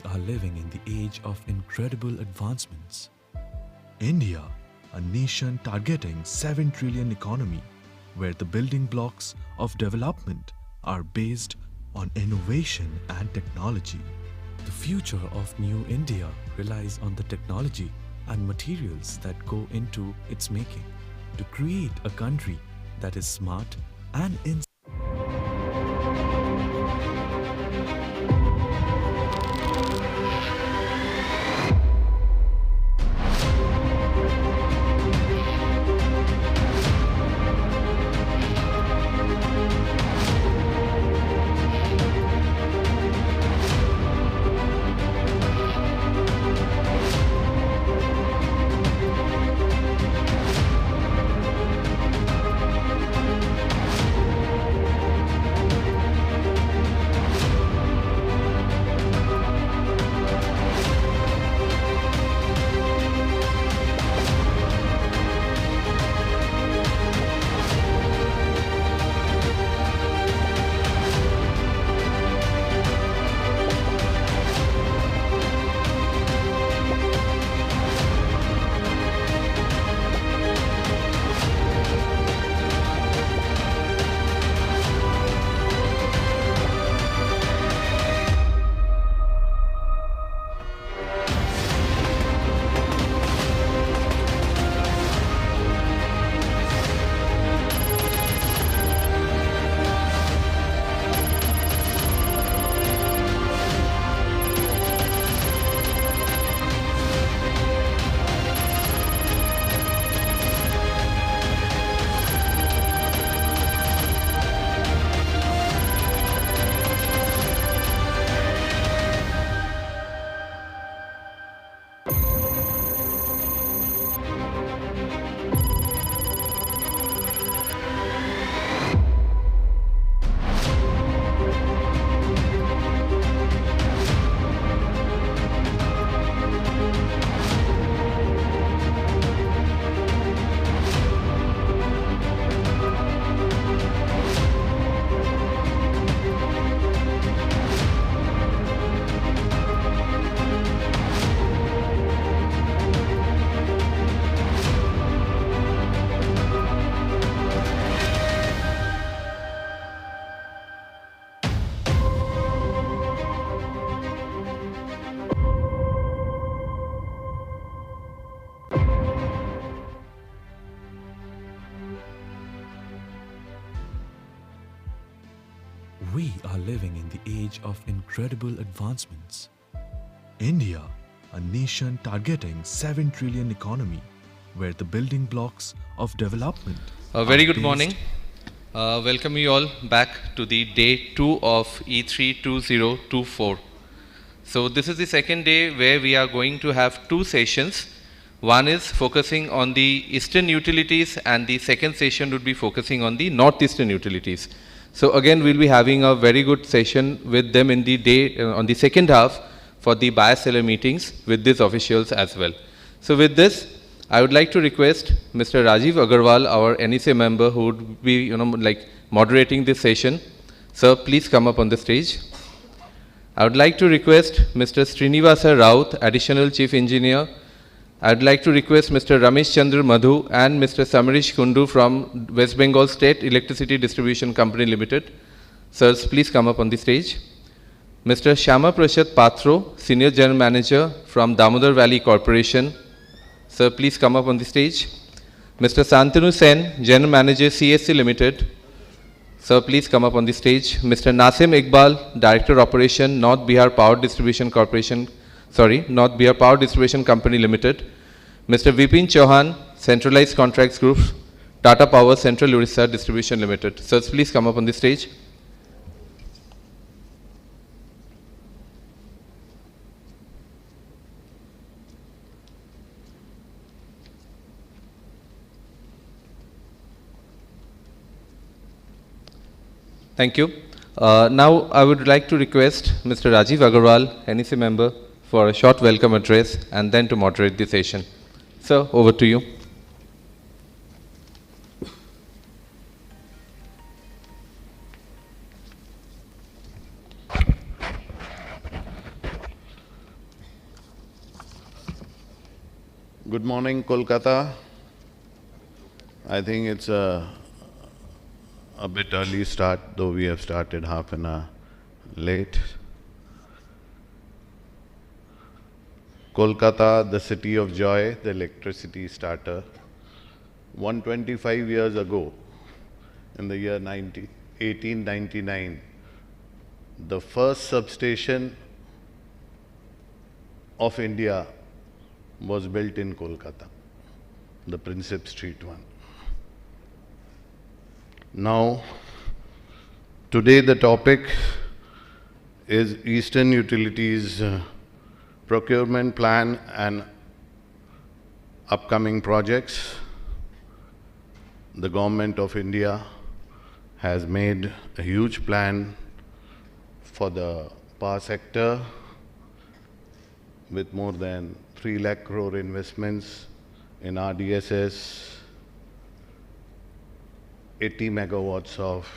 are living in the age of incredible advancements. India, a nation targeting 7 trillion economy, where the building blocks of development are based on innovation and technology. The future of New India relies on the technology and materials that go into its making to create a country that is smart and We are living in the age of incredible advancements. India, a nation targeting 7 trillion economy, where the building blocks of development A very good morning. Welcome you all back to the day 2 of E3 2024. So this is the second day where we are going to have two sessions. One is focusing on the eastern utilities and the second session would be focusing on the northeastern utilities. So again we'll be having a very good session with them in the day on the second half for the buyer seller meetings with these officials as well. So with this I would like to request Mr. Rajiv Agarwal, our NEC member who would be moderating this session. Sir, please come up on the stage. I would like to request Mr. Srinivasa Raut, Additional Chief Engineer. I would like to request Mr. Ramesh Chandra Madhu and Mr. Samarish Kundu from West Bengal State Electricity Distribution Company Limited. Sirs, please come up on the stage. Mr. Shyama Prasad Patro, Senior General Manager from Damodar Valley Corporation. Sir, please come up on the stage. Mr. Santanu Sen, General Manager CSC Limited. Sir, please come up on the stage. Mr. Nasim Iqbal, Director Operation, North Bihar Power Distribution Corporation, North Bihar Power Distribution Company Limited. Mr. Vipin Chauhan, Centralized Contracts Group, Tata Power Central Orissa Distribution Limited. Sir, please come up on the stage. Thank you. Now I would like to request Mr. Rajiv Agarwal, NEC member, for a short welcome address and then to moderate the session. Sir, over to you. Good morning, Kolkata. I think it's a bit early start, though we have started half an hour late. Kolkata, the city of joy, the electricity starter. 125 years ago, in the year 1899, the first substation of India was built in Kolkata, the Prinsep Street one. Now, today the topic is Eastern Utilities procurement plan and upcoming projects. The Government of India has made a huge plan for the power sector with more than 3 lakh crore investments in RDSS, 80 megawatts of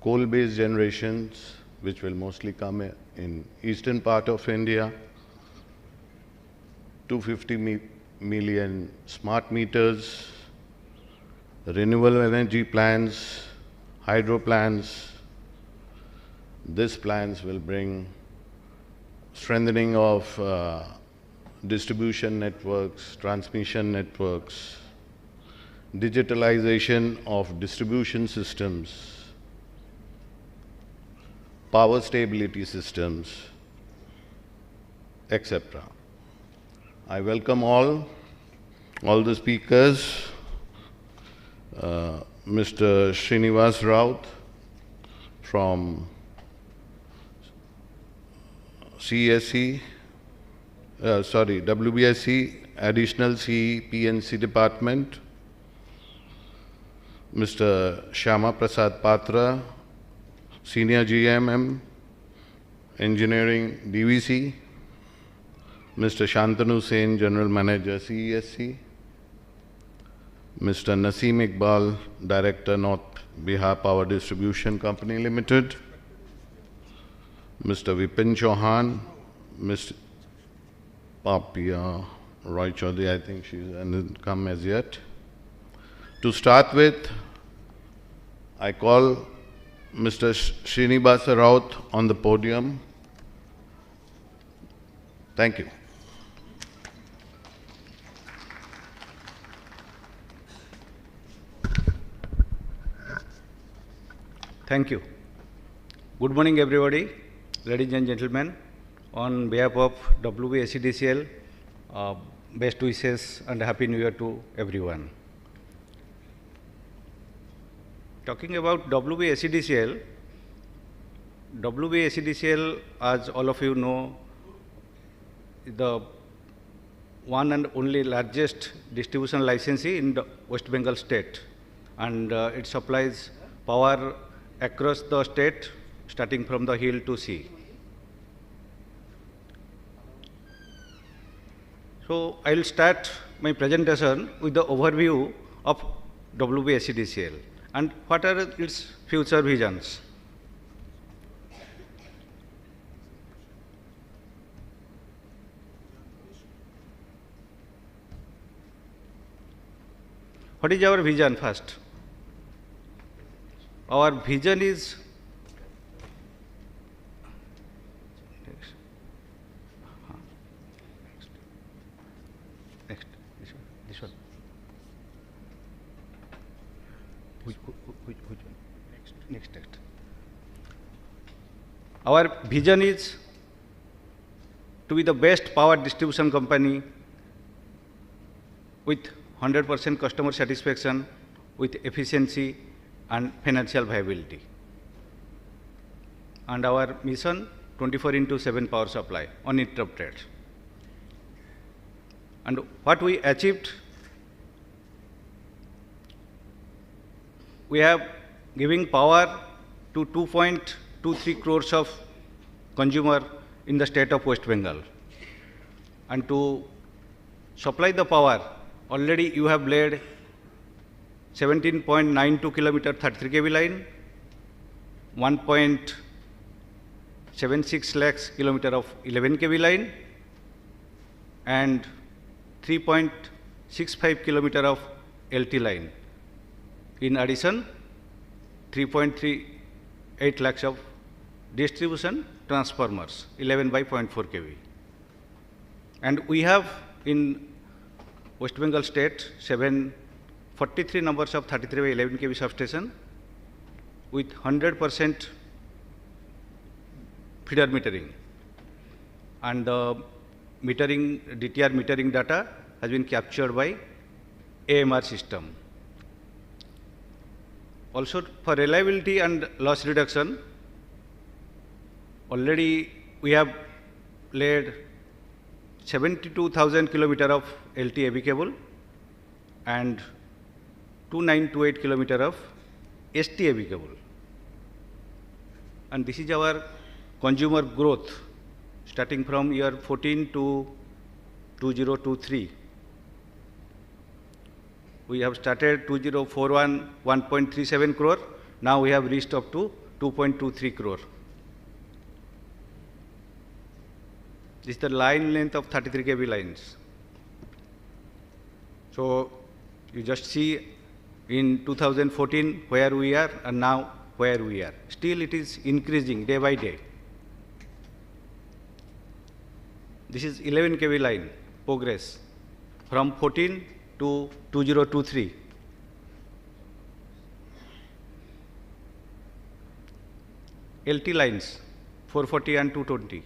coal-based generations, which will mostly come in eastern part of India, 250 million smart meters, renewable energy plans, hydro plans. These plans will bring strengthening of distribution networks, transmission networks, digitalization of distribution systems, power stability systems, etc. I welcome all the speakers. Mr. Srinivas Raut from WBSE, Additional CE PNC Department. Mr. Shyama Prasad Patra, Senior GMM, Engineering DVC. Mr. Shantanu Sen, General Manager CESC. Mr. Naseem Iqbal, Director North Bihar Power Distribution Company Limited. Mr. Vipin Chauhan, Mr. Papia Roy Chaudhary, I think she hasn't come as yet. To start with, I call Mr. Srinivas Raut on the podium. Thank you. Thank you. Good morning, everybody, ladies and gentlemen. On behalf of WBSEDCL, best wishes and Happy New Year to everyone. Talking about WBSEDCL, as all of you know, is the one and only largest distribution licensee in the West Bengal state, and it supplies power across the state, starting from the hill to sea. So I will start my presentation with the overview of WBSEDCL and what are its future visions. What is our vision first? Our vision is this one. Which one? Next. Our vision is to be the best power distribution company with 100% customer satisfaction, with efficiency and financial viability. And our mission, 24/7 power supply, uninterrupted. And what we achieved, we have giving power to 2.23 crores of consumer in the state of West Bengal. And to supply the power, already you have laid 17.92 kilometer 33 kV line, 1.76 lakhs kilometer of 11 kV line, and 3.65 kilometer of LT line. In addition, 3.38 lakhs of distribution transformers, 11 by 0.4 kV. And we have in West Bengal state 43 numbers of 33 by 11 kV substation with 100% feeder metering. And the metering, DTR metering data has been captured by AMR system. Also for reliability and loss reduction, already we have laid 72,000 kilometer of LT AB cable and 2928 kilometer of ST AB cable. And this is our consumer growth starting from year 14 to 2023. We have started 2041 1.37 crore. Now we have reached up to 2.23 crore. This is the line length of 33 kV lines. So you just see in 2014 where we are and now where we are. Still it is increasing day by day. This is 11 kV line progress from 14 to 2023. LT lines 440 and 220.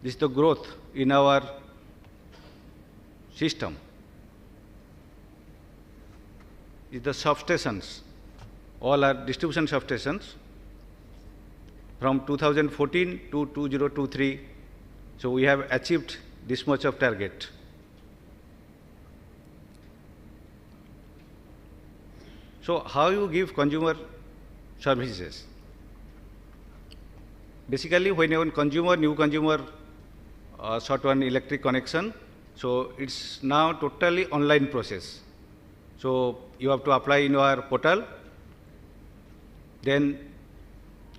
This is the growth in our system. Is the substations, all are distribution substations from 2014 to 2023. So we have achieved this much of target. So how you give consumer services? Basically, when a consumer, new consumer sought one electric connection, so it's now totally online process. So you have to apply in your portal, then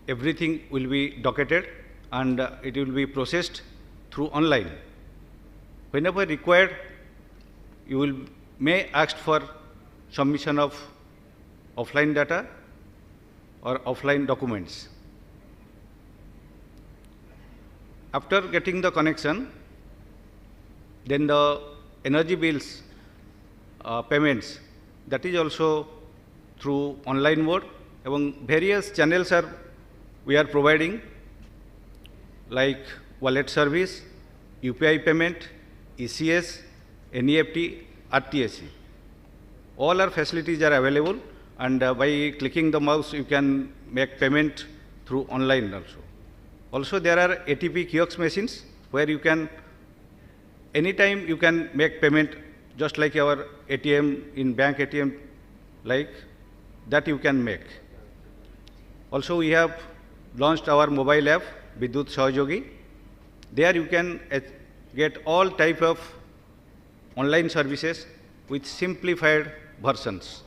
everything will be docketed and it will be processed through online. Whenever required, you may ask for submission of offline data or offline documents. After getting the connection, then the energy bills payments, that is also through online mode. Among various channels we are providing, like wallet service, UPI payment, ECS, NEFT, RTSC. All our facilities are available, and by clicking the mouse you can make payment through online also. Also there are ATP kiosk machines where you can, anytime you can make payment just like our ATM in bank ATM, like that you can make. Also we have launched our mobile app, Vidyut Sahajogi. There you can get all type of online services with simplified versions.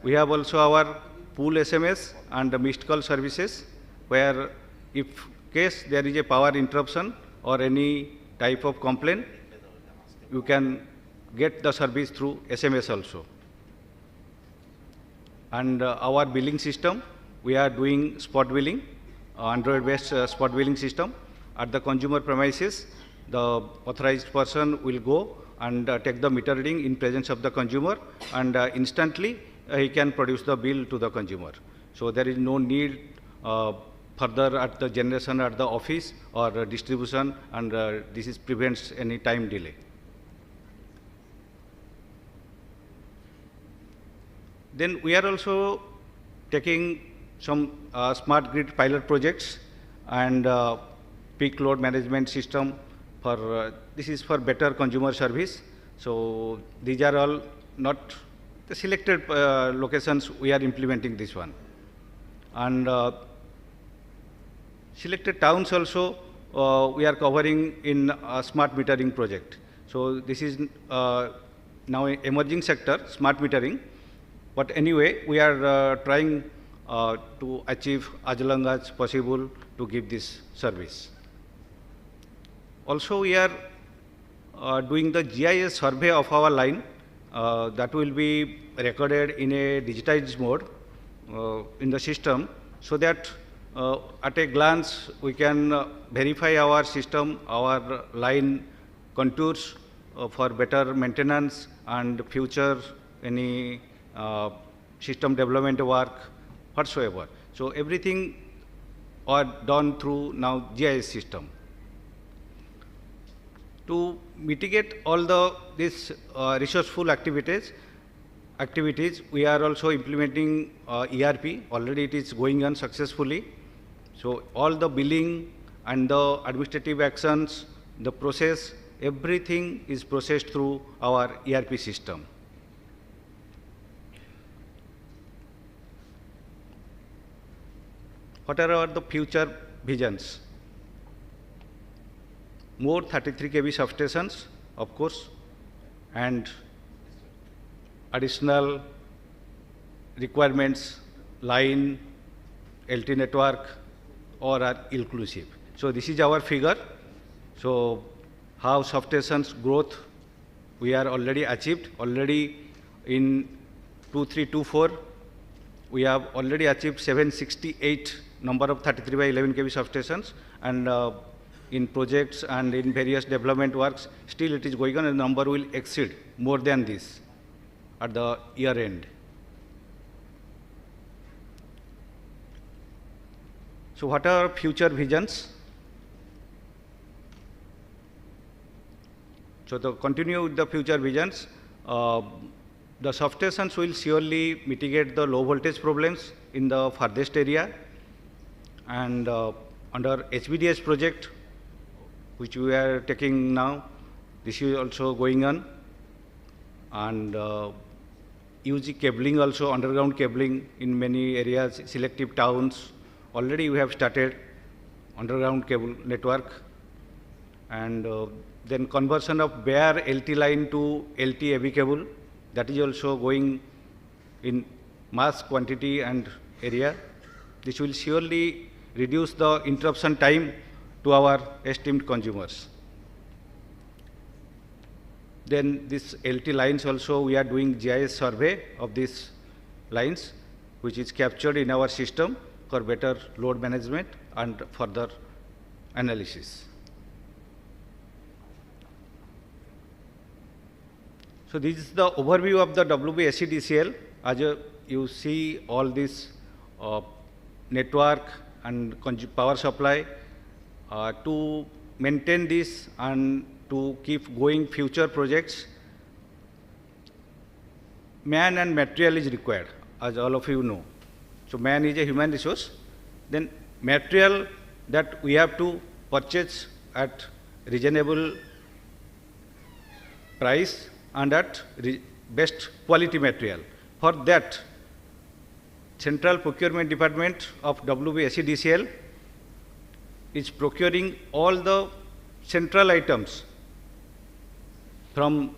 We have also our pool SMS and missed call services, where if case there is a power interruption or any type of complaint, you can get the service through SMS also. And our billing system, we are doing spot billing, Android-based spot billing system. At the consumer premises, the authorized person will go and take the meter reading in presence of the consumer, and instantly he can produce the bill to the consumer. So there is no need further at the generation at the office or distribution, and this prevents any time delay. Then we are also taking some smart grid pilot projects and peak load management system for, this is for better consumer service. So these are all not the selected locations we are implementing this one. And selected towns also we are covering in a smart metering project. So this is now an emerging sector, smart metering. But anyway, we are trying to achieve as long as possible to give this service. Also, we are doing the GIS survey of our line. That will be recorded in a digitized mode in the system, so that at a glance we can verify our system, our line contours for better maintenance and future any system development work whatsoever. So everything are done through now GIS system. To mitigate all these resourceful activities, we are also implementing ERP. Already it is going on successfully. So all the billing and the administrative actions, the process, everything is processed through our ERP system. What are the future visions? More 33 kV substations, of course, and additional requirements, line, LT network, or are inclusive. So this is our figure. So how substations growth we are already achieved. Already in 2324, we have already achieved 768 number of 33 by 11 kV substations, and in projects and in various development works, still it is going on, and the number will exceed more than this at the year end. So what are future visions? So to continue with the future visions, the substations will surely mitigate the low voltage problems in the farthest area, and under HVDS project, which we are taking now, this is also going on, and UG cabling also, underground cabling in many areas, selective towns. Already we have started underground cable network, and then conversion of bare LT line to LT AV cable, that is also going in mass quantity and area. This will surely reduce the interruption time to our esteemed consumers. Then this LT lines also, we are doing GIS survey of these lines, which is captured in our system for better load management and further analysis. So this is the overview of the WBSEDCL. As you see all this network and power supply, to maintain this and to keep going future projects, man and material is required, as all of you know. So man is a human resource. Then material that we have to purchase at reasonable price and at best quality material. For that, Central Procurement Department of WBSEDCL is procuring all the central items from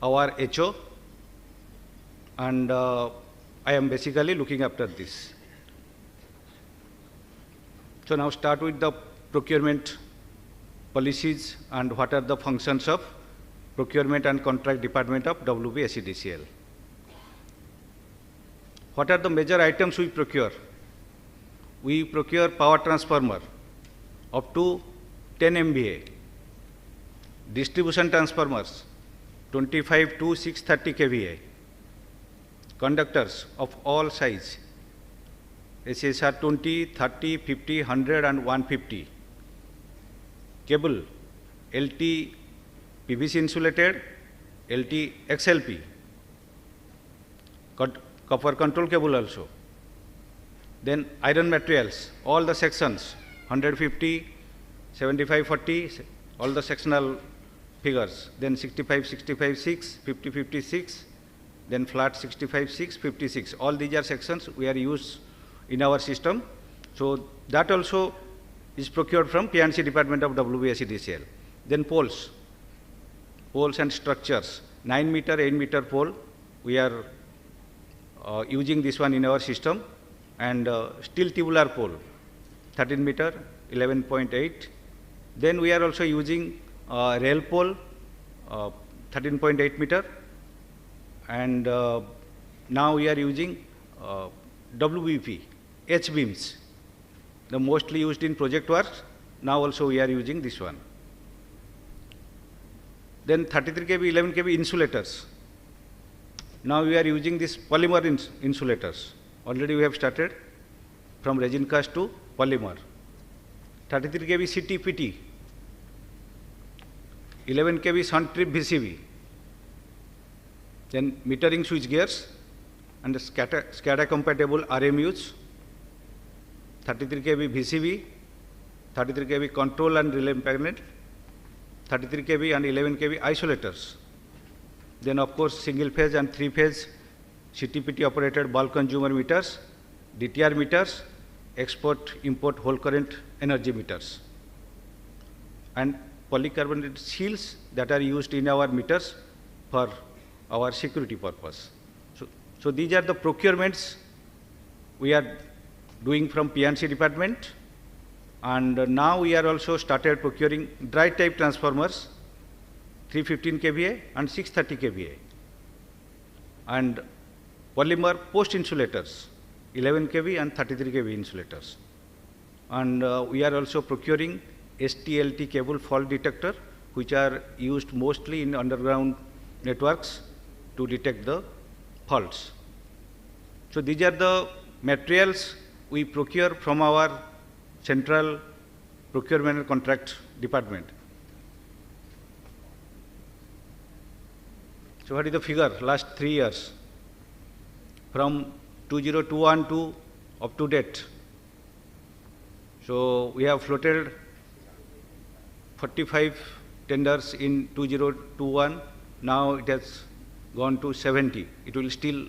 our HO, and I am basically looking after this. So now start with the procurement policies and what are the functions of Procurement and Contract Department of WBSEDCL. What are the major items we procure? We procure power transformer up to 10 MVA, distribution transformers 25 to 630 kVA, conductors of all size, SSR 20, 30, 50, 100 and 150, cable, LT PVC insulated, LT XLP, copper control cable also. Then iron materials, all the sections, 150, 75, 40, all the sectional figures. Then 65, 65, 6, 50, 56, then flat 65, 6, 56. All these are sections we are used in our system. So that also is procured from P&C Department of WBSEDCL. Then poles and structures, 9 meter, 8 meter pole, we are using this one in our system, and steel tubular pole, 13 meter, 11.8. Then we are also using rail pole 13.8 meter, and now we are using WBP, H-beams, the mostly used in project work. Now also we are using this one. Then 33 kV, 11 kV insulators. Now we are using this polymer insulators. Already we have started from resin cast to polymer. 33 kV CTPT, 11 kV shunt trip VCV, then metering switch gears and SCADA compatible RMUs, 33 kV VCV, 33 kV control and relay panel, 33 kV and 11 kV isolators. Then of course single phase and three phase CTPT operated bulk consumer meters, DTR meters, export import whole current energy meters, and polycarbonate seals that are used in our meters for our security purpose. So these are the procurements we are doing from P&C department, and now we are also started procuring dry type transformers 315 kVA and 630 kVA, and polymer post insulators 11 kV and 33 kV insulators, and we are also procuring STLT cable fault detector, which are used mostly in underground networks to detect the faults. So these are the materials we procure from our central procurement and contract department. So what is the figure last 3 years from 2021 to up to date? So we have floated 45 tenders in 2021. Now it has gone to 70. It will still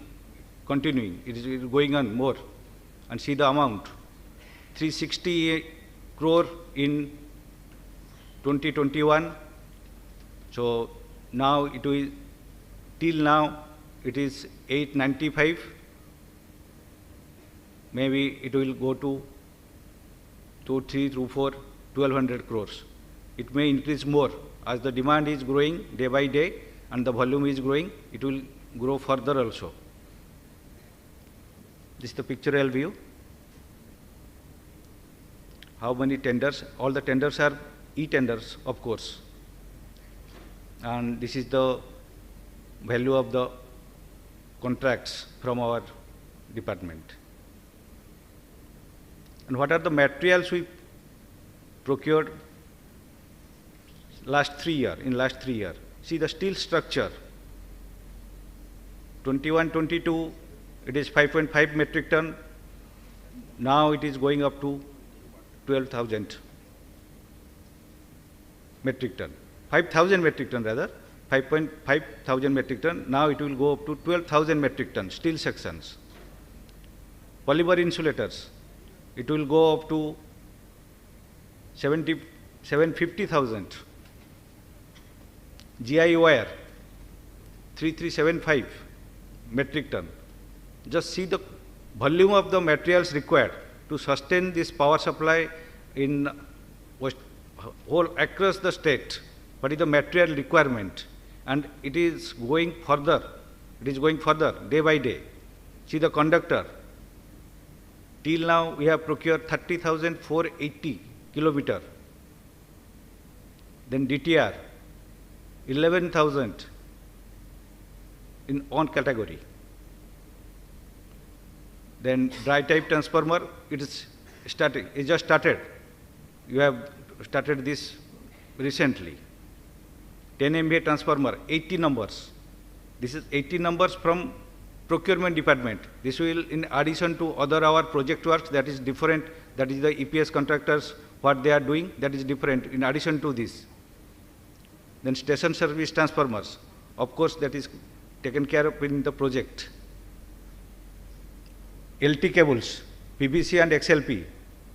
continuing. It is going on more. And see the amount, 360 crore in 2021. So now it will, till now it is 895. Maybe it will go to 2, 3, 2, 4, 1200 crores. It may increase more as the demand is growing day by day and the volume is growing. It will grow further also. This is the pictorial view. How many tenders? All the tenders are e-tenders, of course. And this is the value of the contracts from our department. And what are the materials we procured last 3 years, in last 3 years? See the steel structure. 21-22, it is 5.5 metric ton. Now it is going up to 12,000 metric ton. 5,000 metric ton rather, 5.5 thousand metric ton. Now it will go up to 12,000 metric ton, steel sections. Polymer insulators, it will go up to 750,000. GI wire, 3375 metric ton. Just see the volume of the materials required to sustain this power supply in whole across the state. What is the material requirement? And it is going further. It is going further day by day. See the conductor. Till now we have procured 30,480 kilometer. Then DTR, 11,000 in on category. Then dry type transformer, it is starting, it just started. You have started this recently. 10 MVA transformer, 80 numbers. This is 80 numbers from procurement department. This will, in addition to other our project works, that is different, that is the EPS contractors, what they are doing, that is different in addition to this. Then station service transformers, of course that is taken care of in the project. LT cables, PVC and XLP,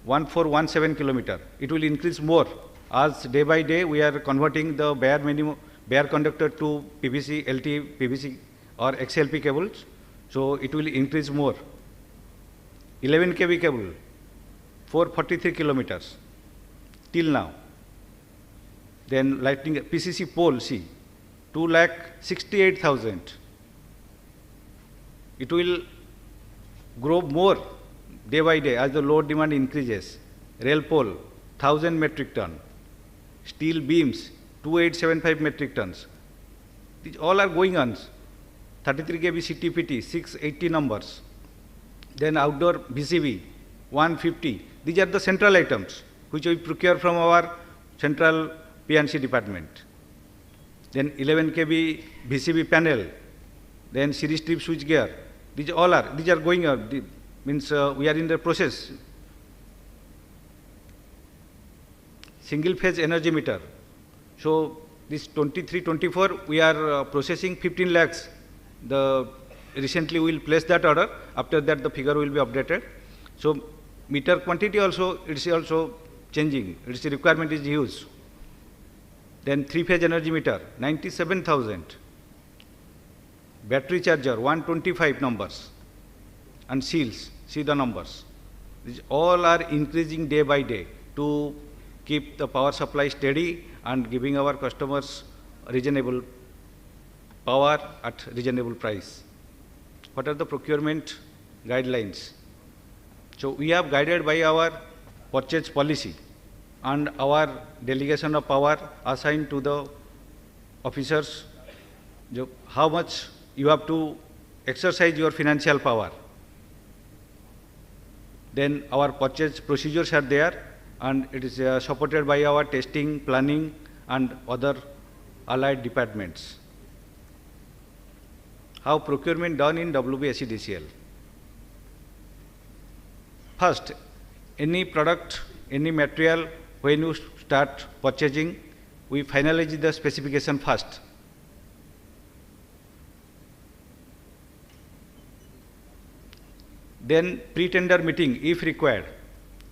1417 kilometer. It will increase more as day by day we are converting the bare conductor to PVC, LT, PVC or XLP cables. So it will increase more. 11 kV cable, 443 kilometers till now. Then lightning PCC pole, see, 2,68,000. It will grow more day by day as the load demand increases. Rail pole, 1,000 metric ton. Steel beams, 2,875 metric tons. These all are going on. 33 kV CTPT, 680 numbers. Then outdoor BCB, 150. These are the central items which we procure from our central P&C department. Then 11 kV BCB panel, then series strip switch gear. These are going on. Means we are in the process. Single phase energy meter. So this 23-24 we are processing 15 lakhs. Recently we will place that order. After that the figure will be updated. So meter quantity also, it's also changing. Its requirement is huge. Then 3-phase energy meter, 97,000. Battery charger, 125 numbers. And seals, see the numbers. These all are increasing day by day to keep the power supply steady and giving our customers reasonable power at reasonable price. What are the procurement guidelines? So we have guided by our purchase policy and our delegation of power assigned to the officers, how much you have to exercise your financial power. Then our purchase procedures are there, and it is supported by our testing, planning, and other allied departments. How procurement done in WBSEDCL? First, any product, any material, when you start purchasing, we finalize the specification first. Then pre-tender meeting if required.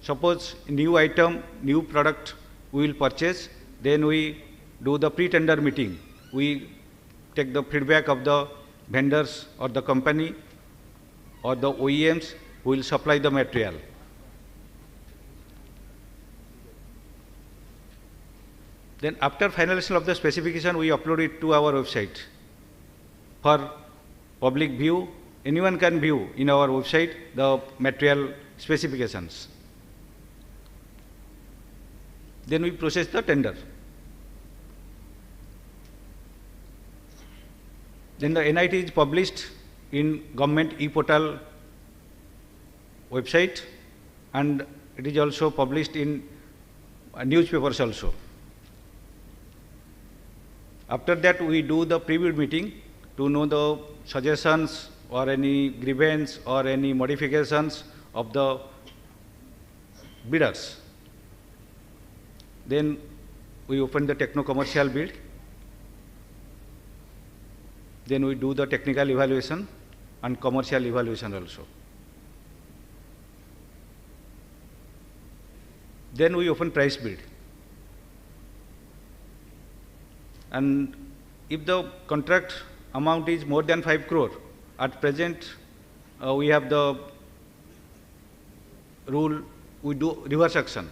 Suppose new item, new product we will purchase, then we do the pre-tender meeting. We take the feedback of the vendors or the company or the OEMs who will supply the material. Then after finalization of the specification, we upload it to our website for public view. Anyone can view in our website the material specifications. Then we process the tender. Then the NIT is published in government e-portal website, and it is also published in newspapers also. After that, we do the pre-bid meeting to know the suggestions or any grievance or any modifications of the bidders. Then we open the techno-commercial bid. Then we do the technical evaluation and commercial evaluation also. Then we open price bid. And if the contract amount is more than 5 crore, at present we have the rule, we do reverse auction.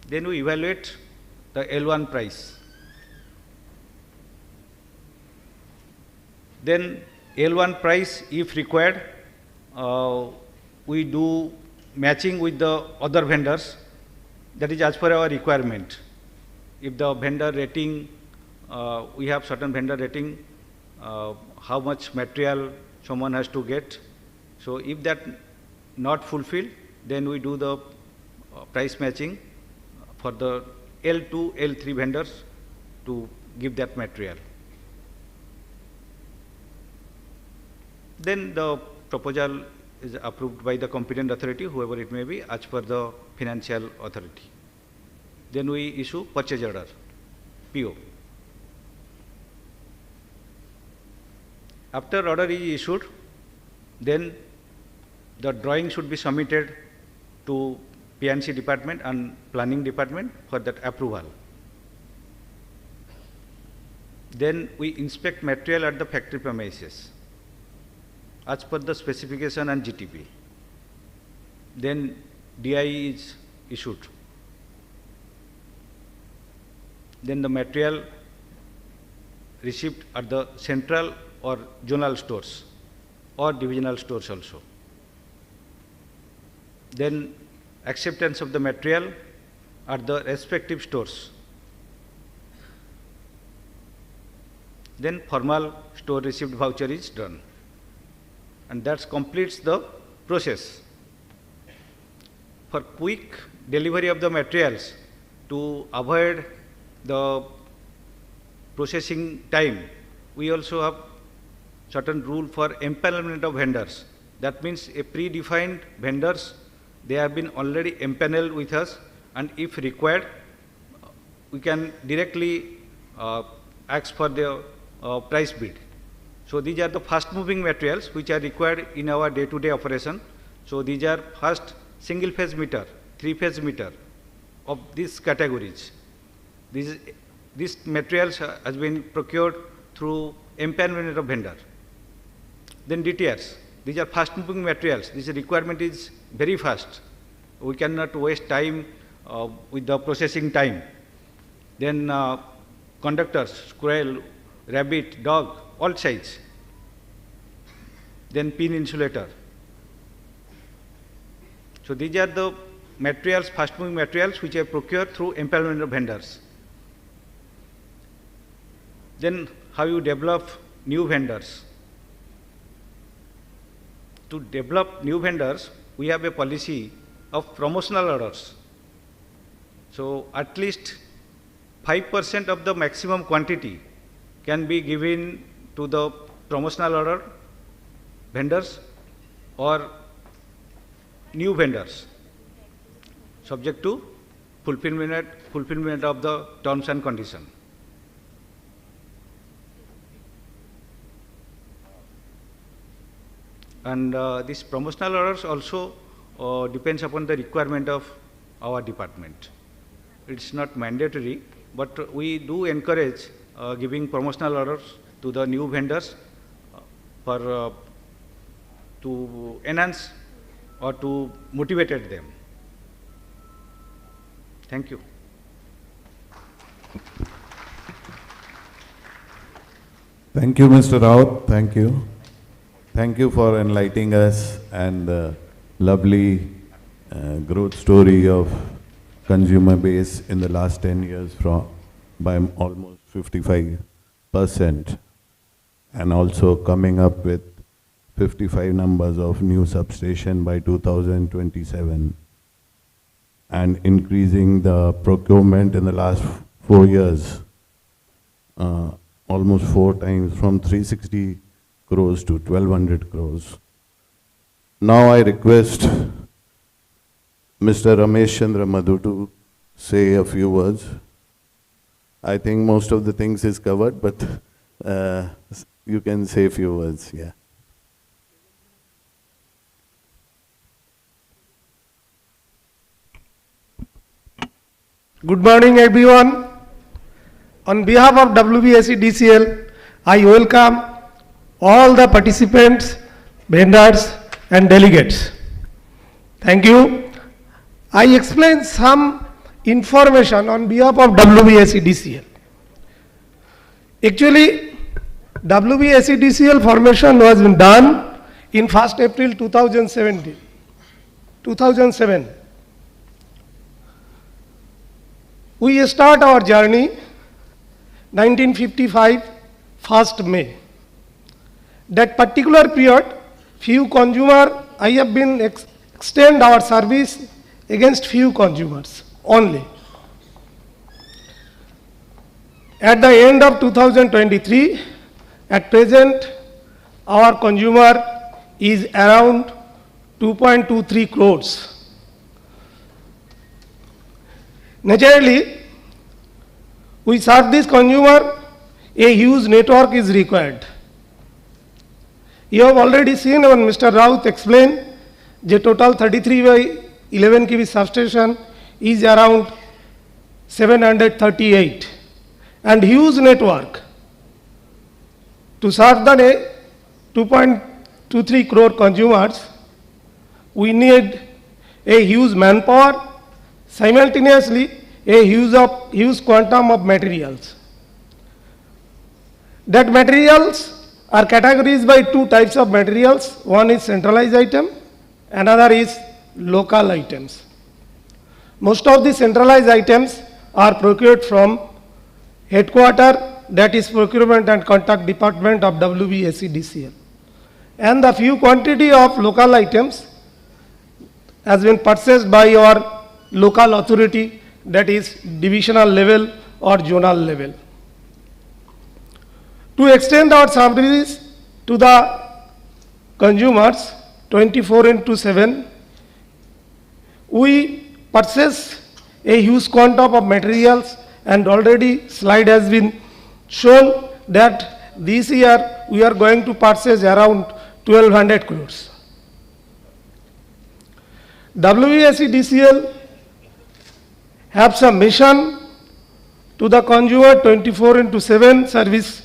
Then we evaluate the L1 price. Then L1 price, if required, we do matching with the other vendors. That is as per our requirement. If the vendor rating, we have certain vendor rating, how much material someone has to get. So if that not fulfilled, then we do the price matching for the L2, L3 vendors to give that material. Then the proposal is approved by the competent authority, whoever it may be, as per the financial authority. Then we issue purchase order, PO. After order is issued, then the drawing should be submitted to P&C department and planning department for that approval. Then we inspect material at the factory premises as per the specification and GTP. Then DI is issued. then the material received at the central or zonal stores or divisional stores also. Then acceptance of the material at the respective stores. Then formal store received voucher is done. And that completes the process. For quick delivery of the materials, to avoid the processing time, we also have certain rule for empanelment of vendors. That means a predefined vendors, they have been already empaneled with us, and if required, we can directly ask for the price bid. So these are the fast moving materials which are required in our day-to-day operation. So these are first single phase meter, 3-phase meter of these categories. These materials has been procured through empanelment of vendor. Then DTRs, these are fast moving materials. This requirement is very fast. We cannot waste time with the processing time. Then conductors, squirrel, rabbit, dog, all size. Then pin insulator. So these are the materials, fast moving materials which are procured through empanelment of vendors. Then how you develop new vendors. To develop new vendors, we have a policy of promotional orders. So at least 5% of the maximum quantity can be given to the promotional order vendors or new vendors, subject to fulfillment of the terms and conditions. And these promotional orders also depends upon the requirement of our department. It's not mandatory, but we do encourage giving promotional orders to the new vendors for to enhance or to motivate them. Thank you. Thank you, Mr. Raut. Thank you. Thank you for enlightening us and the lovely growth story of consumer base in the last 10 years by almost 55%, and also coming up with 55 numbers of new substation by 2027, and increasing the procurement in the last 4 years, almost 4 times, from 360 crores to 1200 crores. Now I request Mr. Ramesh Chandra Madhu to say a few words. I think most of the things is covered, but you can say a few words, yeah. Good morning, everyone. On behalf of WBSE DCL, I welcome all the participants, vendors, and delegates. Thank you. I explain some information on behalf of WBSE DCL. Actually, WBSE DCL formation was done in 1st April 2007. We start our journey 1955, 1st May. That particular period, few consumer, I have been extend our service against few consumers only. At the end of 2023, at present, our consumer is around 2.23 crores. Naturally, we serve this consumer, a huge network is required. You have already seen when Mr. Raut explained, the total 33 by 11 kV substation is around 738, and huge network. To serve the 2.23 crore consumers, we need a huge manpower, simultaneously a huge quantum of materials. That materials are categorized by two types of materials. One is centralized item, another is local items. Most of the centralized items are procured from headquarter, that is procurement and contract department of WBSEDCL. And the few quantity of local items has been purchased by your local authority, that is divisional level or zonal level. To extend our services to the consumers 24/7, we purchase a huge quantum of materials, and already slide has been shown that this year we are going to purchase around 1200 crores. WBSEDCL have some mission to the consumer 24/7 service.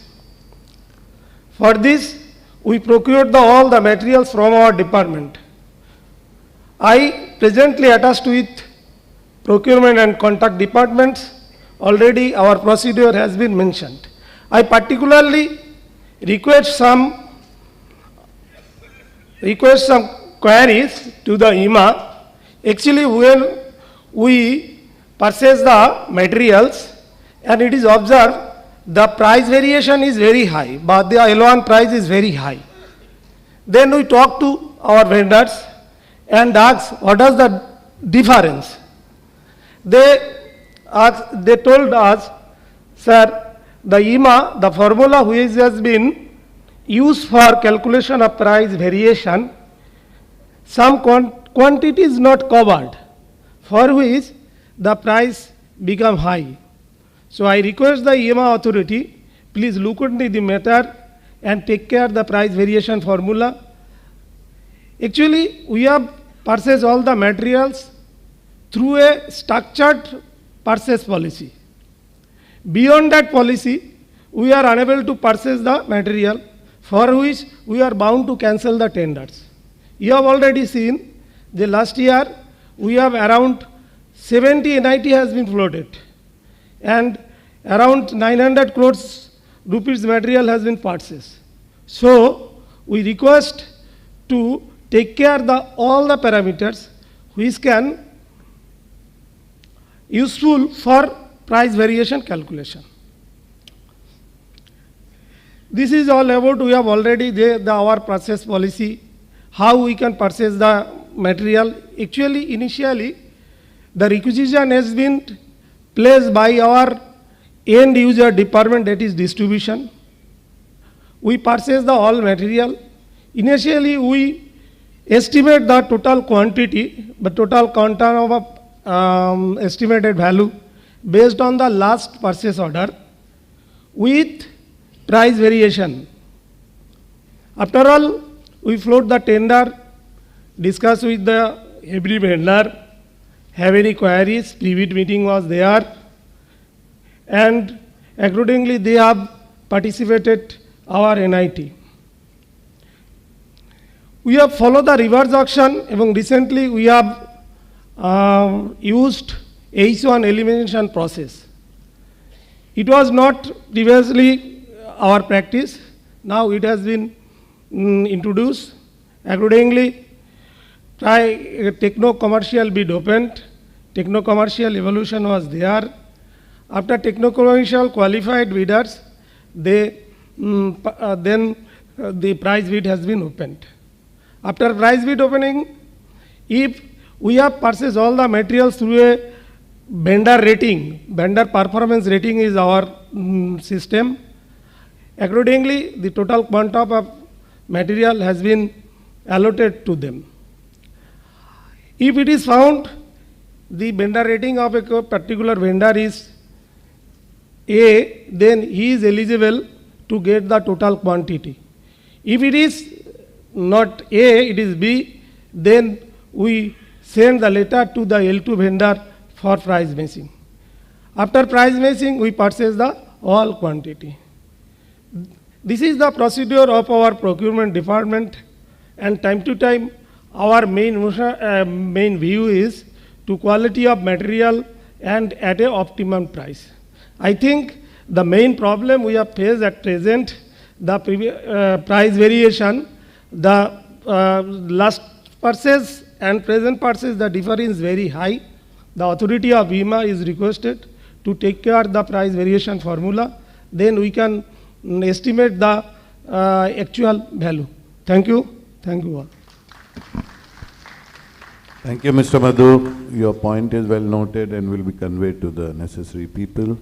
For this, we procured all the materials from our department. I presently attached with procurement and contract departments. Already our procedure has been mentioned. I particularly request some queries to the IMA. Actually, when we purchase the materials and it is observed the price variation is very high, but the L1 price is very high. Then we talk to our vendors and ask what is the difference. They told us, sir, the IMA, the formula which has been used for calculation of price variation, some quantity is not covered, for which the price become high. So I request the IMA authority, please look into the matter and take care of the price variation formula. Actually, we have purchased all the materials through a structured purchase policy. Beyond that policy, we are unable to purchase the material, for which we are bound to cancel the tenders. You have already seen the last year we have around 70 NIT has been floated, and around 900 crores rupees material has been purchased. So we request to take care all the parameters which can useful for price variation calculation. This is all about, we have already our purchase policy, how we can purchase the material. Actually, initially, the requisition has been placed by our end user department, that is distribution. We purchase the all material. Initially, we estimate the total quantity, the total quantum of estimated value based on the last purchase order with price variation. After all, we float the tender, discuss with the every vendor, have any queries, pre-bid meeting was there, and accordingly they have participated our NIT. We have followed the reverse auction, and recently we have used H1 elimination process. It was not previously our practice, now it has been introduced. Accordingly, techno-commercial bid opened, techno-commercial evaluation was there. After techno-commercial qualified bidders, then the price bid has been opened. After price bid opening, if we have purchased all the materials through a vendor rating, vendor performance rating is our system. Accordingly, the total quantum of material has been allotted to them. If it is found the vendor rating of a particular vendor is A, then he is eligible to get the total quantity. If it is not A, it is B, then we send the letter to the L2 vendor for price matching. After price matching, we purchase the all quantity. This is the procedure of our procurement department, and time to time our main view is to quality of material and at an optimum price. I think the main problem we have faced at present, the price variation, the last purchase and present purchase, the difference is very high. The authority of BIMA is requested to take care of the price variation formula. Then we can estimate the actual value. Thank you. Thank you all. Thank you, Mr. Madhu. Your point is well noted and will be conveyed to the necessary people.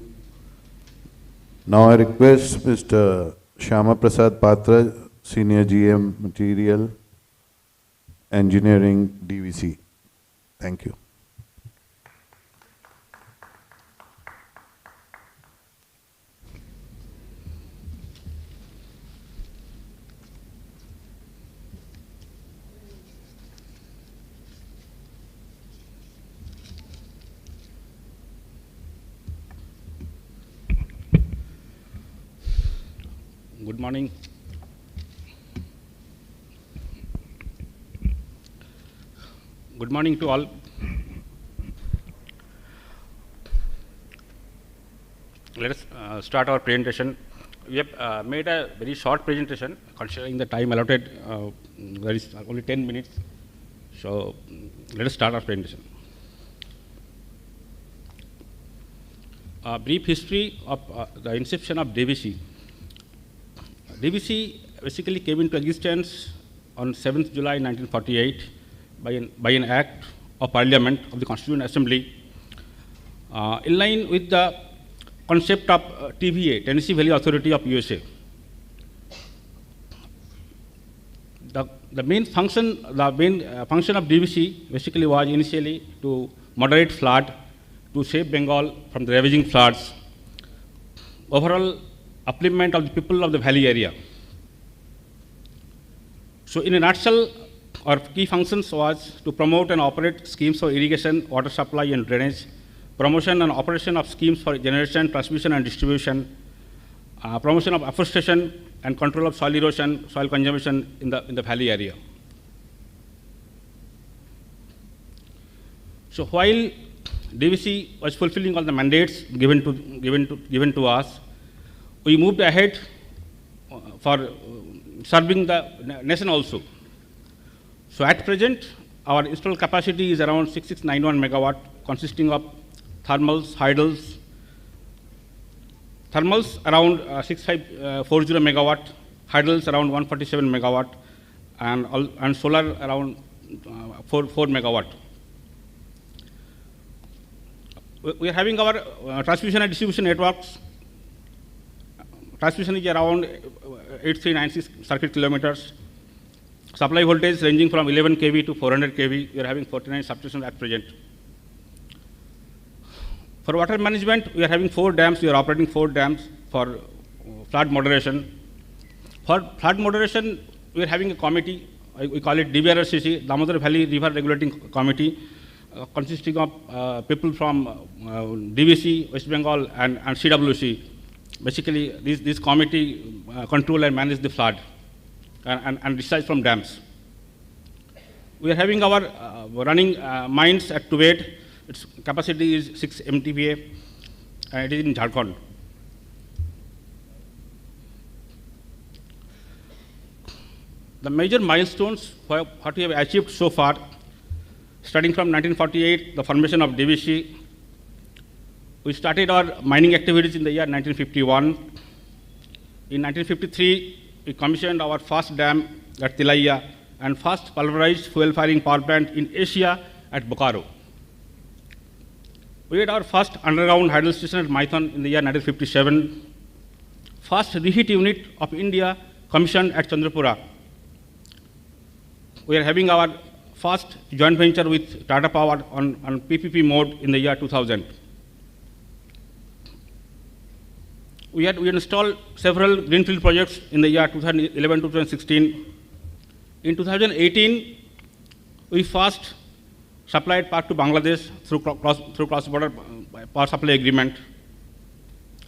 Now I request Mr. Shyama Prasad Patra, Senior GM Material Engineering, DVC. Thank you. Good morning. Good morning to all. Let us start our presentation. We have made a very short presentation considering the time allotted. There is only 10 minutes. So let us start our presentation. A brief history of the inception of DVC. DVC basically came into existence on 7th July 1948 by an act of Parliament of the Constituent Assembly in line with the concept of TVA, Tennessee Valley Authority of USA. The main function of DVC basically was initially to moderate flood, to save Bengal from the ravaging floods, overall upliftment of the people of the valley area. So in a nutshell, our key functions was to promote and operate schemes for irrigation, water supply and drainage, promotion and operation of schemes for generation, transmission and distribution, promotion of afforestation and control of soil erosion, soil conservation in the valley area. So while DVC was fulfilling all the mandates given to us, we moved ahead for serving the nation also. So at present, our installed capacity is around 6691 megawatt, consisting of thermals, hydels. Thermals around 6540 megawatt, hydels around 147 megawatt, and solar around 4 megawatt. We are having our transmission and distribution networks. Transmission is around 8396 circuit kilometers. Supply voltage ranging from 11 kV to 400 kV. We are having 49 substations at present. For water management, we are having 4 dams. We are operating 4 dams for flood moderation. For flood moderation, we are having a committee. We call it DVRCC, Damodar Valley River Regulating Committee, consisting of people from DVC, West Bengal, and CWC. Basically, this committee control and manage the flood and discharge from dams. We are having our running mines at Tuvet. Its capacity is 6 MTPA, and it is in Jharkhand. The major milestones what we have achieved so far, starting from 1948, the formation of DVC. We started our mining activities in the year 1951. In 1953, we commissioned our first dam at Tilaiya and first pulverized fuel-firing power plant in Asia at Bokaro. We had our first underground hydro station at Maithon in the year 1957. First reheat unit of India commissioned at Chandrapura. We are having our first joint venture with Tata Power on PPP mode in the year 2000. We had installed several greenfield projects in the year 2011-2016. In 2018, we first supplied power to Bangladesh through cross-border power supply agreement.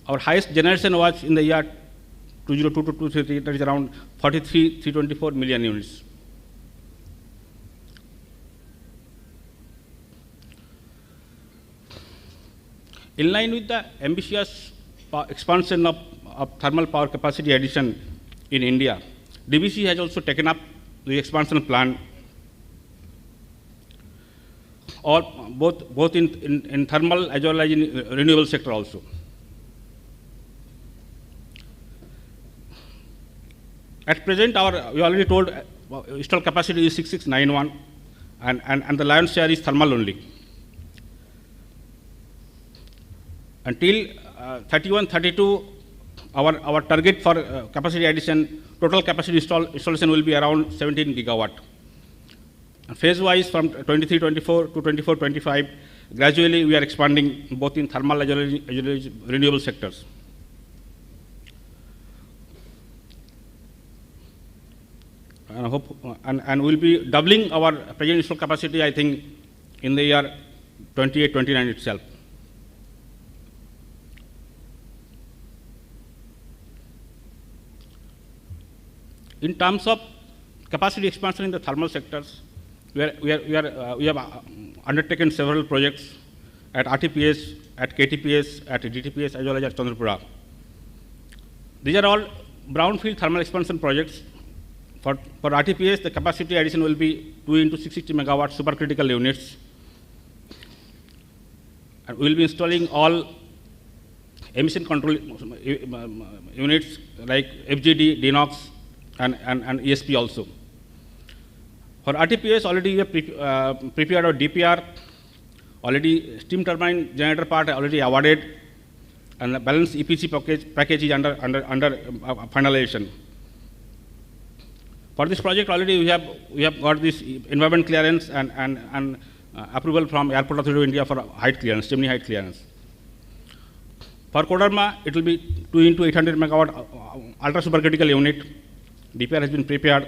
Our highest generation was in the year 2022-2023, that is around 43,324 million units. In line with the ambitious expansion of thermal power capacity addition in India, DVC has also taken up the expansion plan, or both in thermal as well as in renewable sector also. At present, we already told installed capacity is 6691, and the lion's share is thermal only. Until 31-32, our target for capacity addition, total capacity installation will be around 17 gigawatt. And phase-wise, from 23-24 to 24-25, gradually we are expanding both in thermal as well as renewable sectors. And I hope, and we'll be doubling our present installed capacity, I think, in the year 28-29 itself. In terms of capacity expansion in the thermal sectors, we have undertaken several projects at RTPS, at KTPS, at DTPS, as well as at Chandrapura. These are all brownfield thermal expansion projects. For RTPS, the capacity addition will be 2 into 660 megawatt supercritical units. And we will be installing all emission control units like FGD, DINOX, and ESP also. For RTPS, already we have prepared our DPR, already steam turbine generator part already awarded, and the balance EPC package is under finalization. For this project, already we have got this environment clearance and approval from Airport Authority of India for height clearance, chimney height clearance. For Kodarma, it will be 2 into 800 megawatt ultra supercritical unit. DPR has been prepared,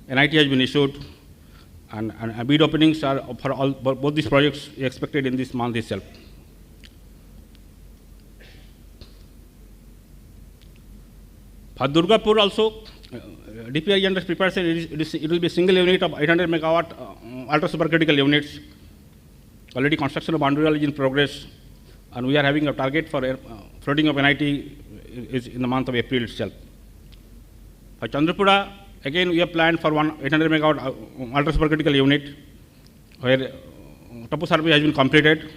NIT has been issued, and bid openings are for both these projects expected in this month itself. For Durgapur also, DPR is under preparation. It will be a single unit of 800 megawatt ultra supercritical units. Already construction of boundary wall is in progress, and we are having a target for floating of NIT is in the month of April itself. For Chandrapura, again we have planned for one 800 megawatt ultra supercritical unit, where topo survey has been completed,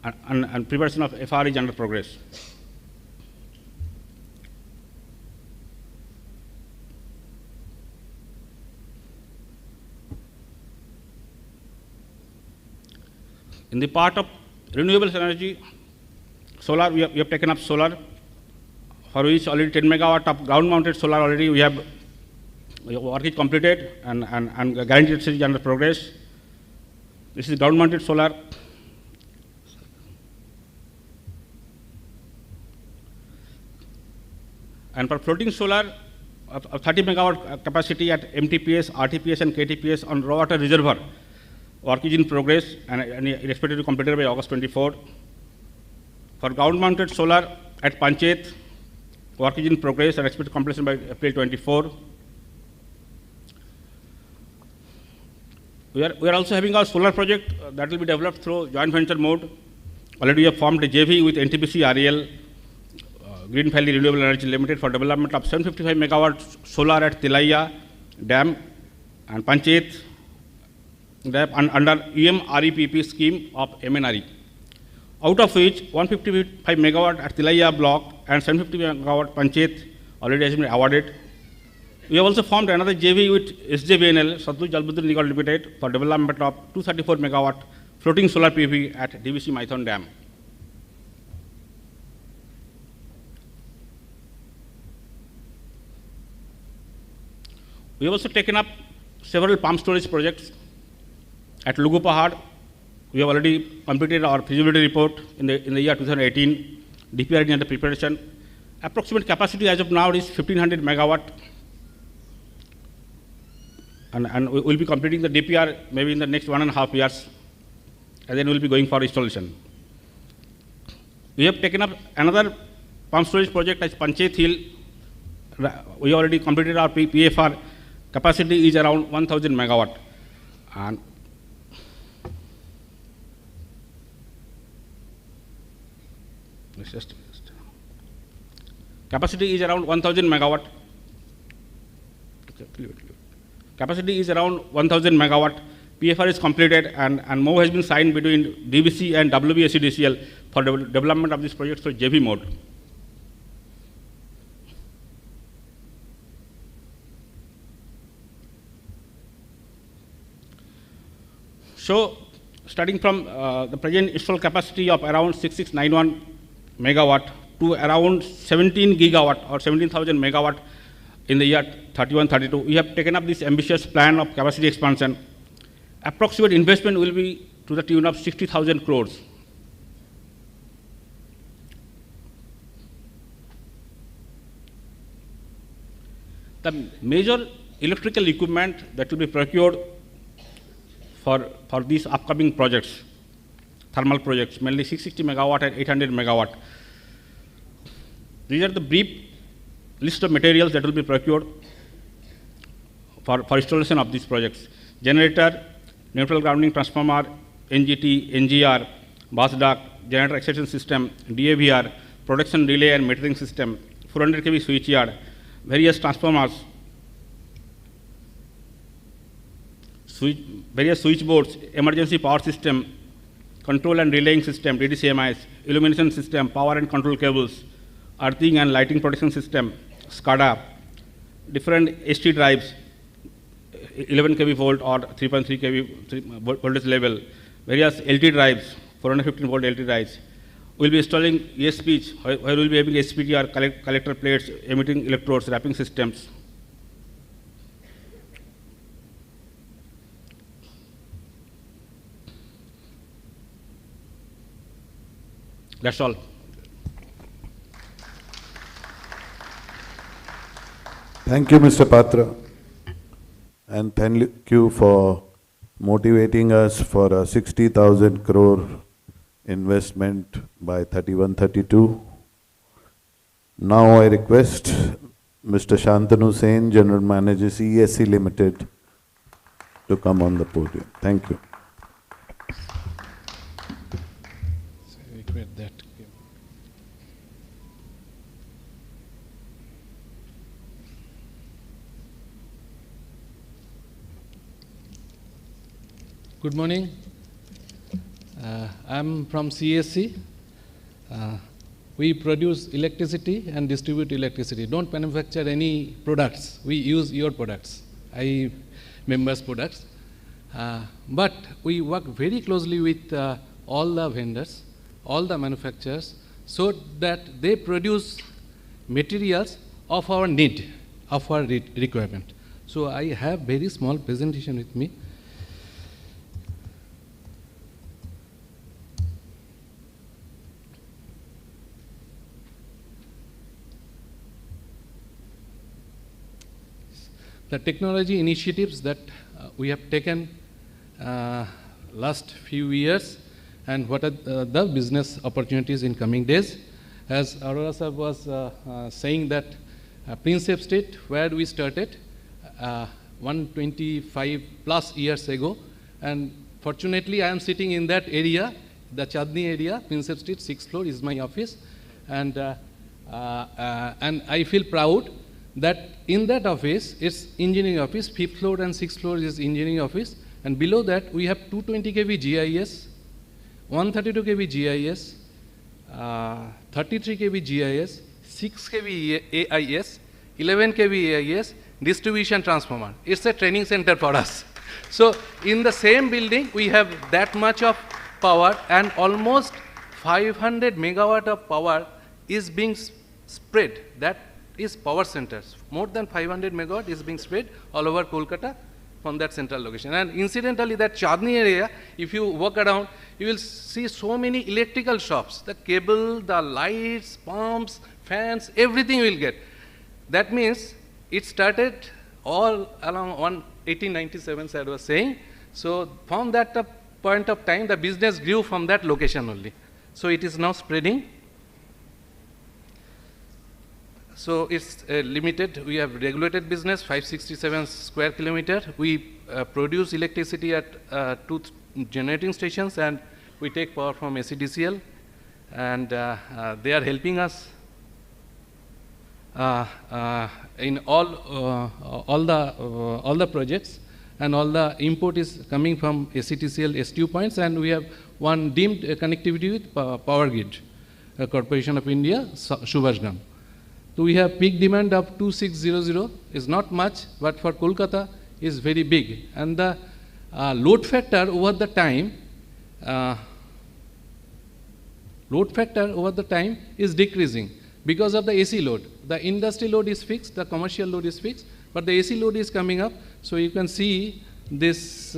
and preparation of FR is under progress. In the part of renewable energy, solar, we have taken up solar, for which already 10 megawatt of ground-mounted solar already we have work is completed, and guaranteed is under progress. This is ground-mounted solar. And for floating solar, of 30 megawatt capacity at MTPS, RTPS, and KTPS on raw water reservoir, work is in progress, and expected to be completed by August 24. For ground-mounted solar at Panchayat, work is in progress and expected completion by April 24. We are also having our solar project that will be developed through joint venture mode. Already we have formed a JV with NTPC REL, Green Valley Renewable Energy Limited, for development of 755 megawatt solar at Tilaiya Dam and Panchayat under UMREPP scheme of MNRE, out of which 155 megawatt at Tilaiya block and 750 megawatt Panchayat already has been awarded. We have also formed another JV with SJVNL, Satluj Jalbudri Nigam Limited, for development of 234 megawatt floating solar PV at DVC Maithon Dam. We have also taken up several pump storage projects. At Lugu Pahad, we have already completed our feasibility report in the year 2018. DPR is under preparation. Approximate capacity as of now is 1500 megawatt. And we will be completing the DPR maybe in the next 1.5 years, and then we will be going for installation. We have taken up another pump storage project as Panchayat Hill. We already completed our PFR. Capacity is around 1000 megawatt. And Capacity is around 1000 megawatt. Capacity is around 1000 megawatt. PFR is completed and MOU has been signed between DVC and WBSEDCL for development of this project for JV mode. So, starting from the present installed capacity of around 6691 megawatt to around 17 gigawatt or 17,000 megawatt in the year 31-32, we have taken up this ambitious plan of capacity expansion. Approximate investment will be to the tune of 60,000 crores. The major electrical equipment that will be procured for these upcoming projects, thermal projects, mainly 660 megawatt and 800 megawatt. These are the brief list of materials that will be procured for installation of these projects. Generator, neutral grounding transformer, NGT, NGR, bus duct, generator excitation system, DAVR, protection relay and metering system, 400 kV switchyard, various transformers, various switchboards, emergency power system, control and relaying system, DDCMIs, illumination system, power and control cables, earthing and lighting protection system, SCADA, different ST drives, 11 kV volt or 3.3 kV voltage level, various LT drives, 415 volt LT drives. We will be installing ESPs, where we will be having SPTR, collector plates, emitting electrodes, wrapping systems. That's all. Thank you, Mr. Patra. And thank you for motivating us for a 60,000 crore investment by 31-32. Now I request Mr. Shantanu Sen, General Manager, CESC Limited, to come on the podium. Thank you. Good morning. I'm from CSC. We produce electricity and distribute electricity. Don't manufacture any products. We use your products, members' products. But we work very closely with all the vendors, all the manufacturers, so that they produce materials of our need, of our requirement. So I have very small presentation with me. The technology initiatives that we have taken last few years and what are the business opportunities in coming days. As Aurora sir was saying that Princep Street, where we started 125 plus years ago, and fortunately I am sitting in that area, the Chandni area, Princep Street, 6th floor is my office, and I feel proud that in that office, it's engineering office, 5th floor and 6th floor is engineering office, and below that we have 220 kV GIS, 132 kV GIS, 33 kV GIS, 6 kV AIS, 11 kV AIS, distribution transformer. It's a training center for us. So in the same building, we have that much of power, and almost 500 megawatt of power is being spread. That is power centers. More than 500 megawatt is being spread all over Kolkata from that central location. And incidentally, that Chandni area, if you walk around, you will see so many electrical shops. The cable, the lights, pumps, fans, everything you will get. That means it started all along 1897, I was saying. So from that point of time, the business grew from that location only. So it is now spreading. So it's limited. We have regulated business, 567 square kilometer. We produce electricity at 2 generating stations, and we take power from SEDCL. and they are helping us in all the projects, and all the import is coming from ACTCL STU points, and we have one deemed connectivity with Power Grid Corporation of India, Subhashgram. So we have peak demand of 2600, is not much, but for Kolkata is very big, and the load factor over the time is decreasing because of the AC load. The industry load is fixed, the commercial load is fixed, but the AC load is coming up. So you can see this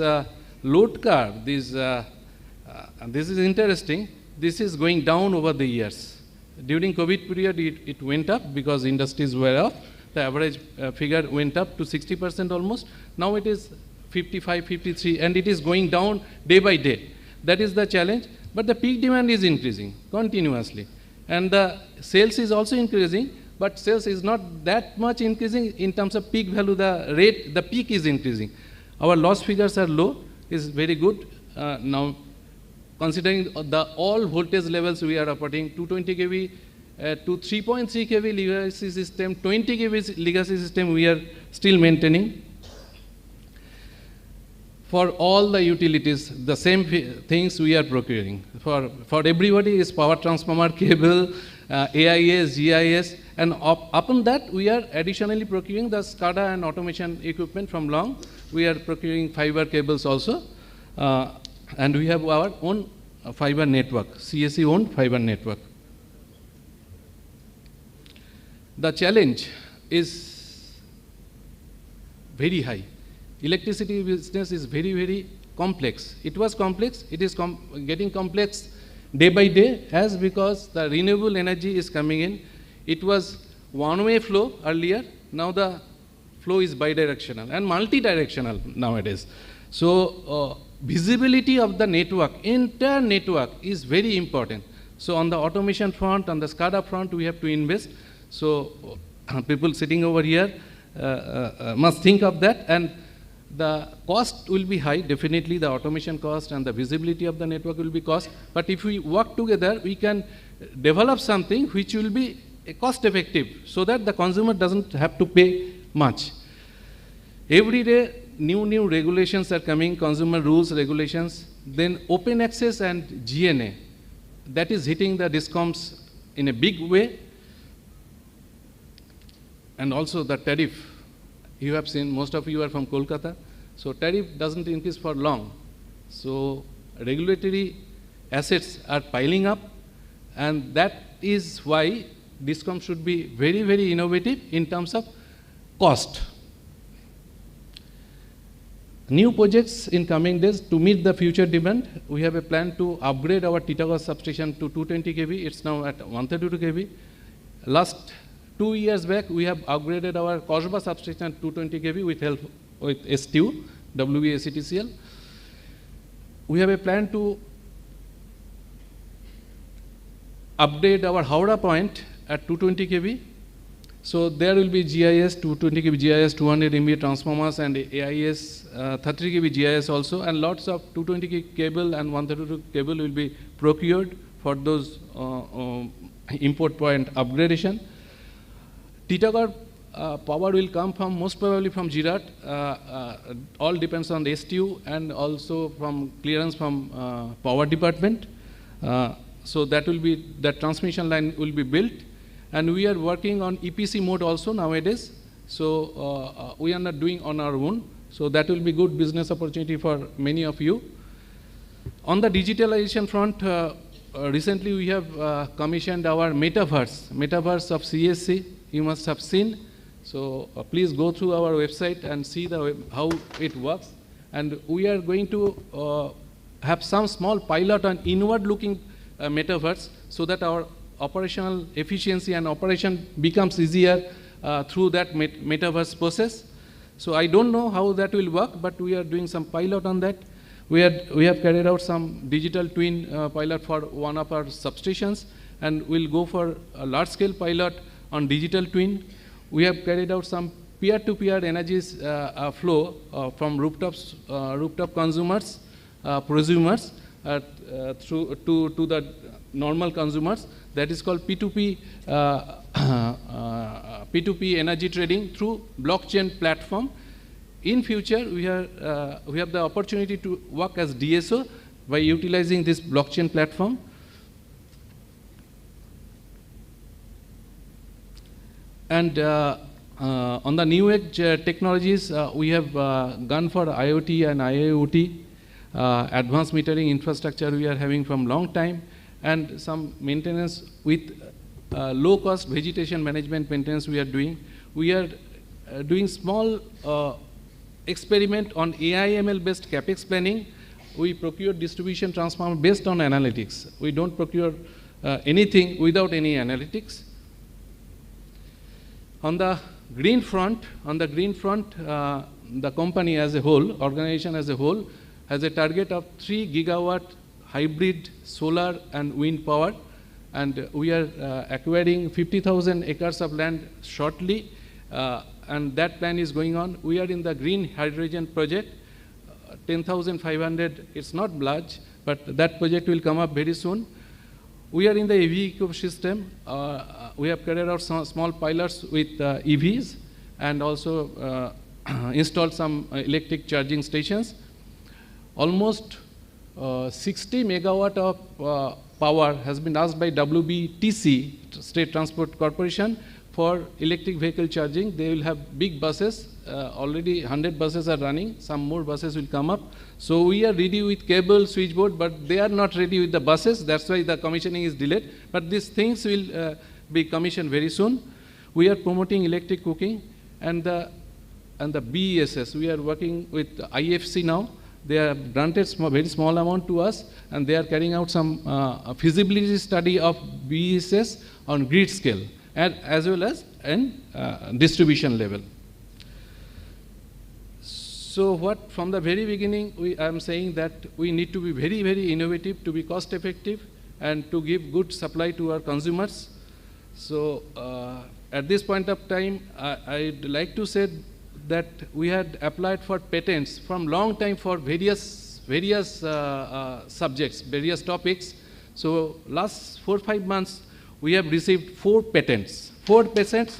load curve, this is interesting. This is going down over the years. During COVID period, it went up because industries were off. The average figure went up to 60% almost. Now it is 55, 53, and it is going down day by day. That is the challenge. But the peak demand is increasing continuously. And the sales is also increasing, but sales is not that much increasing in terms of peak value. The peak is increasing. Our loss figures are low, is very good. Now, considering the all voltage levels we are operating, 220 kV to 3.3 kV legacy system, 20 kV legacy system we are still maintaining. For all the utilities, the same things we are procuring. For everybody is power transformer, cable, AIS, GIS, and upon that we are additionally procuring the SCADA and automation equipment from Long. We are procuring fiber cables also, and we have our own fiber network, CSE owned fiber network. The challenge is very high. Electricity business is very, very complex. It was complex, it is getting complex day by day, as because the renewable energy is coming in. It was one-way flow earlier, now the flow is bidirectional and multi-directional nowadays. So visibility of the network, entire network is very important. So on the automation front, on the SCADA front, we have to invest. So people sitting over here must think of that, and the cost will be high, definitely the automation cost and the visibility of the network will be cost, but if we work together, we can develop something which will be cost effective, so that the consumer doesn't have to pay much. Every day, new regulations are coming, consumer rules, regulations, then open access and GNA, that is hitting the DISCOMs in a big way, and also the tariff. You have seen, most of you are from Kolkata, so tariff doesn't increase for long. So regulatory assets are piling up, and that is why DISCOM should be very, very innovative in terms of cost. New projects in coming days to meet the future demand. We have a plan to upgrade our Titagarh substation to 220 kV. It's now at 132 kV. Last 2 years back, we have upgraded our Kosba substation to 220 kV with help with STU, WBACTCL. We have a plan to update our Howrah point at 220 kV. So there will be GIS, 220 kV GIS, 200 MVA transformers, and AIS, 30 kV GIS also, and lots of 220 kV cable and 132 cable will be procured for those import point upgradation. Titagarh power will come from, most probably from Jirat, all depends on the STU and also from clearance from power department. So that will be, that transmission line will be built, and we are working on EPC mode also nowadays. So we are not doing on our own, so that will be good business opportunity for many of you. On the digitalization front, recently we have commissioned our metaverse of CSC. You must have seen. So please go through our website and see how it works. And we are going to have some small pilot on inward-looking metaverse, so that our operational efficiency and operation becomes easier through that metaverse process. So I don't know how that will work, but we are doing some pilot on that. We have carried out some digital twin pilot for one of our substations, and we'll go for a large-scale pilot on digital twin. We have carried out some peer-to-peer energies flow from rooftop consumers, prosumers, through to the normal consumers. That is called P2P, P2P energy trading through blockchain platform. In future, we have the opportunity to work as DSO by utilizing this blockchain platform. And on the new age technologies, we have gone for IoT and IIoT, advanced metering infrastructure we are having from long time, and some maintenance with low-cost vegetation management maintenance we are doing. We are doing small experiment on AI/ML-based capex planning. We procure distribution transformer based on analytics. We don't procure anything without any analytics. On the green front, the company as a whole, organization as a whole, has a target of 3 gigawatt hybrid solar and wind power, and we are acquiring 50,000 acres of land shortly, and that plan is going on. We are in the green hydrogen project, 10,500, it's not large, but that project will come up very soon. We are in the EV ecosystem. We have carried out some small pilots with EVs and also installed some electric charging stations. Almost 60 megawatt of power has been asked by WBTC, State Transport Corporation, for electric vehicle charging. They will have big buses. Already 100 buses are running. Some more buses will come up. So we are ready with cable, switchboard, but they are not ready with the buses. That's why the commissioning is delayed. But these things will be commissioned very soon. We are promoting electric cooking, and the BESS. We are working with IFC now. They have granted very small amount to us, and they are carrying out some feasibility study of BESS on grid scale, and as well as in distribution level. So what, from the very beginning, I am saying that we need to be very, very innovative, to be cost effective, and to give good supply to our consumers. So at this point of time, I'd like to say that we had applied for patents from long time for various subjects, various topics. So last 4 or 5 months, we have received 4 patents,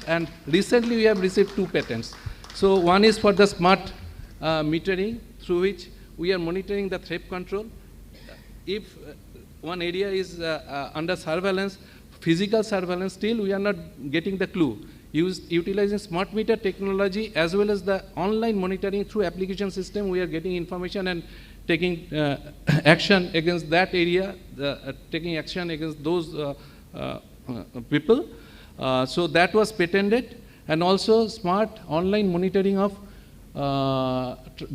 and recently we have received 2 patents. So one is for the smart metering, through which we are monitoring the theft control. If one area is under surveillance, physical surveillance, still we are not getting the clue. Utilizing smart meter technology as well as the online monitoring through application system, we are getting information and taking action against that area, taking action against those people. So that was patented, and also smart online monitoring of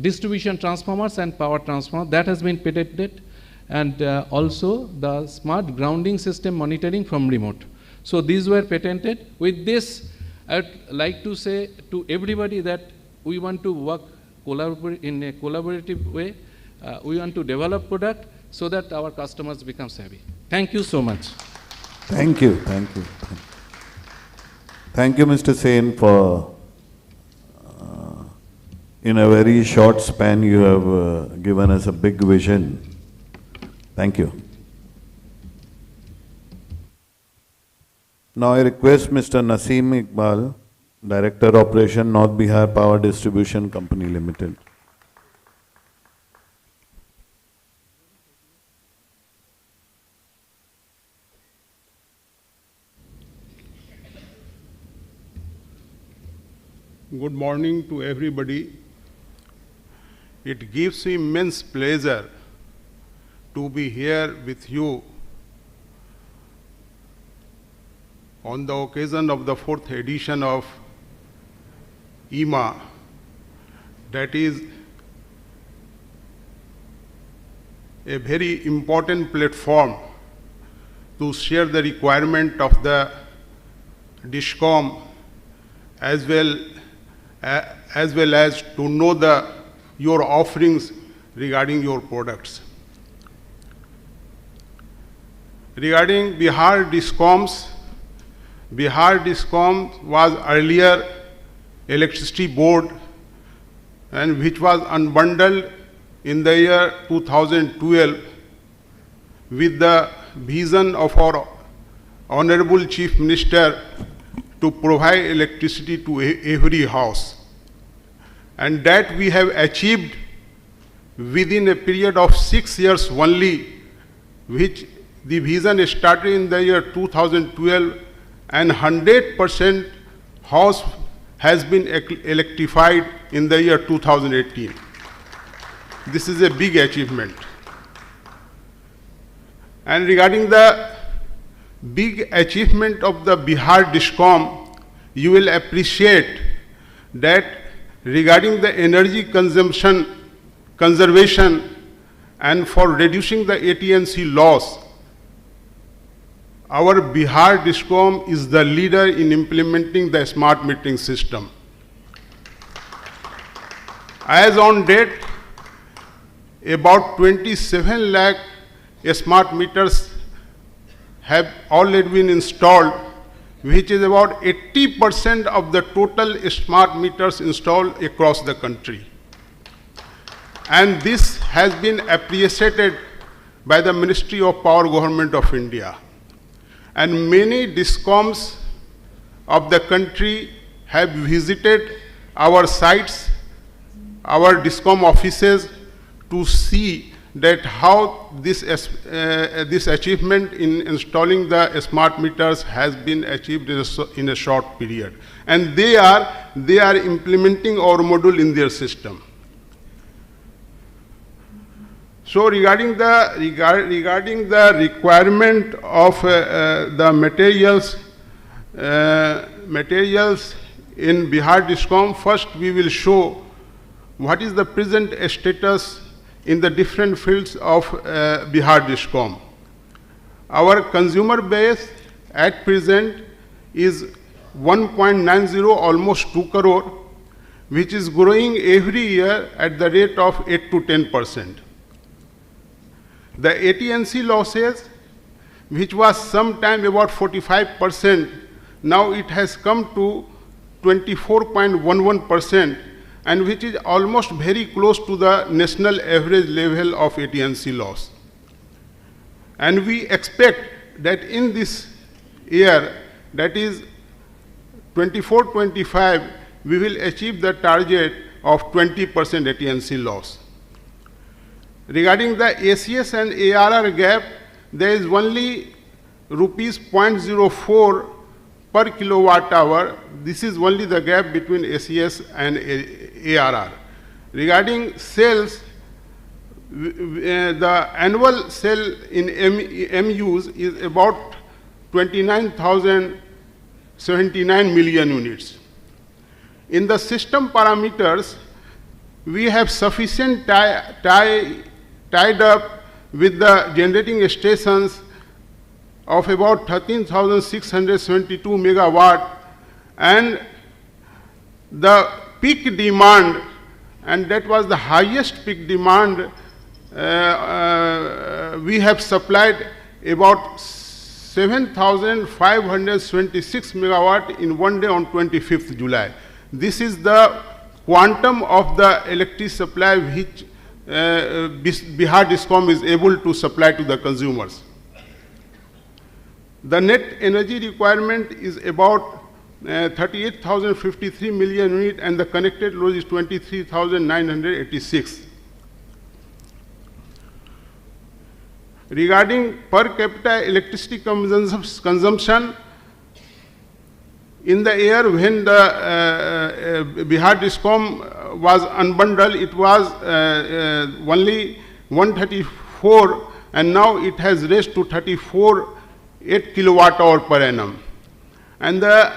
distribution transformers and power transformers, that has been patented, and also the smart grounding system monitoring from remote. So these were patented. With this, I would like to say to everybody that we want to work in a collaborative way. We want to develop product so that our customers become savvy. Thank you so much. Thank you, thank you. Thank you, Mr. Sen, for in a very short span you have given us a big vision. Thank you. Now I request Mr. Naseem Iqbal, Director Operation, North Bihar Power Distribution Company Limited. Good morning to everybody. It gives me immense pleasure to be here with you on the occasion of the 4th edition of EMA, that is a very important platform to share the requirement of the DISCOM as well as to know your offerings regarding your products. Regarding Bihar DISCOMs, Bihar DISCOM was earlier electricity board, and which was unbundled in the year 2012 with vision of our Honorable Chief Minister to provide electricity to every house. And that we have achieved within a period of 6 years only, which the vision started in the year 2012, and 100% house has been electrified in the year 2018. This is a big achievement. And regarding the big achievement of the Bihar Discom, you will appreciate that regarding the energy conservation and for reducing the AT&C loss, our Bihar Discom is the leader in implementing the smart metering system. As on date, about 27 lakh smart meters have already been installed, which is about 80% of the total smart meters installed across the country. And this has been appreciated by the Ministry of Power Government of India. And many discoms of the country have visited our sites, our discom offices, to see that how this achievement in installing the smart meters has been achieved in a short period. And they are implementing our module in their system. So regarding the requirement of the materials in Bihar Discom, first we will show what is the present status in the different fields of Bihar Discom. Our consumer base at present is 1.90, almost 2 crore, which is growing every year at the rate of 8 to 10%. The AT&C losses, which was sometime about 45%, now it has come to 24.11%, and which is almost very close to the national average level of AT&C loss. And we expect that in this year, that is 24-25, we will achieve the target of 20% AT&C loss. Regarding the ACS and ARR gap, there is only rupees 0.04 per kilowatt hour. This is only the gap between ACS and ARR. Regarding sales, the annual sale in MUs is about 29,079 million units. In the system parameters, we have sufficient tied up with the generating stations of about 13,672 megawatt, and the peak demand, and that was the highest peak demand, we have supplied about 7,526 megawatt in one day on 25th July. This is the quantum of the electricity supply which Bihar Discom is able to supply to the consumers. The net energy requirement is about 38,053 million units, and the connected load is 23,986. Regarding per capita electricity consumption, in the year when the Bihar Discom was unbundled, it was only 134, and now it has raised to 34.8 kilowatt hour per annum. And the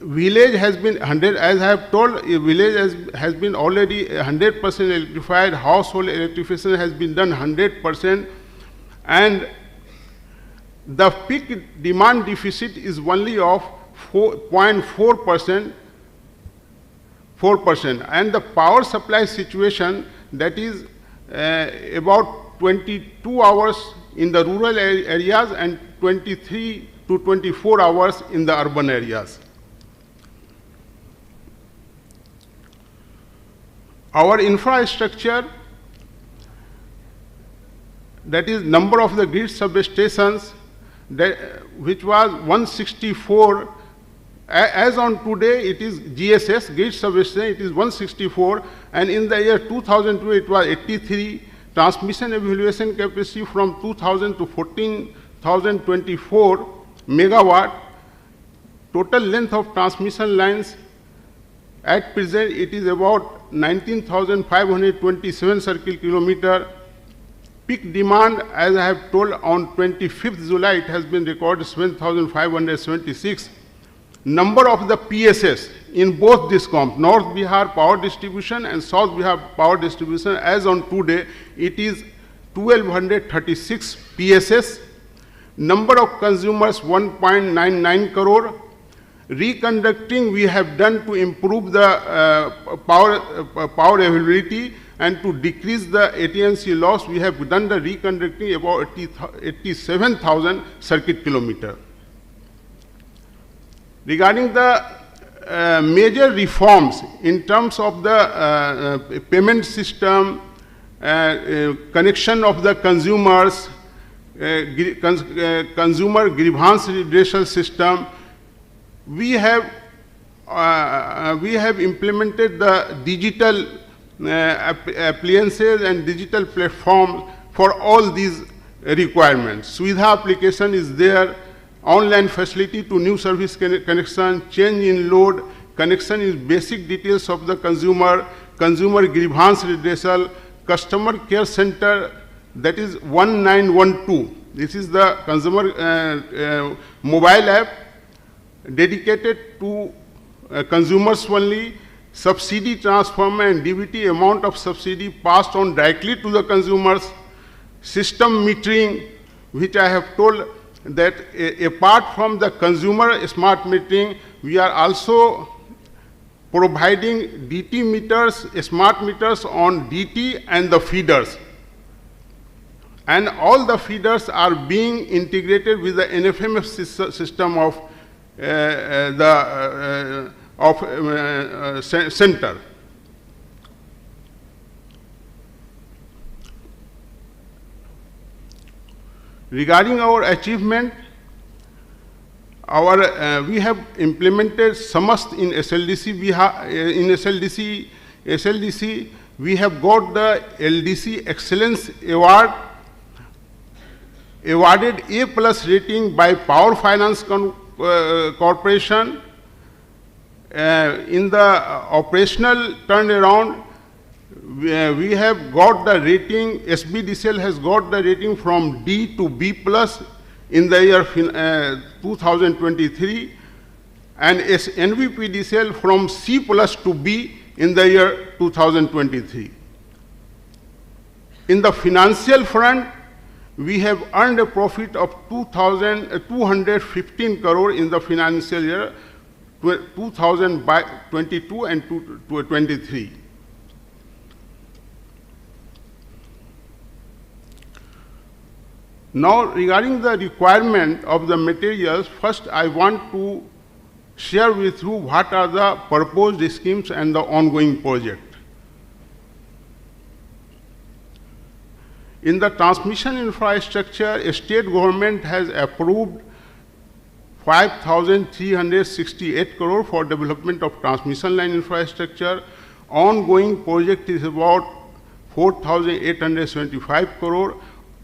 village has been 100, as I have told, a village has been already 100% electrified, household electrification has been done 100%, and the peak demand deficit is only of 4.4%, and the power supply situation, that is about 22 hours in the rural areas and 23 to 24 hours in the urban areas. Our infrastructure, that is number of the grid substations, which was 164. As on today, it is GSS, grid substation, it is 164, and in the year 2002, it was 83. Transmission evaluation capacity from 2000 to 14,024 megawatt. Total length of transmission lines at present, it is about 19,527 circle kilometer. Peak demand, as I have told, on 25th July, it has been recorded 7,576. Number of the PSS in both DISCOM, North Bihar Power Distribution and South Bihar Power Distribution, as on today, it is 1,236 PSS. Number of consumers, 1.99 crore. Reconducting we have done to improve the power availability and to decrease the AT&C loss. We have done the reconducting about 87,000 circuit kilometer. Regarding the major reforms in terms of the payment system, connection of the consumers, consumer grievance redressal system, we have implemented the digital appliances and digital platforms for all these requirements. Suvidha application is there, online facility to new service connection, change in load, connection in basic details of the consumer, consumer grievance redressal, customer care center, that is 1912. This is the consumer mobile app dedicated to consumers only. Subsidy transformer and DBT amount of subsidy passed on directly to the consumers. System metering, which I have told that apart from the consumer smart metering, we are also providing DT meters, smart meters on DT and the feeders. And all the feeders are being integrated with the NFMF system of center. Regarding our achievement, we have implemented SAMAST in SLDC. SLDC, we have got the LDC Excellence Award, awarded A+ rating by Power Finance Corporation. In the operational turnaround, we have got the rating, SBDCL has got the rating from D to B+ in the year 2023, and NVPDCL from C+ to B in the year 2023. In the financial front, we have earned a profit of 215 crore in the financial year 2022 and 2023. Now, regarding the requirement of the materials, first I want to share with you what are the proposed schemes and the ongoing project. In the transmission infrastructure, state government has approved 5,368 crore for development of transmission line infrastructure. Ongoing project is about 4,875 crore.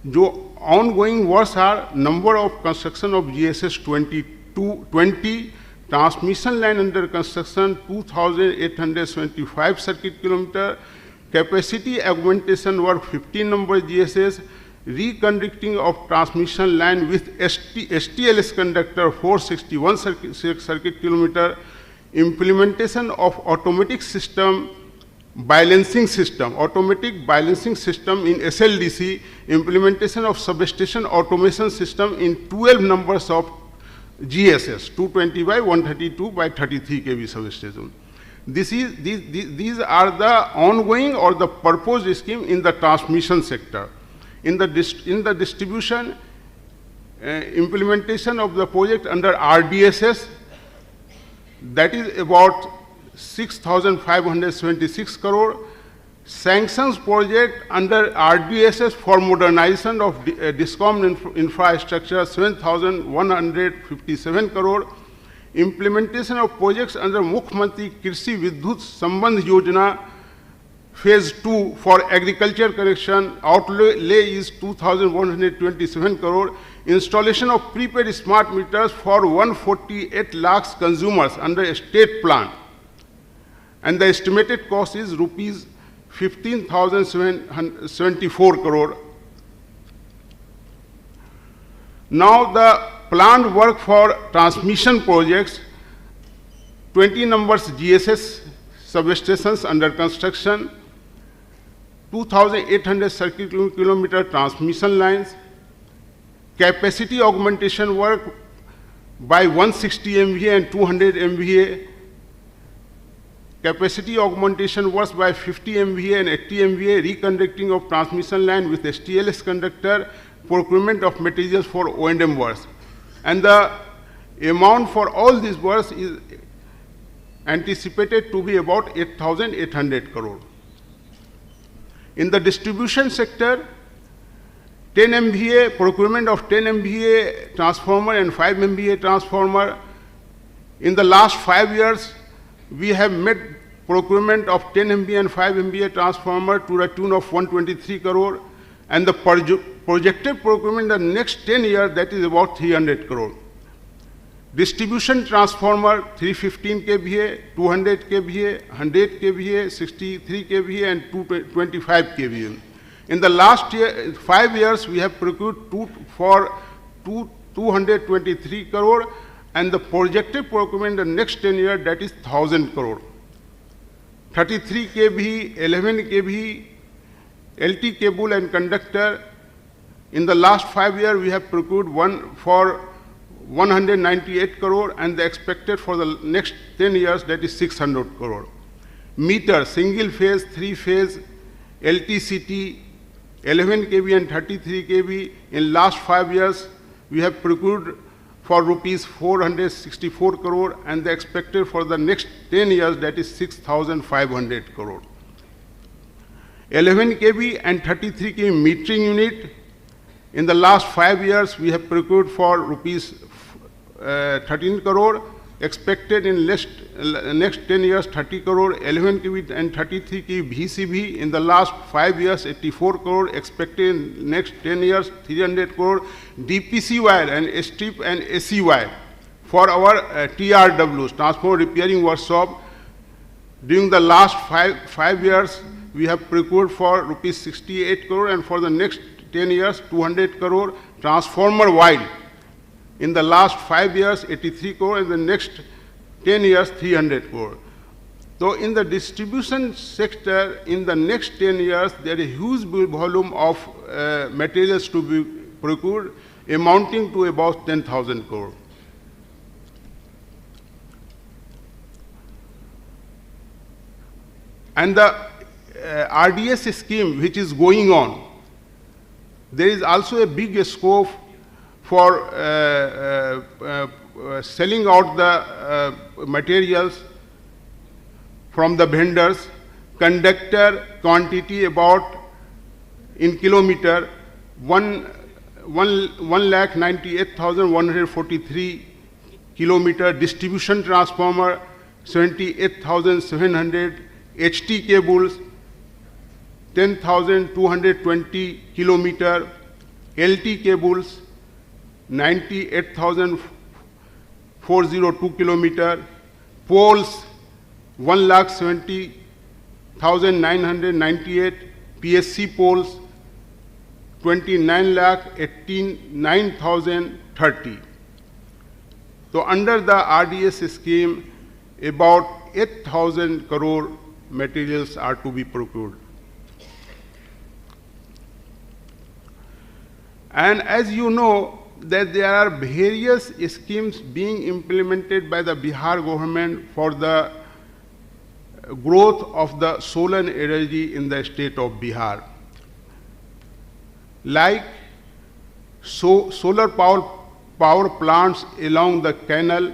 जो ongoing works are number of construction of GSS 20, transmission line under construction 2,875 circuit kilometer, capacity augmentation work 15 number GSS, reconducting of transmission line with STLS conductor 461 circuit kilometer, implementation of automatic system balancing system, automatic balancing system in SLDC, implementation of substation automation system in 12 numbers of GSS, 220 by 132 by 33 kV substation. These are the ongoing or the purpose scheme in the transmission sector. In the distribution, implementation of the project under RDSS, that is about 6,576 crore. sanctions project under RDSS for modernization of DISCOM infrastructure 7,157 crore, implementation of projects under Mukhyamantri Krishi Vidyut Sambandh Yojana Phase 2 for agriculture connection, outlay is 2,127 crore, installation of prepaid smart meters for 148 lakhs consumers under a state plan, and the estimated cost is rupees 15,774 crore. Now the planned work for transmission projects, 20 numbers GSS substations under construction, 2,800 circuit kilometer transmission lines, capacity augmentation work by 160 MVA and 200 MVA, capacity augmentation works by 50 MVA and 80 MVA, reconducting of transmission line with STLS conductor, procurement of materials for O&M works. And the amount for all these works is anticipated to be about 8,800 crore. In the distribution sector, 10 MVA, procurement of 10 MVA transformer and 5 MVA transformer. In the last 5 years, we have made procurement of 10 MVA and 5 MVA transformer to the tune of 123 crore, and the projected procurement in the next 10 years, that is about 300 crore. Distribution transformer 315 kVA, 200 kVA, 100 kVA, 63 kVA and 225 kVA. In the last 5 years, we have procured 223 crore, and the projected procurement in the next 10 years, that is 1,000 crore. 33 kV, 11 kV, LT cable and conductor. In the last 5 years, we have procured one for 198 crore, and the expected for the next 10 years, that is 600 crore. Meter, single phase, 3 phase, LTCT, 11 kV and 33 kV. In last 5 years, we have procured for rupees 464 crore, and the expected for the next 10 years, that is 6,500 crore. 11 kV and 33 kV metering unit. In the last 5 years, we have procured for rupees 13 crore, expected in next 10 years 30 crore, 11 kV and 33 kV VCV. In the last 5 years, 84 crore, expected in next 10 years 300 crore. DPC wire and strip and AC wire for our TRWs, Transformer Repairing Workshop. During the last 5 years, we have procured for rupees 68 crore, and for the next 10 years 200 crore. Transformer wire. In the last 5 years, 83 crore, and the next 10 years, 300 crore. So in the distribution sector, in the next 10 years, there is a huge volume of materials to be procured, amounting to about 10,000 crore. And the RDS scheme, which is going on, there is also a big scope for selling out the materials from the vendors. Conductor quantity about in kilometer 1,98,143 kilometer. Distribution transformer 78,700. HT cables 10,220 kilometer. LT cables 98,402 kilometer. Poles 1,70,998. PSC poles 29,89,030. So under the RDS scheme, about 8,000 crore materials are to be procured. And as you know, that there are various schemes being implemented by the Bihar government for the growth of the solar energy in the state of Bihar. Like solar power plants along the canal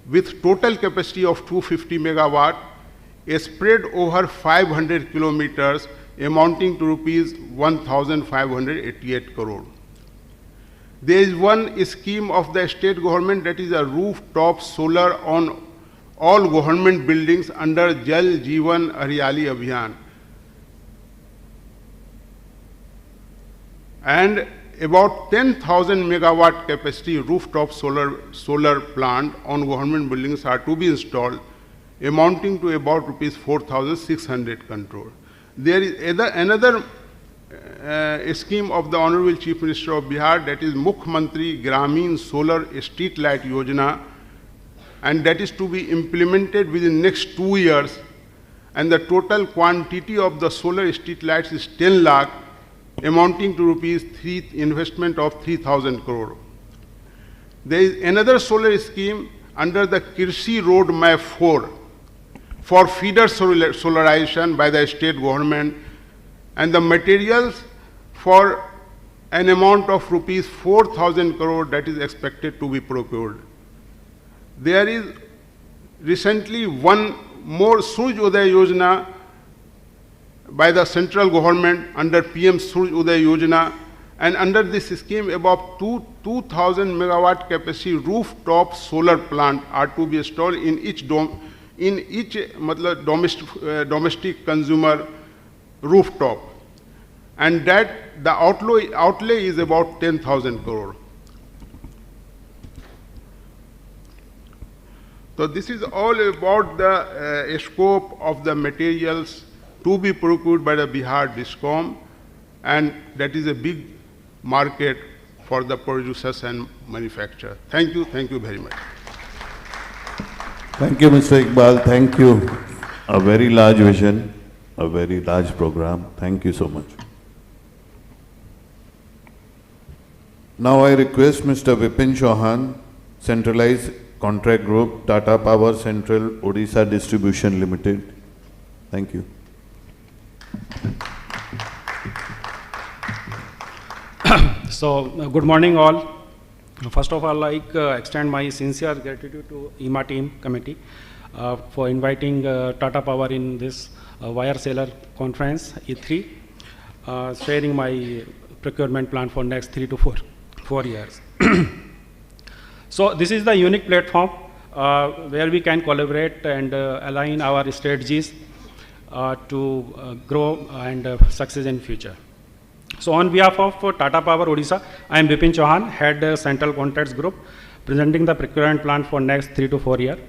with total capacity of 250 megawatt, spread over 500 kilometers amounting to rupees 1,588 crore. There is one scheme of the state government, that is a rooftop solar on all government buildings under Jal Jeevan Haryali Abhiyan. And about 10,000 megawatt capacity rooftop solar plant on government buildings are to be installed, amounting to about rupees 4,600 crore. There is another scheme of the Honorable Chief Minister of Bihar, that is Mukhyamantri Gramin Solar Street Light Yojana, and that is to be implemented within next 2 years, and the total quantity of the solar street lights is 10 lakh, amounting to investment of 3,000 crore. There is another solar scheme under the Kirsi Road Map 4 for feeder solarization by the state government, and the materials for an amount of rupees 4,000 crore that is expected to be procured. There is recently one more Surya Uday Yojana by the central government under PM Surya Uday Yojana, and under this scheme about 2,000 megawatt capacity rooftop solar plant are to be installed in each domestic consumer rooftop, and that the outlay is about 10,000 crore. So this is all about the scope of the materials to be procured by the Bihar Discom, and that is a big market for the producers and manufacturers. Thank you very much. Thank you, Mr. Iqbal. Thank you. A very large vision, a very large program. Thank you so much. Now I request Mr. Vipin Chauhan, Centralized Contract Group, Tata Power Central Odisha Distribution Limited. Thank you. So, good morning all. First of all, I extend my sincere gratitude to IMA team committee for inviting Tata Power in this wire seller conference, E3, sharing my procurement plan for next 3 to 4 years. So this is the unique platform where we can collaborate and align our strategies to grow and success in future. So on behalf of Tata Power Odisha, I am Vipin Chauhan, Head Central Contracts Group, presenting the procurement plan for next 3 to 4 years.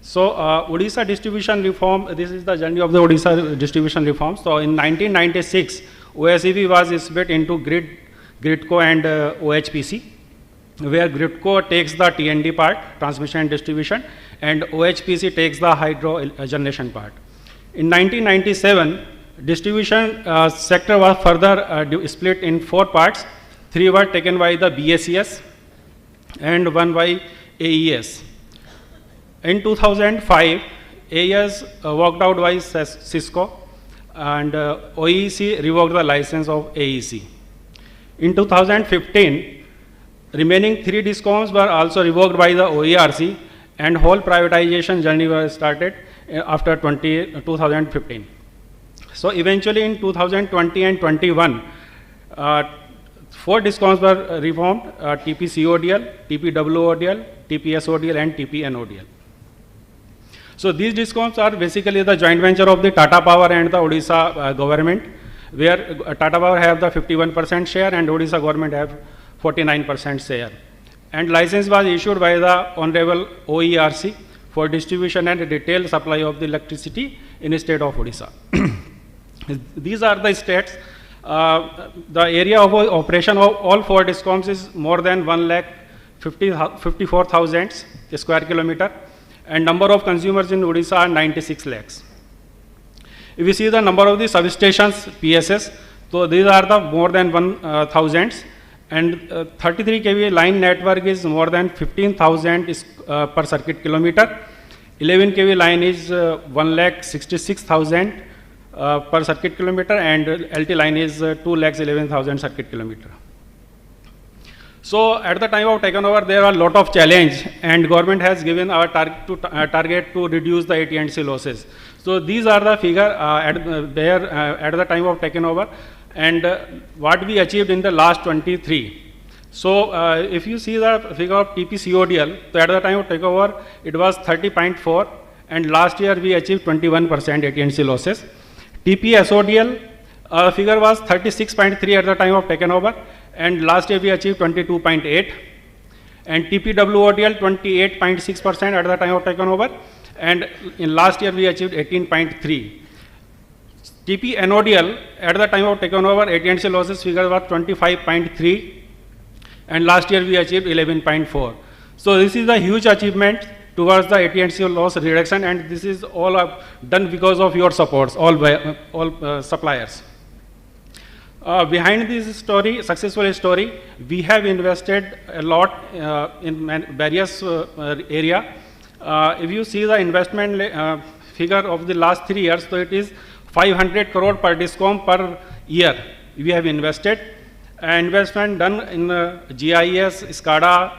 So Odisha distribution reform, this is the journey of the Odisha distribution reform. So in 1996, OSEV was split into GRIDCO and OHPC, where GRIDCO takes the T&D part, transmission and distribution, and OHPC takes the hydro generation part. In 1997, distribution sector was further split in 4 parts. 3 were taken by the BACS and 1 by AES. In 2005, AES walked out by Cisco, and OEC revoked the license of AEC. In 2015, remaining 3 discoms were also revoked by the OERC, and whole privatization journey was started after 2015. So eventually in 2020 and 21, 4 discoms were reformed, TPCODL, TPWODL, TPSODL and TPNODL. So these discoms are basically the joint venture of the Tata Power and the Odisha government, where Tata Power have the 51% share and Odisha government have 49% share. And license was issued by the Honorable OERC for distribution and retail supply of the electricity in the state of Odisha. These are the states. The area of operation of all 4 discoms is more than 1,54,000 square kilometer, and number of consumers in Odisha are 96 lakhs. If you see the number of the substations, PSS, so these are the more than 1,000, and 33 kV line network is more than 15,000 per circuit kilometer. 11 kV line is 1,66,000 per circuit kilometer, and LT line is 2,11,000 circuit kilometer. So at the time of taken over, there are a lot of challenge, and government has given our target to reduce the AT&C losses. So these are the figure at the time of taken over, and what we achieved in the last 23. So if you see the figure of TPCODL, so at the time of takeover, it was 30.4, and last year we achieved 21% AT&C losses. TPSODL figure was 36.3 at the time of taken over, and last year we achieved 22.8, and TPWODL 28.6% at the time of taken over, and in last year we achieved 18.3. TPNODL at the time of taken over, AT&C losses figure was 25.3, and last year we achieved 11.4. So this is a huge achievement towards the AT&C loss reduction, and this is all done because of your supports, all suppliers. Behind this story, successful story, we have invested a lot in various area. If you see the investment figure of the last 3 years, so it is 500 crore per discom per year we have invested. Investment done in GIS, SCADA,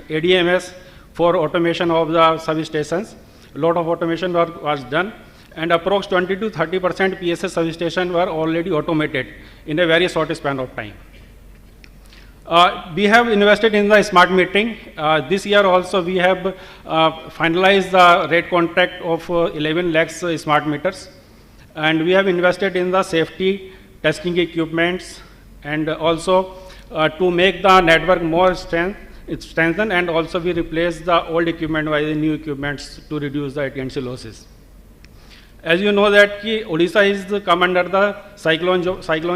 ADMS for automation of the substations. A lot of automation work was done, and approx 20 to 30% PSS substations were already automated in a very short span of time. We have invested in the smart metering. This year also we have finalized the rate contract of 11 lakhs smart meters, and we have invested in the safety testing equipments, and also to make the network more strengthened, and also we replace the old equipment by the new equipments to reduce the AT&C losses. As you know that Odisha is come under the cyclone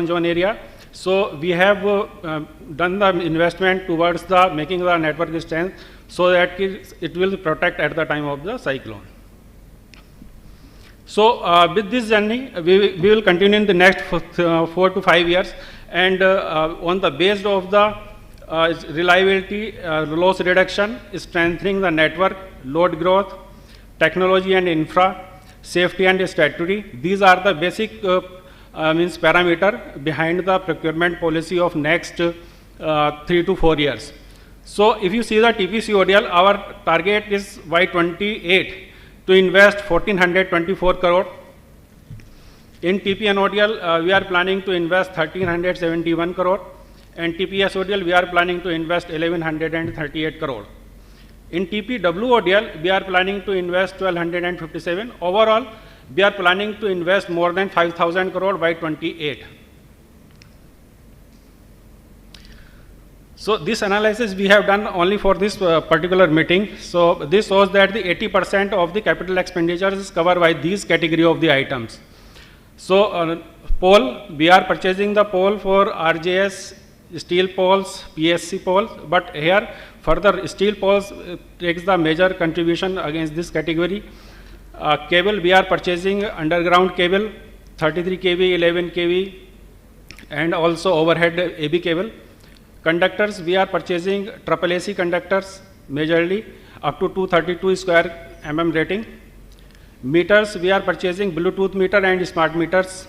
zone area, so we have done the investment towards the making the network strength so that it will protect at the time of the cyclone. So with this journey, we will continue in the next 4 to 5 years, and on the base of the reliability, loss reduction, strengthening the network, load growth, technology and infra, safety and statutory. These are the basic parameter behind the procurement policy of next 3 to 4 years. So if you see the TPCODL, our target is by 28 to invest 1424 crore. In TPNODL, we are planning to invest 1371 crore, and TPSODL, we are planning to invest 1138 crore. In TPWODL, we are planning to invest 1257. Overall, we are planning to invest more than 5,000 crore by 28. So this analysis we have done only for this particular meeting. So this shows that the 80% of the capital expenditures is covered by these category of the items. So pole, we are purchasing the pole for RJS, steel poles, PSC poles, but here further steel poles takes the major contribution against this category. Cable, we are purchasing underground cable, 33 kV, 11 kV, and also overhead AB cable. Conductors, we are purchasing AAAC conductors majorly up to 232 square mm rating. Meters, we are purchasing Bluetooth meter and smart meters.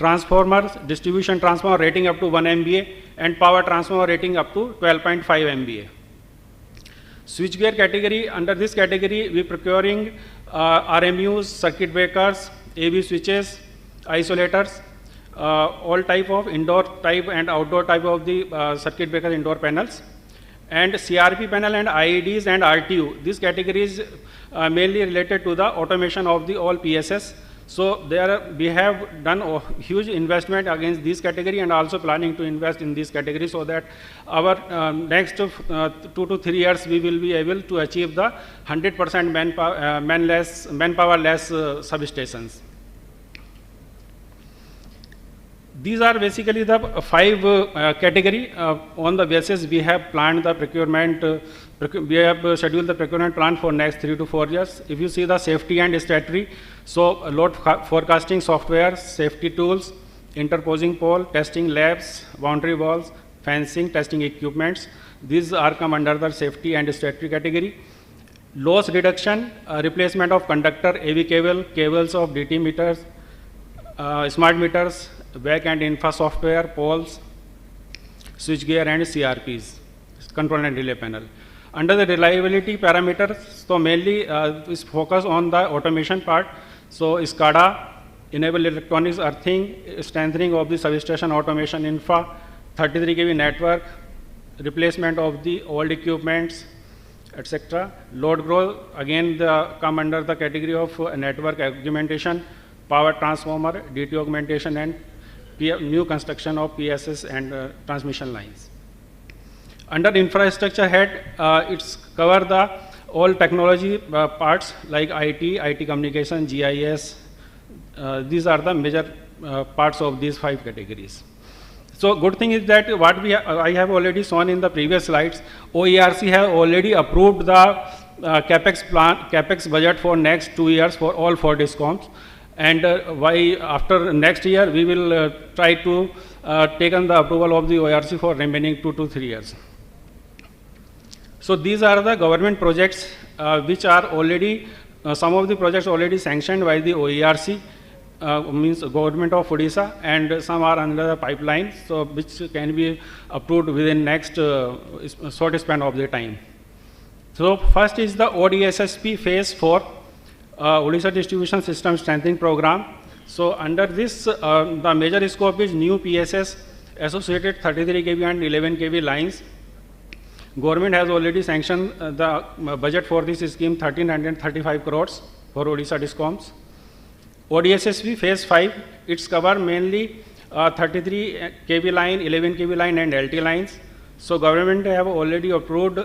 Transformers, distribution transformer rating up to 1 MVA, and power transformer rating up to 12.5 MVA. Switchgear category, under this category we procuring RMUs, circuit breakers, AV switches, isolators, all type of indoor type and outdoor type of the circuit breaker indoor panels, and CRP panel and IEDs and RTU. This category is mainly related to the automation of the all PSS. So we have done a huge investment against this category, and also planning to invest in this category so that our next 2 to 3 years we will be able to achieve the 100% manpower-less substations. These are basically the 5 category. On the basis we have planned the procurement, we have scheduled the procurement plan for next 3 to 4 years. If you see the safety and statutory, so load forecasting software, safety tools, interposing pole, testing labs, boundary walls, fencing, testing equipments, these are come under the safety and statutory category. Loss reduction, replacement of conductor, AV cable, cables of DT meters, smart meters, back and infra software, poles, switchgear and CRPs. control and relay panel. Under the reliability parameters, so mainly is focus on the automation part. So SCADA, enable electronics earthing, strengthening of the substation automation infra, 33 kV network, replacement of the old equipments, etc. Load growth, again come under the category of network augmentation, power transformer, DT augmentation, and new construction of PSS and transmission lines. Under infrastructure head, it's cover the all technology parts like IT communication, GIS. These are the major parts of these 5 categories. So good thing is that what I have already shown in the previous slides, OERC have already approved the capex budget for next 2 years for all 4 discoms, and after next year we will try to take on the approval of the OERC for remaining 2 to 3 years. So these are the government projects which are already, some of the projects already sanctioned by the OERC, means government of Odisha, and some are under the pipeline, so which can be approved within next short span of the time. So first is the ODSSP phase 4, Odisha Distribution System Strengthening Program. So under this, the major scope is new PSS, associated 33 kV and 11 kV lines. Government has already sanctioned the budget for this scheme, 1335 crores for Odisha discoms. ODSSP phase 5, it's cover mainly 33 kV line, 11 kV line and LT lines. So government have already approved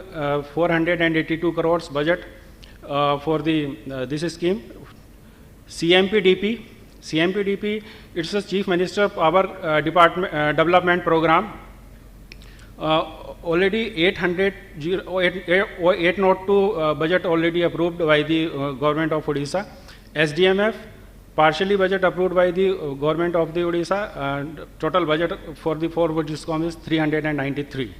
482 crores budget for this scheme. CMPDP, it's a Chief Minister Power Development Program. Already 802 budget already approved by the government of Odisha. SDMF, partially budget approved by the government of the Odisha, and total budget for the 4 discom is 393.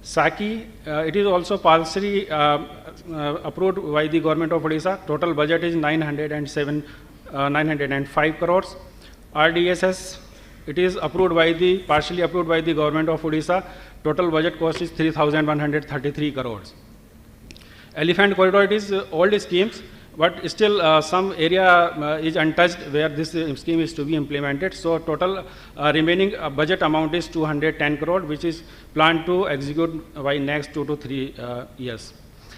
SAKI, it is also partially approved by the government of Odisha. Total budget is 905 crores. RDSS, it is partially approved by the government of Odisha. Total budget cost is 3,133 crores. Elephant Corridor, it is old schemes, but still some area is untouched where this scheme is to be implemented. So total remaining budget amount is 210 crore, which is planned to execute by next 2 to 3 years.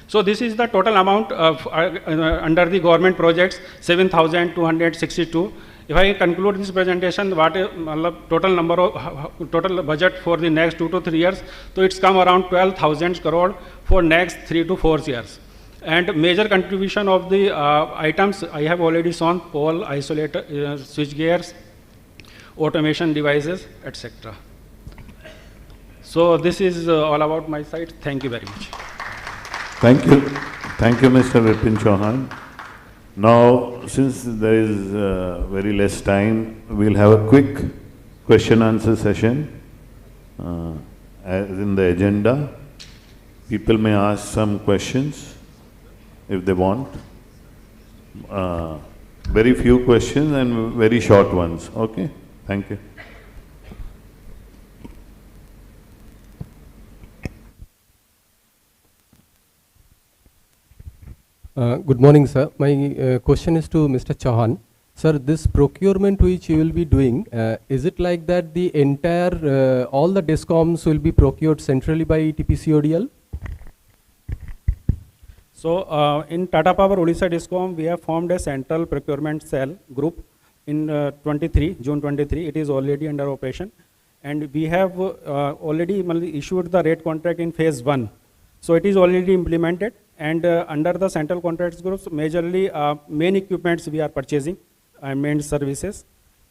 So this is the total amount of under the government projects, 7,262. If I conclude this presentation, what is total number of total budget for the next 2 to 3 years? So it's come around 12,000 crore for next 3 to 4 years. And major contribution of the items I have already shown: pole, isolator, switch gears, automation devices, etc. So this is all about my side. Thank you very much. Thank you, Mr. Vipin Chauhan. Now, since there is very less time, we'll have a quick question-answer session. As in the agenda, people may ask some questions if they want. Very few questions and very short ones. Okay? Thank you. Good morning, sir. My question is to Mr. Chauhan. Sir, this procurement which you will be doing, is it like that the entire, all the discoms will be procured centrally by TPCODL? So in Tata Power Odisha Discom, we have formed a central procurement cell group in June 23. It is already under operation. And we have already issued the rate contract in phase 1. So it is already implemented. And under the central contracts groups, majorly main equipments we are purchasing and main services.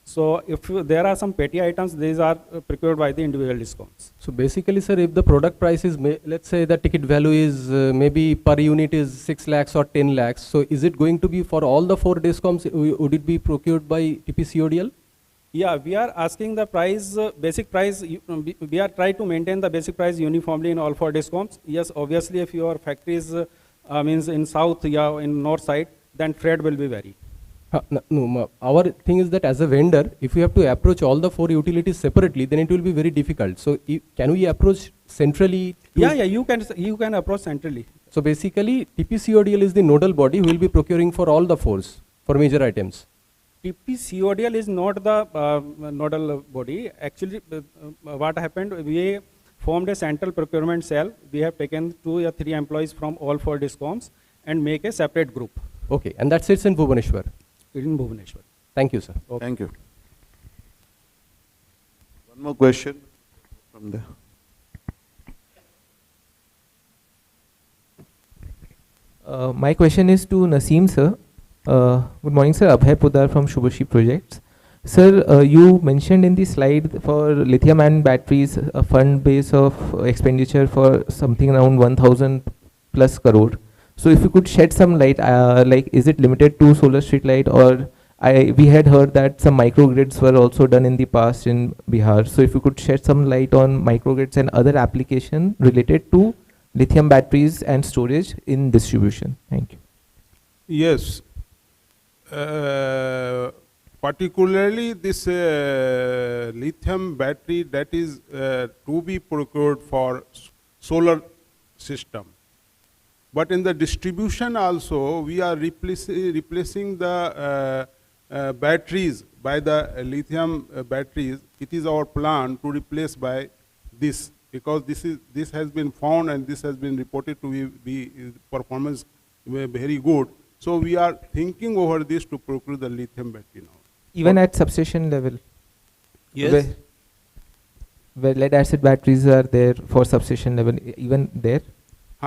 So if there are some petty items, these are procured by the individual discoms. So basically, sir, if the product price is, let's say the ticket value is maybe per unit is 6 lakhs or 10 lakhs. So is it going to be for all the 4 discoms, would it be procured by TPCODL? Yeah, we are asking the price, basic price, we are trying to maintain the basic price uniformly in all 4 discoms. Yes, obviously if your factories means in south, yeah, in north side, then freight will be vary. No, our thing is that as a vendor, if we have to approach all the 4 utilities separately, then it will be very difficult. So can we approach centrally? Yeah, you can approach centrally. So basically, TPCODL is the nodal body who will be procuring for all the fours, for major items. TPCODL is not the nodal body. Actually, what happened, we formed a central procurement cell. We have taken 2 or 3 employees from all 4 discoms and make a separate group. Okay, and that sits in Bhubaneswar. In Bhubaneswar. Thank you, sir. Okay. Thank you. One more question from there. My question is to Naseem, sir. Good morning, sir. Abhay Pudar from Shubhashi Projects. Sir, you mentioned in the slide for lithium-ion batteries a fund base of expenditure for something around 1,000 plus crore. So if you could shed some light, like is it limited to solar street light, or we had heard that some microgrids were also done in the past in Bihar. So if you could shed some light on microgrids and other application related to lithium batteries and storage in distribution. Thank you. Yes. Particularly this lithium battery that is to be procured for solar system. But in the distribution also, we are replacing the batteries by the lithium batteries. It is our plan to replace by this, because this has been found and this has been reported to be performance very good. So we are thinking over this to procure the lithium battery now. Even at substation level? Yes. Where lead acid batteries are there for substation level, even there?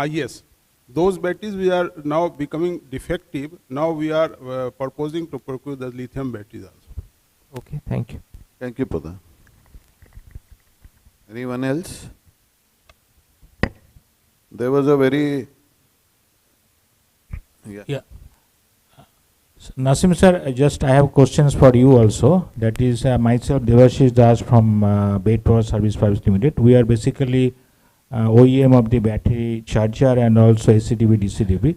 Yes. Those batteries we are now becoming defective. Now we are proposing to procure the lithium batteries also. Okay, thank you. Thank you, Pada. Anyone else? There was a very... Yeah. Naseem sir, I have questions for you also. That is myself, Devashish Das from Bait Power Service Private Limited. We are basically OEM of the battery charger and also ACDB, DCDB.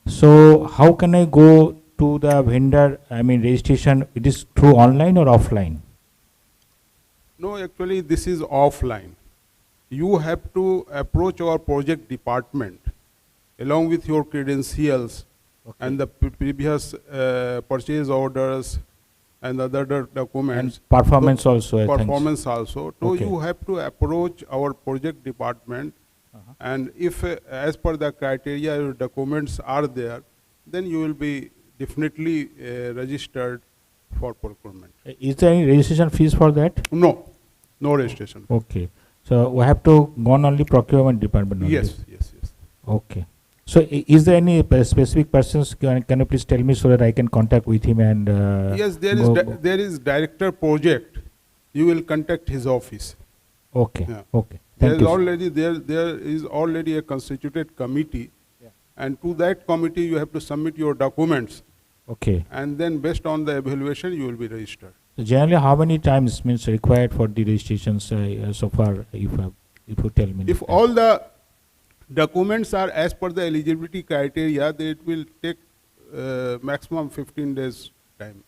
So how can I go to the vendor, registration? It is through online or offline? No, actually this is offline. You have to approach our project department along with your credentials. Okay. And the previous purchase orders and other documents. And performance also, performance also. So okay. You have to approach our project department, and if as per the criteria your documents are there, then you will be definitely registered for procurement. Is there any registration fees for that? No, no registration. Okay. So we have to go on only procurement department only? Yes. Okay. So is there any specific persons, can you please tell me so that I can contact with him and... yes, there is director project. You will contact his office. Okay, yeah. Okay. There is already a constituted committee, yeah. And to that committee you have to submit your documents. Okay. And then based on the evaluation you will be registered. So generally how many times means required for the registrations so far, if you tell me? If all the documents are as per the eligibility criteria, then it will take maximum 15 days time.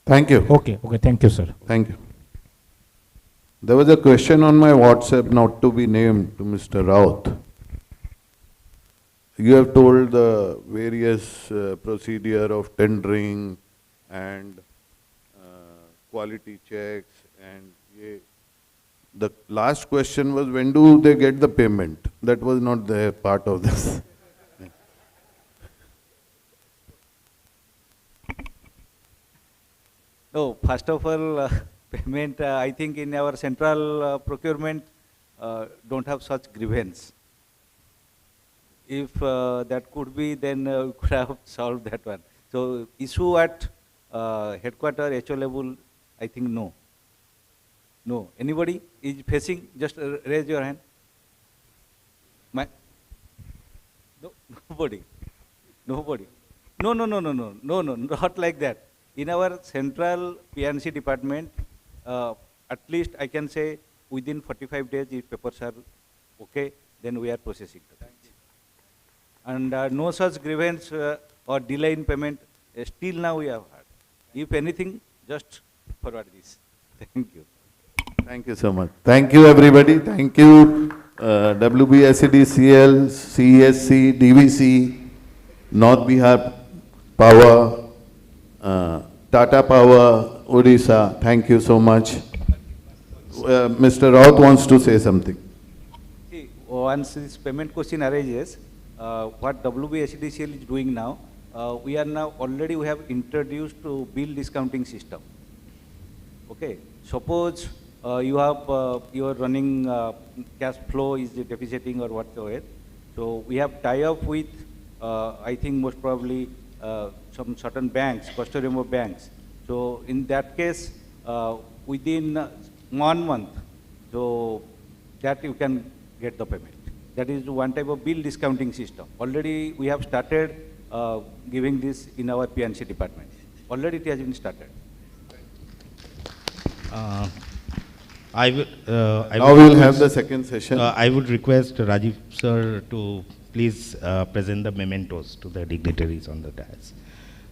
Thank you. Okay, thank you, sir. Thank you. There was a question on my WhatsApp, not to be named, to Mr. Raut. You have told the various procedure of tendering and quality checks, and the last question was, when do they get the payment? That was not the part of this. No, first of all, payment, I think in our central procurement, don't have such grievance. If that could be, then we could have solved that one. So issue at headquarter, HO level, I think no. No. Anybody is facing? Just raise your hand. No, nobody. Nobody. No, not like that. In our central PNC department, at least I can say within 45 days, if papers are okay, then we are processing. And no such grievance or delay in payment, still now we have had. If anything, just forward this. Thank you. Thank you so much. Thank you, everybody. Thank you. WBSEDCL, CESC, DVC, North Bihar Power, Tata Power, Odisha. Thank you so much. Mr. Raut wants to say something. See, once this payment question arises, what WBSEDCL is doing now, we have introduced to bill discounting system. Okay, suppose you are running cash flow is deficiting or whatsoever. So we have tie up with, I think most probably some certain banks, customer banks. So in that case, within 1 month, so that you can get the payment. That is one type of bill discounting system. Already we have started giving this in our PNC department. Already it has been started. Now we'll have the second session. I would request Rajiv sir to please present the mementos to the dignitaries on the dais.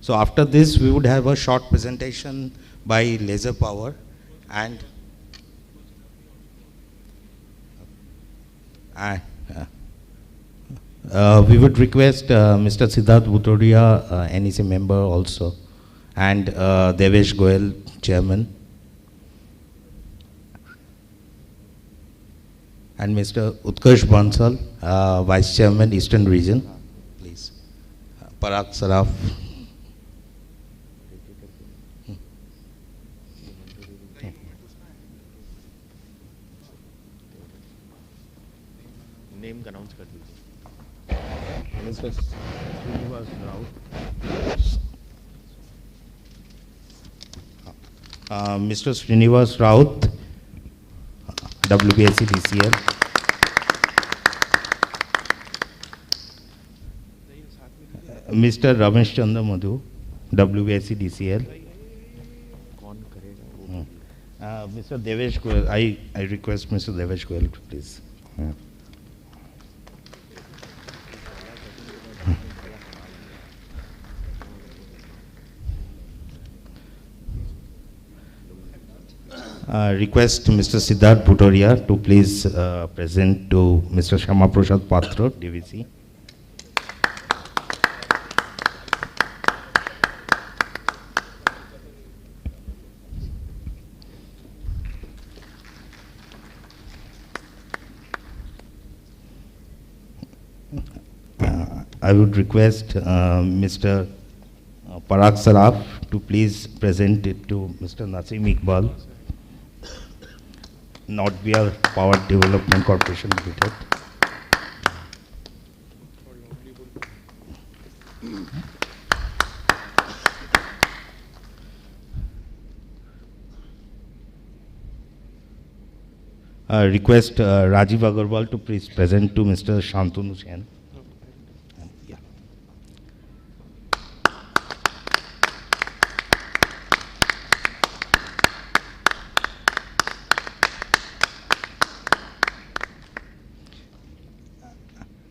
So after this, we would have a short presentation by Laser Power, and we would request Mr. Siddharth Bhutoria, NEC member also, and Devesh Goyal, chairman, and Mr. Utkarsh Bansal, vice chairman, Eastern region, please. Parag Saraf. Name का announce कर दीजिए। Mister Srinivas Raut. Mr. Srinivas Raut, WBSC DCL. Mr. Ramesh Chandra Madhu, WBSC DCL. Mr. Devesh Goyal, I request Mr. Devesh Goyal to please. Request Mr. Siddharth Bhutoria to please present to Mr. Shama Prasad Patra, DVC. I would request Mr. Parag Saraf to please present it to Mr. Nasim Iqbal, North Bihar Power Development Corporation Limited. Request Rajiv Agarwal to please present to Mr. Shantanu Sen.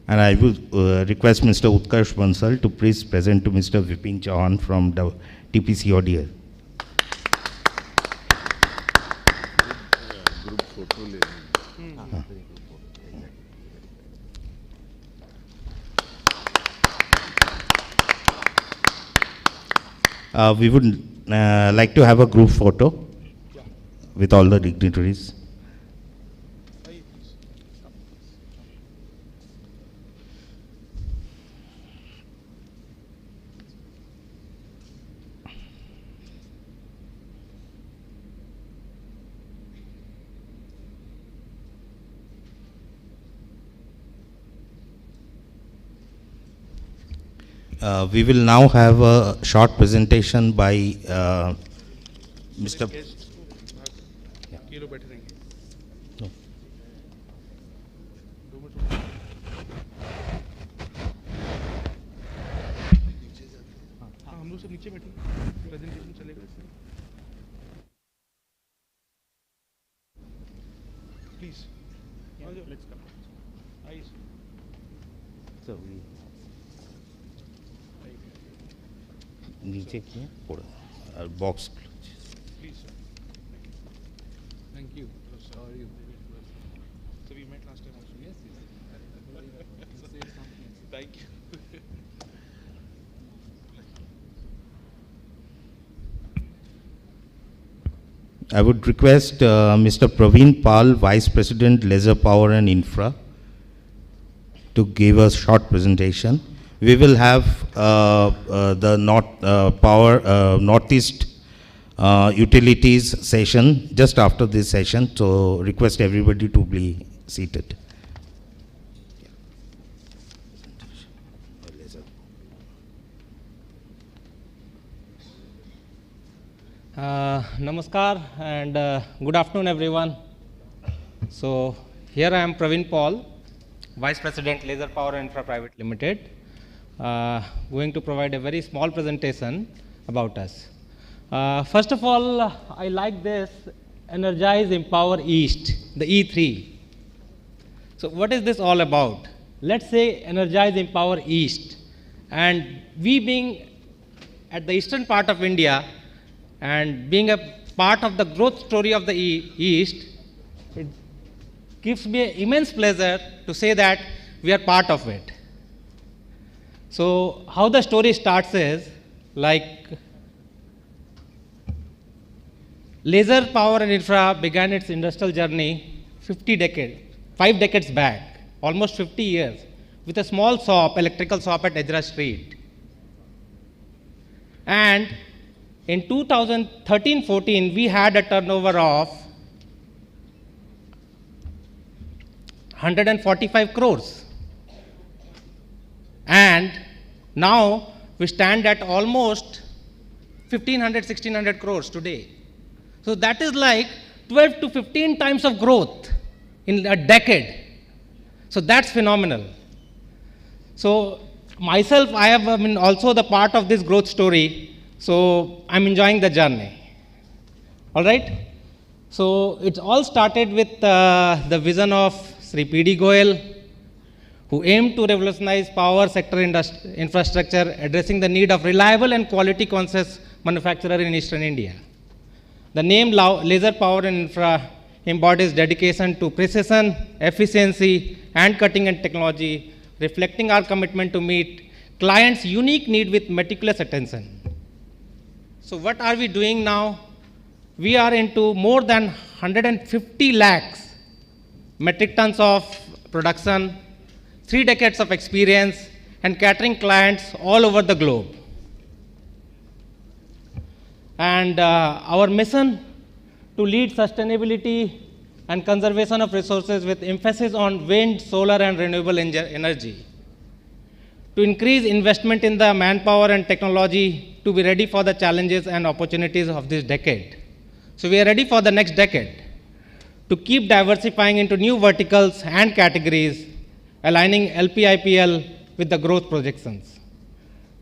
And I will request Mr. Utkarsh Bansal to please present to Mr. Vipin Chauhan from the TPC ODL. We would like to have a group photo with all the dignitaries. We will now have a short presentation by Mr. हम लोग सब नीचे बैठे presentation चलेगा please let's come ice So नीचे किए box please Thank you. How are you? So we met last time also. Yes, yes. Thank you. I would request Mr. Praveen Pal, Vice President, Laser Power and Infra, to give a short presentation. We will have the Northeast Utilities session just after this session, so request everybody to be seated. Namaskar and good afternoon, everyone. So here I am, Praveen Paul, Vice President, Laser Power Infra Private Limited, going to provide a very small presentation about us. First of all, I like this Energize, Empower East, the E3. So what is this all about? Let's say Energize, Empower East, and we being at the eastern part of India and being a part of the growth story of the East, it gives me an immense pleasure to say that we are part of it. So how the story starts is like Laser Power and Infra began its industrial journey 5 decades back, almost 50 years, with a small shop, electrical shop at Ezra Street. And in 2013-14, we had a turnover of 145 crores. And now we stand at almost 1,500-1,600 crores today. So that is like 12 to 15 times of growth in a decade. So that's phenomenal. So myself, I have also the part of this growth story. So I'm enjoying the journey. All right. So it all started with the vision of Sri P.D. Goyal, who aimed to revolutionize power sector infrastructure, addressing the need of reliable and quality conscious manufacturer in Eastern India. The name Laser Power and Infra embodies dedication to precision, efficiency, and cutting-edge technology, reflecting our commitment to meet clients' unique need with meticulous attention. So what are we doing now? We are into more than 150 lakhs metric tons of production, 3 decades of experience, and catering clients all over the globe. And our mission to lead sustainability and conservation of resources with emphasis on wind, solar, and renewable energy. To increase investment in the manpower and technology to be ready for the challenges and opportunities of this decade. So we are ready for the next decade. To keep diversifying into new verticals and categories, aligning LPIPL with the growth projections.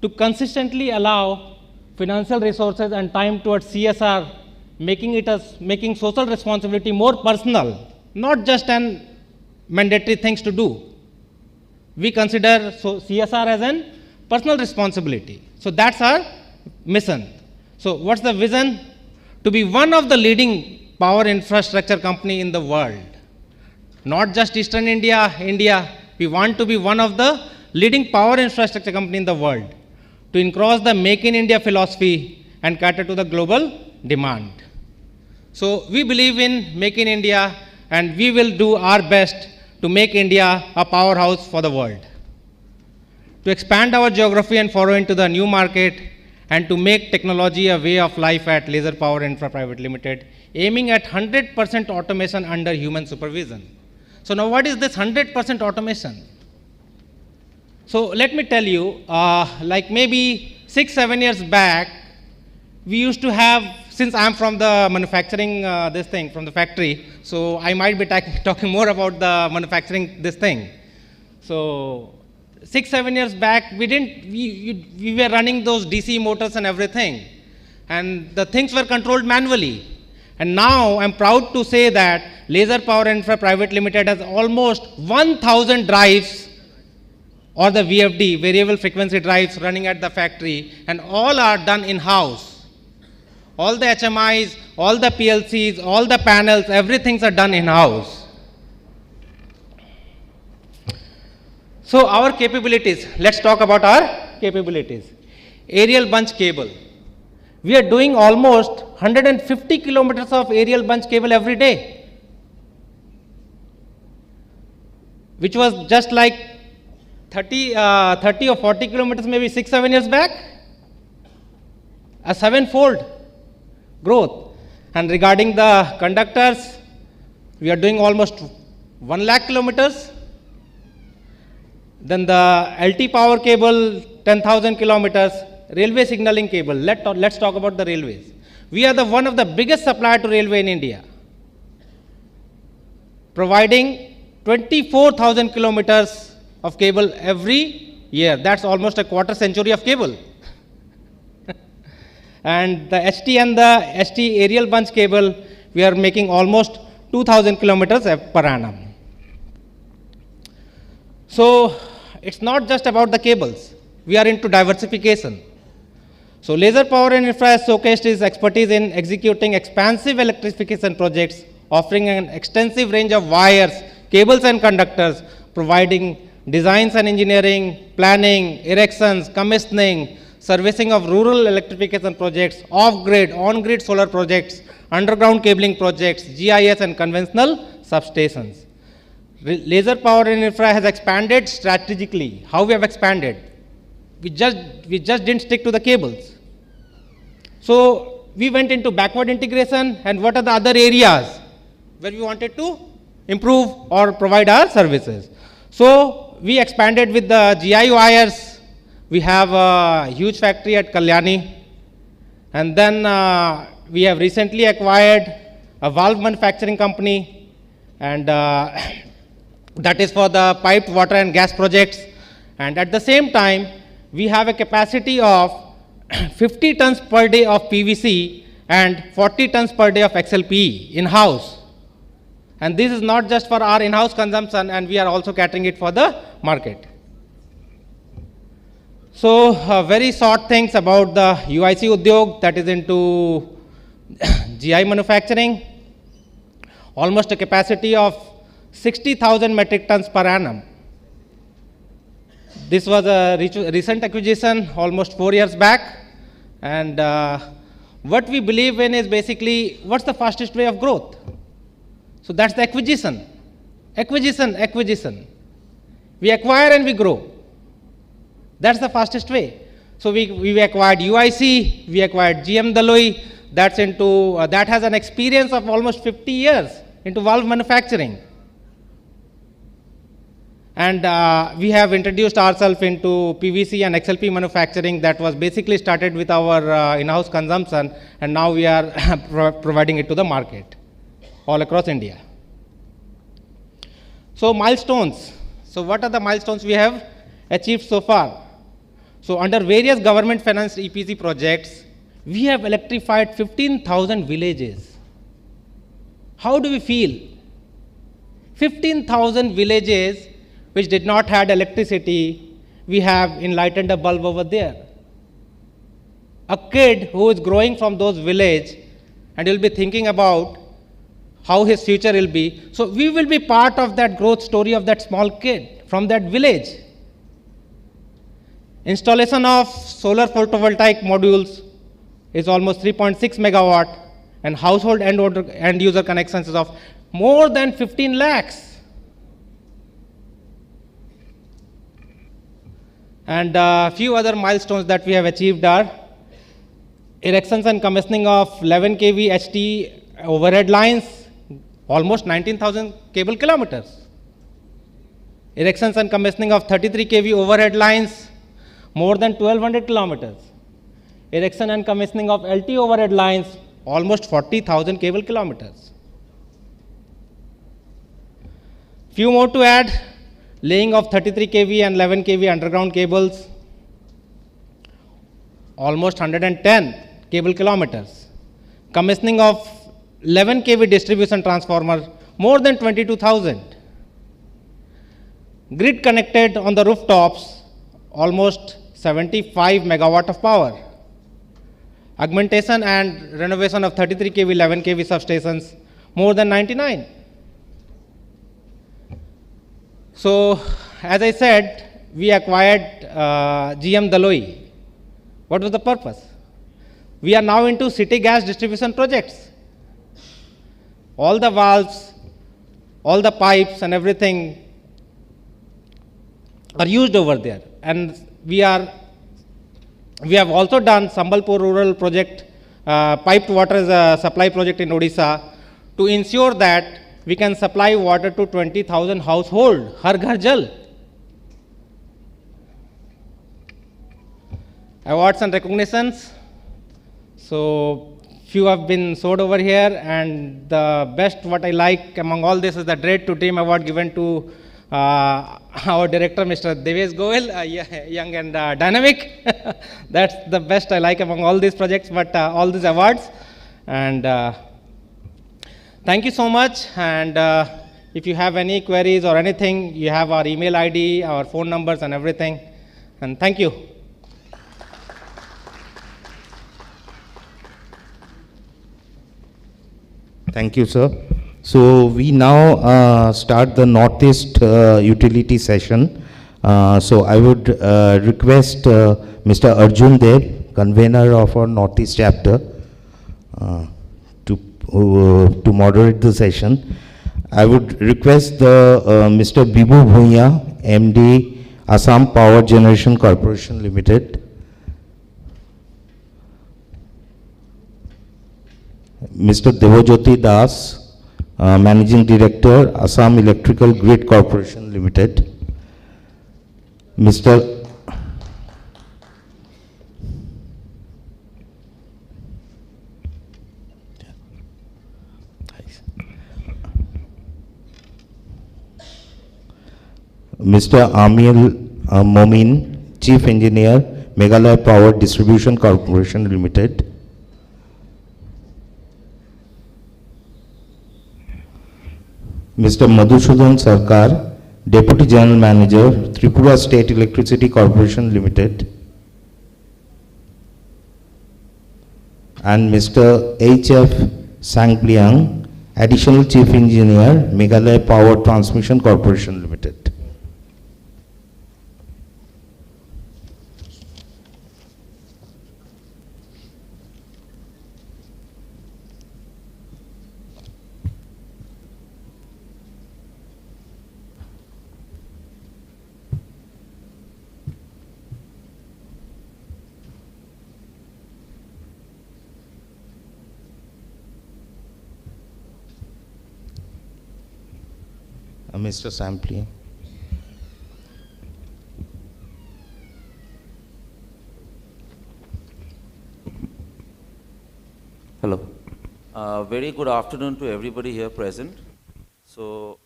To consistently allow financial resources and time towards CSR, making social responsibility more personal, not just an mandatory things to do. We consider CSR as an personal responsibility. So that's our mission. So what's the vision? To be one of the leading power infrastructure company in the world. Not just Eastern India. We want to be one of the leading power infrastructure company in the world. To encourage the Make in India philosophy and cater to the global demand. So we believe in Make in India, and we will do our best to make India a powerhouse for the world. To expand our geography and follow into the new market, and to make technology a way of life at Laser Power Infra Private Limited, aiming at 100% automation under human supervision. So now what is this 100% automation? So let me tell you, like maybe 6-7 years back, we used to have, since I'm from the manufacturing from the factory, so I might be talking more about the manufacturing this thing. So 6-7 years back, we were running those DC motors and everything, and the things were controlled manually. And now I'm proud to say that Laser Power Infra Private Limited has almost 1,000 drives, or the VFD, variable frequency drives, running at the factory, and all are done in-house. All the HMIs, all the PLCs, all the panels, everything's are done in-house. So our capabilities, let's talk about our capabilities. Aerial bunch cable. We are doing almost 150 kilometers of aerial bunch cable every day, which was just like 30 or 40 kilometers maybe 6-7 years back, a 7-fold growth. And regarding the conductors, we are doing almost 1 lakh kilometers. Then the LT power cable, 10,000 kilometers, railway signaling cable. Let's talk about the railways. We are one of the biggest supplier to railway in India, providing 24,000 kilometers of cable every year. That's almost a quarter century of cable. And the HT and the ST aerial bunch cable, we are making almost 2,000 kilometers per annum. So it's not just about the cables. We are into diversification. So Laser Power and Infra has showcased its expertise in executing expansive electrification projects, offering an extensive range of wires, cables and conductors, providing designs and engineering, planning, erections, commissioning, servicing of rural electrification projects, off-grid, on-grid solar projects, underground cabling projects, GIS and conventional substations. Laser Power and Infra has expanded strategically. How we have expanded? We just didn't stick to the cables. So we went into backward integration, and what are the other areas where we wanted to improve or provide our services. So we expanded with the GI wires. We have a huge factory at Kalyani, and then we have recently acquired a valve manufacturing company, and that is for the piped water and gas projects. And at the same time, we have a capacity of 50 tons per day of PVC and 40 tons per day of XLPE in-house. And this is not just for our in-house consumption, and we are also catering it for the market. So very short things about the UIC Udyog, that is into GI manufacturing. Almost a capacity of 60,000 metric tons per annum. This was a recent acquisition, almost 4 years back. And what we believe in is basically, what's the fastest way of growth? So that's the acquisition. Acquisition. We acquire and we grow. That's the fastest way. So we acquired UIC, we acquired GM Daloi, that has an experience of almost 50 years into valve manufacturing. And we have introduced ourselves into PVC and XLP manufacturing that was basically started with our in-house consumption, and now we are providing it to the market all across India. So milestones. So what are the milestones we have achieved so far? So under various government financed EPC projects, we have electrified 15,000 villages. How do we feel? 15,000 villages which did not have electricity, we have enlightened a bulb over there. A kid who is growing from those villages, and will be thinking about how his future will be. So we will be part of that growth story of that small kid from that village. Installation of solar photovoltaic modules is almost 3.6 megawatt, and household end user connections is of more than 15 lakhs. And a few other milestones that we have achieved are erections and commissioning of 11 kV HT overhead lines, almost 19,000 cable kilometers. Erections and commissioning of 33 kV overhead lines, more than 1,200 kilometers. Erection and commissioning of LT overhead lines, almost 40,000 cable kilometers. Few more to add. Laying of 33 kV and 11 kV underground cables, almost 110 cable kilometers. Commissioning of 11 kV distribution transformer, more than 22,000. Grid connected on the rooftops, almost 75 megawatt of power. Augmentation and renovation of 33 kV, 11 kV substations, more than 99. So as I said, we acquired GM Daloi. What was the purpose? We are now into city gas distribution projects. All the valves, all the pipes and everything are used over there. And we have also done Sambalpur rural project, piped water supply project in Odisha, to ensure that we can supply water to 20,000 households, Har Ghar Jal. Awards and recognitions. So few have been showed over here, and the best what I like among all this is the Dread to Team Award given to our director, Mr. Devesh Goel, young and dynamic. That's the best I like among all these projects, but all these awards. And thank you so much. And if you have any queries or anything, you have our email ID, our phone numbers and everything. And thank you. Thank you, sir. So we now start the Northeast utility session. So I would request Mr. Arjun Dev, convener of our Northeast chapter, to moderate the session. I would request the Mr. Bibu Bhuiya, MD, Assam Power Generation Corporation Limited. Mr. Devajyoti Das, Managing Director, Assam Electrical Grid Corporation Limited. Mr. Amil Momin, Chief Engineer, Meghalaya Power Distribution Corporation Limited. Mr. Madhusudan Sarkar, Deputy General Manager, Tripura State Electricity Corporation Limited. And Mr. H.F. Sangpliang, Additional Chief Engineer, Meghalaya Power Transmission Corporation Limited. Mr. Sampling. Hello. Very good afternoon to everybody here present. So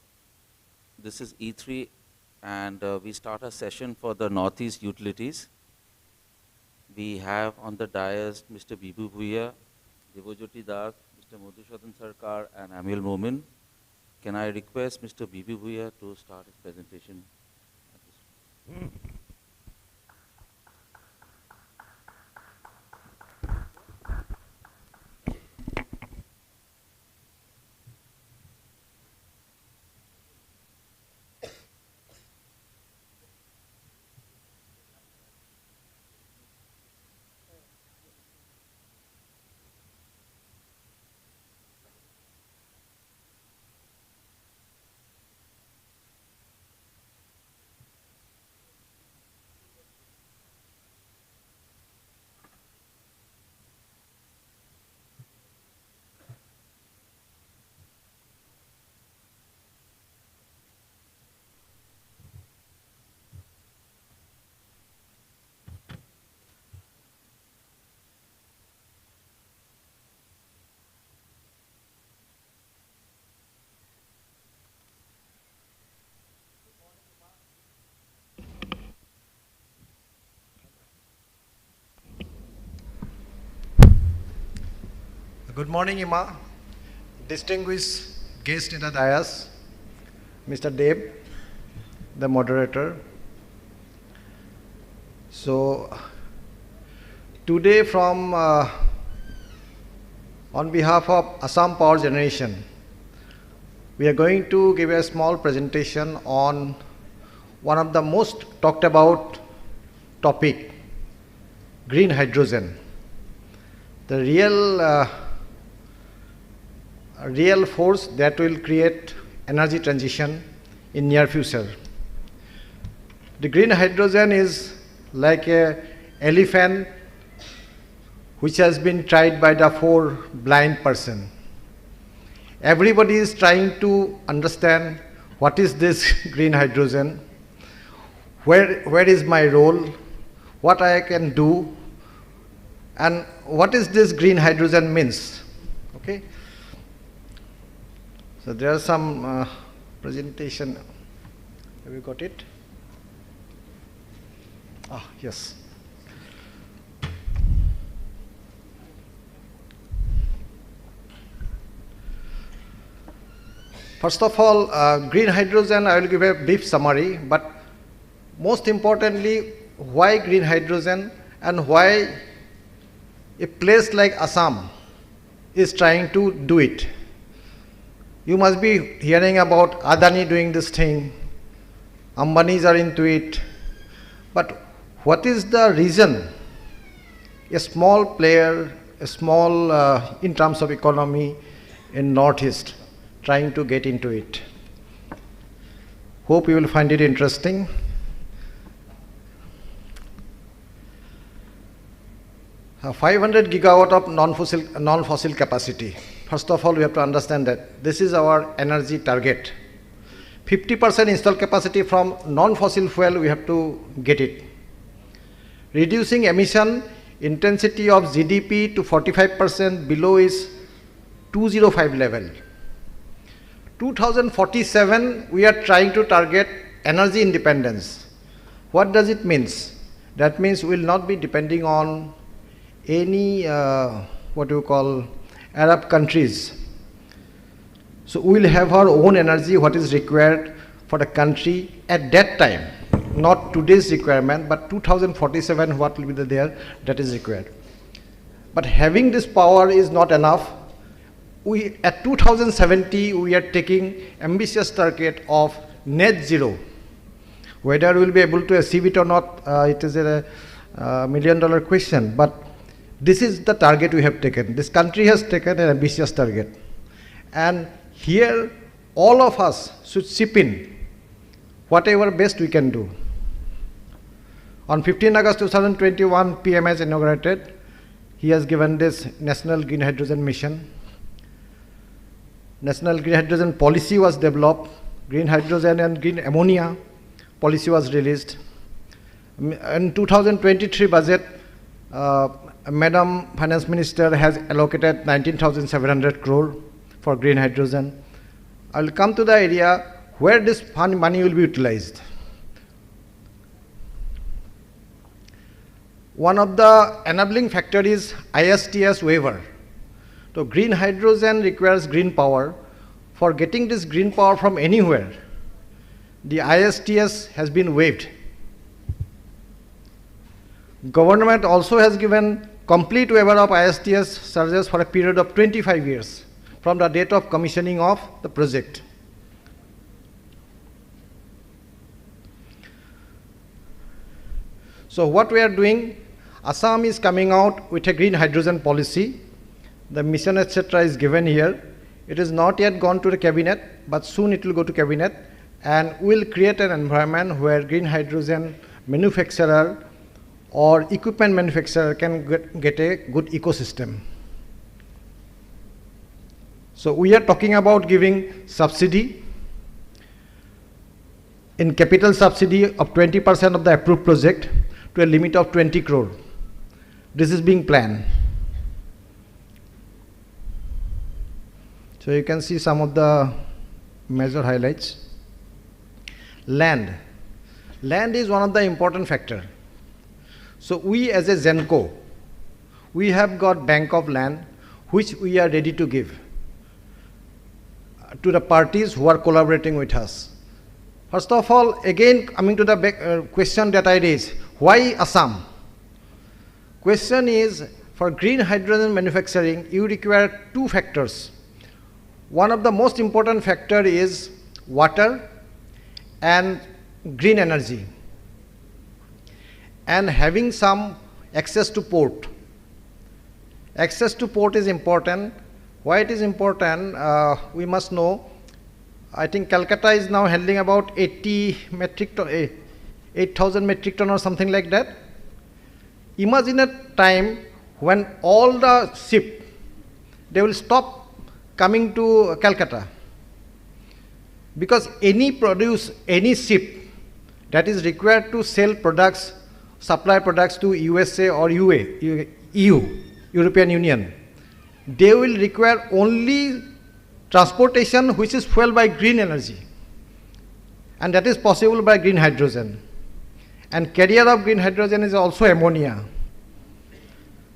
this is E3 and we start a session for the Northeast Utilities. We have on the dais Mr. Bibu Bhuiya, Devajyoti Das, Mr. Madhusudan Sarkar and Amil Momin. Can I request Mr. Bibu Bhuiya to start his presentation? Good morning, Ima. Distinguished guest in the dais, Mr. Dev, the moderator. So, today on behalf of Assam Power Generation, we are going to give a small presentation on one of the most talked about topic, green hydrogen. The real force that will create energy transition in near future. The green hydrogen is like a elephant which has been tried by the 4 blind person. Everybody is trying to understand what is this green hydrogen, where is my role, what I can do, and what is this green hydrogen means. Okay. So there are some presentation. Have you got it? Ah, yes. First of all, green hydrogen, I will give a brief summary, but most importantly, why green hydrogen and why a place like Assam is trying to do it. You must be hearing about Adani doing this thing, Ambanis are into it, but what is the reason a small player, a small in terms of economy in Northeast trying to get into it? Hope you will find it interesting. A 500 gigawatt of non-fossil capacity. First of all, we have to understand that this is our energy target. 50% installed capacity from non-fossil fuel, we have to get it. Reducing emission intensity of GDP to 45% below is 205 level. 2047, we are trying to target energy independence. What does it mean? That means we will not be depending on any, what you call, Arab countries. So we will have our own energy, what is required for the country at that time. Not today's requirement, but 2047, what will be there, that is required. But having this power is not enough. At 2070, we are taking ambitious target of net zero. Whether we will be able to achieve it or not, it is a $1 million question. But this is the target we have taken. This country has taken an ambitious target. And here, all of us should chip in whatever best we can do. On 15 August 2021, PM has inaugurated. He has given this National Green Hydrogen Mission. National Green Hydrogen Policy was developed. Green hydrogen and green ammonia policy was released. In 2023 budget, Madam Finance Minister has allocated 19,700 crore for green hydrogen. I will come to the area where this money will be utilized. One of the enabling factor is ISTS waiver. So green hydrogen requires green power. For getting this green power from anywhere, the ISTS has been waived. Government also has given complete waiver of ISTS charges for a period of 25 years from the date of commissioning of the project. So what we are doing, Assam is coming out with a green hydrogen policy. The mission, etc. is given here. It is not yet gone to the cabinet, but soon it will go to cabinet, and will create an environment where green hydrogen manufacturer or equipment manufacturer can get a good ecosystem. So we are talking about giving subsidy, in capital subsidy of 20% of the approved project to a limit of 20 crore. This is being planned. So you can see some of the major highlights. Land. Land is one of the important factor. So we as a Zenco, we have got bank of land which we are ready to give to the parties who are collaborating with us. First of all, again coming to the question that I raised, why Assam? Question is, for green hydrogen manufacturing, you require 2 factors. One of the most important factor is water and green energy and having some access to port. Access to port is important. Why it is important, we must know. I think Kolkata is now handling about 8,000 metric ton or something like that. Imagine a time when all the ship, they will stop coming to Kolkata. Because any ship that is required to sell products, supply products to USA or EU, European Union, they will require only transportation which is fueled by green energy. And that is possible by green hydrogen. And carrier of green hydrogen is also ammonia.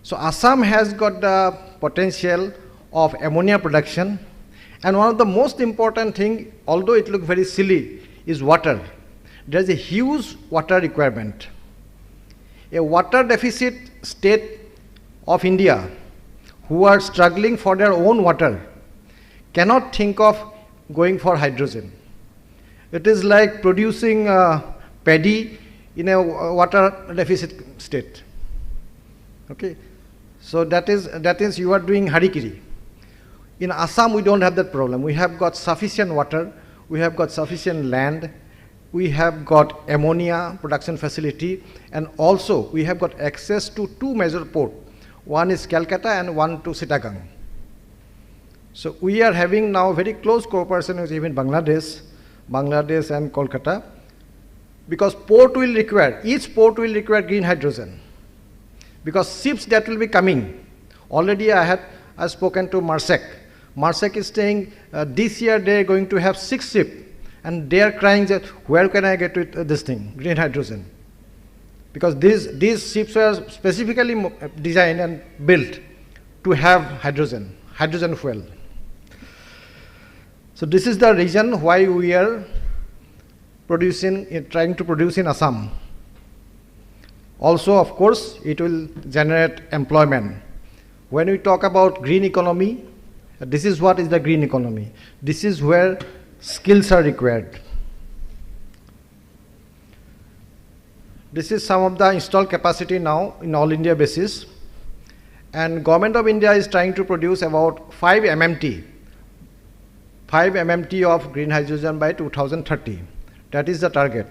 So Assam has got the potential of ammonia production. And one of the most important thing, although it looks very silly, is water. There is a huge water requirement. A water deficit state of India who are struggling for their own water cannot think of going for hydrogen. It is like producing paddy in a water deficit state. Okay, so that is you are doing harikiri. In Assam, we don't have that problem. We have got sufficient water, we have got sufficient land, we have got ammonia production facility, and also we have got access to two major ports. One is Kolkata and one to Chittagong. So we are having now very close cooperation with even Bangladesh and Kolkata, because each port will require green hydrogen. Because ships that will be coming, already I have spoken to Maersk. Maersk is saying this year they are going to have 6 ships, and they are crying that where can I get with this thing, green hydrogen? Because these ships are specifically designed and built to have hydrogen fuel. So this is the reason why we are trying to produce in Assam. Also, of course, it will generate employment. When we talk about green economy, this is what is the green economy. This is where skills are required. This is some of the installed capacity now in all India basis. And Government of India is trying to produce about 5 MMT of green hydrogen by 2030. That is the target.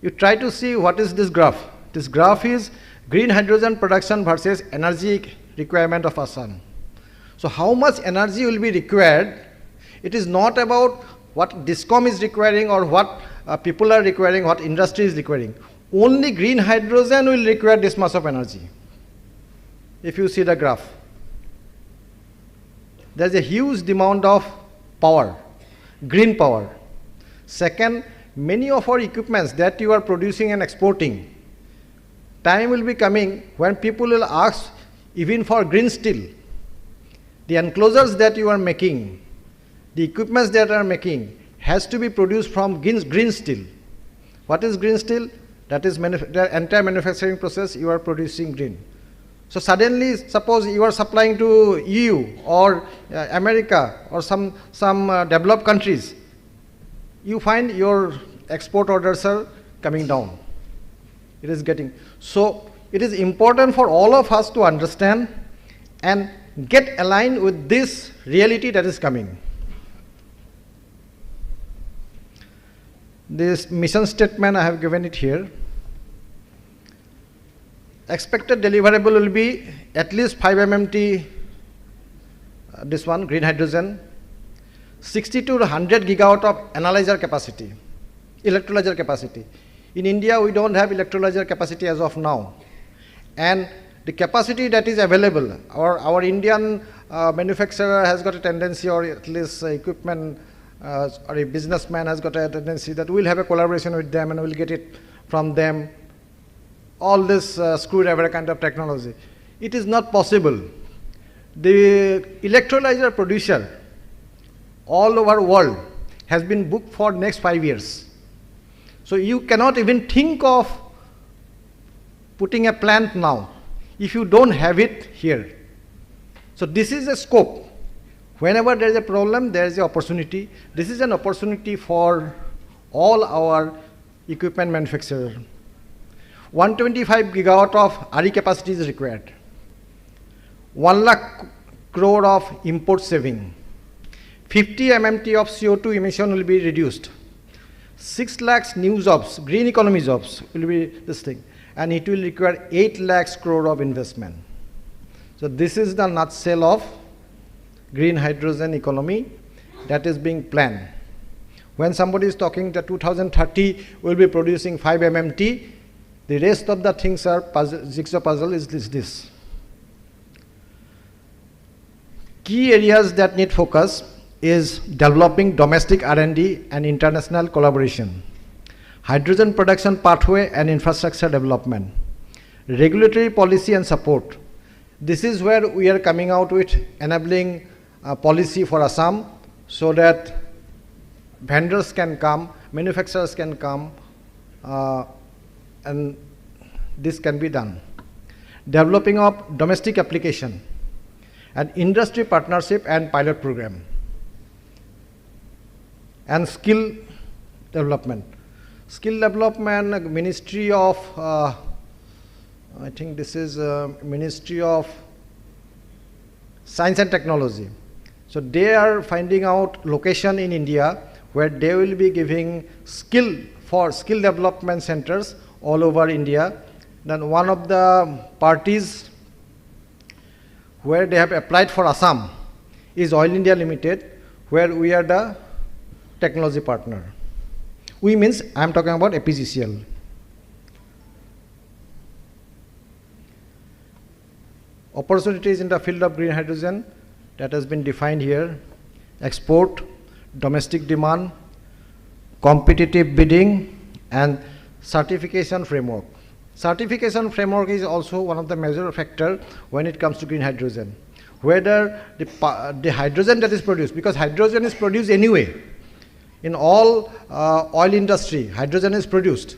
You try to see what is this graph. This graph is green hydrogen production versus energy requirement of Assam. So how much energy will be required? It is not about what DISCOM is requiring or what people are requiring, what industry is requiring. Only green hydrogen will require this much of energy. If you see the graph, there is a huge demand of power, green power. Second, many of our equipments that you are producing and exporting, time will be coming when people will ask even for green steel. The enclosures that you are making, the equipments that are making has to be produced from green steel. What is green steel? That is the entire manufacturing process you are producing green. So suddenly, suppose you are supplying to EU or America or some developed countries, you find your export orders are coming down. It is getting, so it is important for all of us to understand and get aligned with this reality that is coming. This mission statement, I have given it here. Expected deliverable will be at least 5 MMT, this one, green hydrogen, 60 to 100 gigawatt of analyzer capacity, electrolyzer capacity. In India, we don't have electrolyzer capacity as of now. And the capacity that is available, our Indian manufacturer has got a tendency, or at least equipment or a businessman has got a tendency that we'll have a collaboration with them and we'll get it from them. All this screwdriver kind of technology. It is not possible. The electrolyzer producer all over the world has been booked for next 5 years. So you cannot even think of putting a plant now if you don't have it here. So this is a scope Whenever there is a problem, there is an opportunity. This is an opportunity for all our equipment manufacturers. 125 gigawatt of RE capacity is required. 1 lakh crore of import saving. 50 MMT of CO2 emission will be reduced. 6 lakhs new jobs, green economy jobs will be this thing. And it will require 8 lakhs crore of investment. So this is the nutshell of green hydrogen economy that is being planned. When somebody is talking that 2030 will be producing 5 MMT, the rest of the things are jigsaw puzzle is this. Key areas that need focus is developing domestic R&D and international collaboration, hydrogen production pathway and infrastructure development, regulatory policy and support. This is where we are coming out with enabling policy for Assam so that vendors can come, manufacturers can come, and this can be done. Developing of domestic application and industry partnership and pilot program. And skill development. Skill development, Ministry of, I think this is Ministry of Science and Technology. So they are finding out location in India where they will be giving skill development centers all over India. Then one of the parties where they have applied for Assam is Oil India Limited, where we are the technology partner. We means I am talking about APGCL. Opportunities in the field of green hydrogen that has been defined here: export, domestic demand, competitive bidding, and certification framework. Certification framework is also one of the major factors when it comes to green hydrogen. Whether the hydrogen that is produced, because hydrogen is produced anyway. In all oil industry, hydrogen is produced.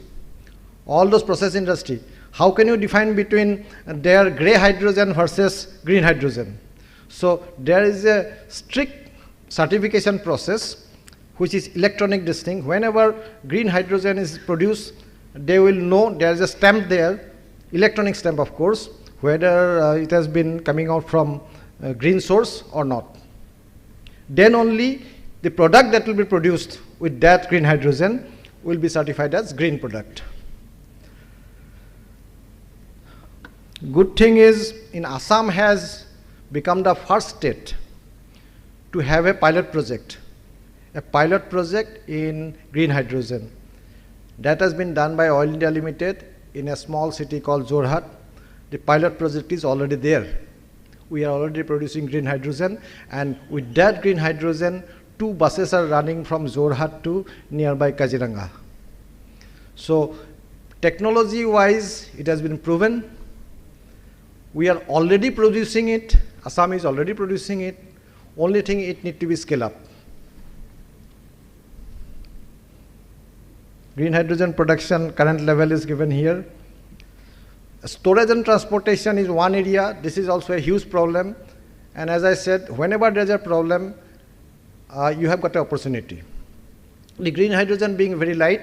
All those process industry. How can you define between their gray hydrogen versus green hydrogen? So there is a strict certification process which is electronic distinct. Whenever green hydrogen is produced, they will know there is a stamp there, electronic stamp of course, whether it has been coming out from green source or not. Then only the product that will be produced with that green hydrogen will be certified as green product. Good thing is, in Assam has become the first state to have a pilot project in green hydrogen. That has been done by Oil India Limited in a small city called Jorhat. The pilot project is already there. We are already producing green hydrogen, and with that green hydrogen, 2 buses are running from Jorhat to nearby Kaziranga. So technology wise, it has been proven. We are already producing it. Assam is already producing it. Only thing, it needs to be scaled up. Green hydrogen production current level is given here. Storage and transportation is one area. This is also a huge problem. And as I said, whenever there is a problem, you have got an opportunity. The green hydrogen being very light,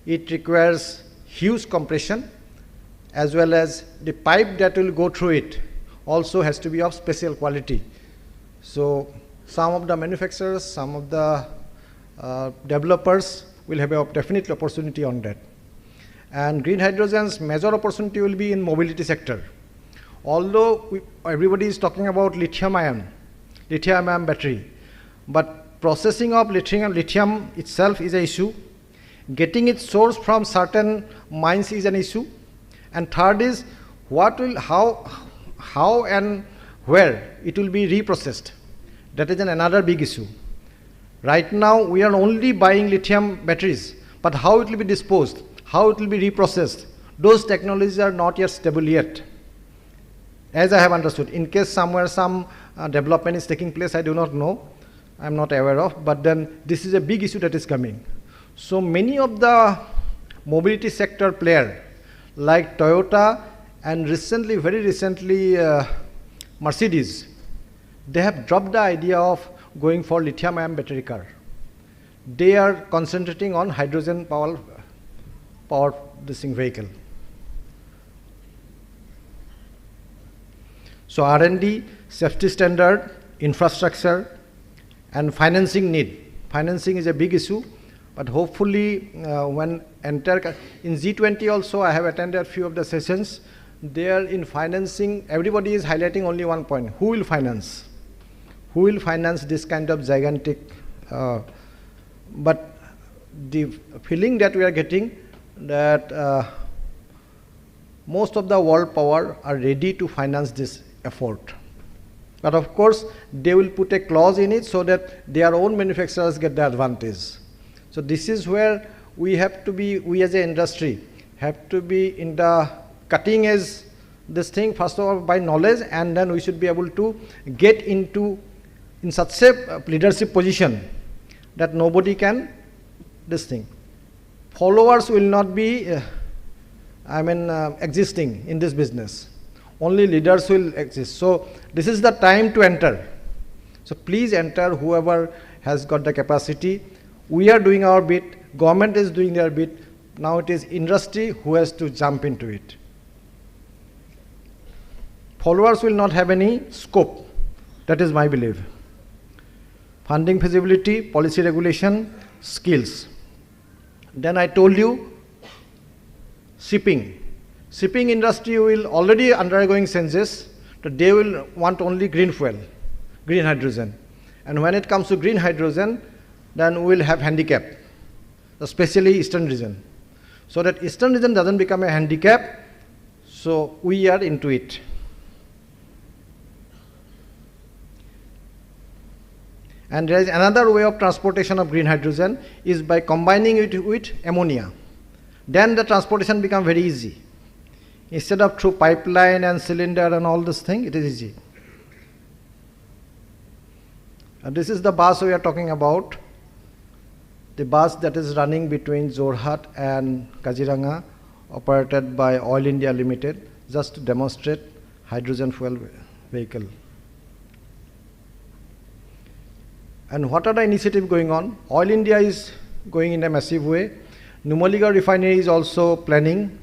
it requires huge compression, as well as the pipe that will go through it also has to be of special quality. So some of the manufacturers, some of the developers will have a definite opportunity on that. And green hydrogen's major opportunity will be in mobility sector. Although everybody is talking about lithium-ion battery, but processing of lithium itself is an issue. Getting its source from certain mines is an issue. And third is how and where it will be reprocessed. That is another big issue. Right now we are only buying lithium batteries, but how it will be disposed, how it will be reprocessed, those technologies are not yet stable yet, as I have understood. In case somewhere some development is taking place, I do not know, I am not aware of, but then this is a big issue that is coming. So many of the mobility sector players like Toyota and very recently Mercedes, they have dropped the idea of going for lithium-ion battery car. They are concentrating on hydrogen power this thing vehicle. So R&D, safety standard, infrastructure, and financing need. Financing is a big issue, but hopefully when in G20 also, I have attended a few of the sessions. There in financing, everybody is highlighting only one point: who will finance? Who will finance this kind of gigantic? But the feeling that we are getting that most of the world power are ready to finance this effort. But of course, they will put a clause in it so that their own manufacturers get the advantage. So this is where we have to be, we as an industry, have to be in the cutting edge this thing, first of all by knowledge, and then we should be able to get into in such a leadership position that nobody can this thing. Followers will not be, existing in this business. Only leaders will exist. So this is the time to enter. So please enter, whoever has got the capacity. We are doing our bit, government is doing their bit. Now it is industry who has to jump into it. Followers will not have any scope. That is my belief. Funding feasibility, policy regulation, skills. Then I told you, shipping. Shipping industry will already undergoing census, that they will want only green fuel, green hydrogen. And when it comes to green hydrogen, then we will have handicap, especially eastern region. So that eastern region doesn't become a handicap, so we are into it. And there is another way of transportation of green hydrogen is by combining it with ammonia. Then the transportation becomes very easy. Instead of through pipeline and cylinder and all this thing, it is easy. And this is the bus we are talking about. The bus that is running between Jorhat and Kaziranga, operated by Oil India Limited, just to demonstrate hydrogen fuel vehicle. And what are the initiatives going on? Oil India is going in a massive way. Numaligarh refinery is also planning.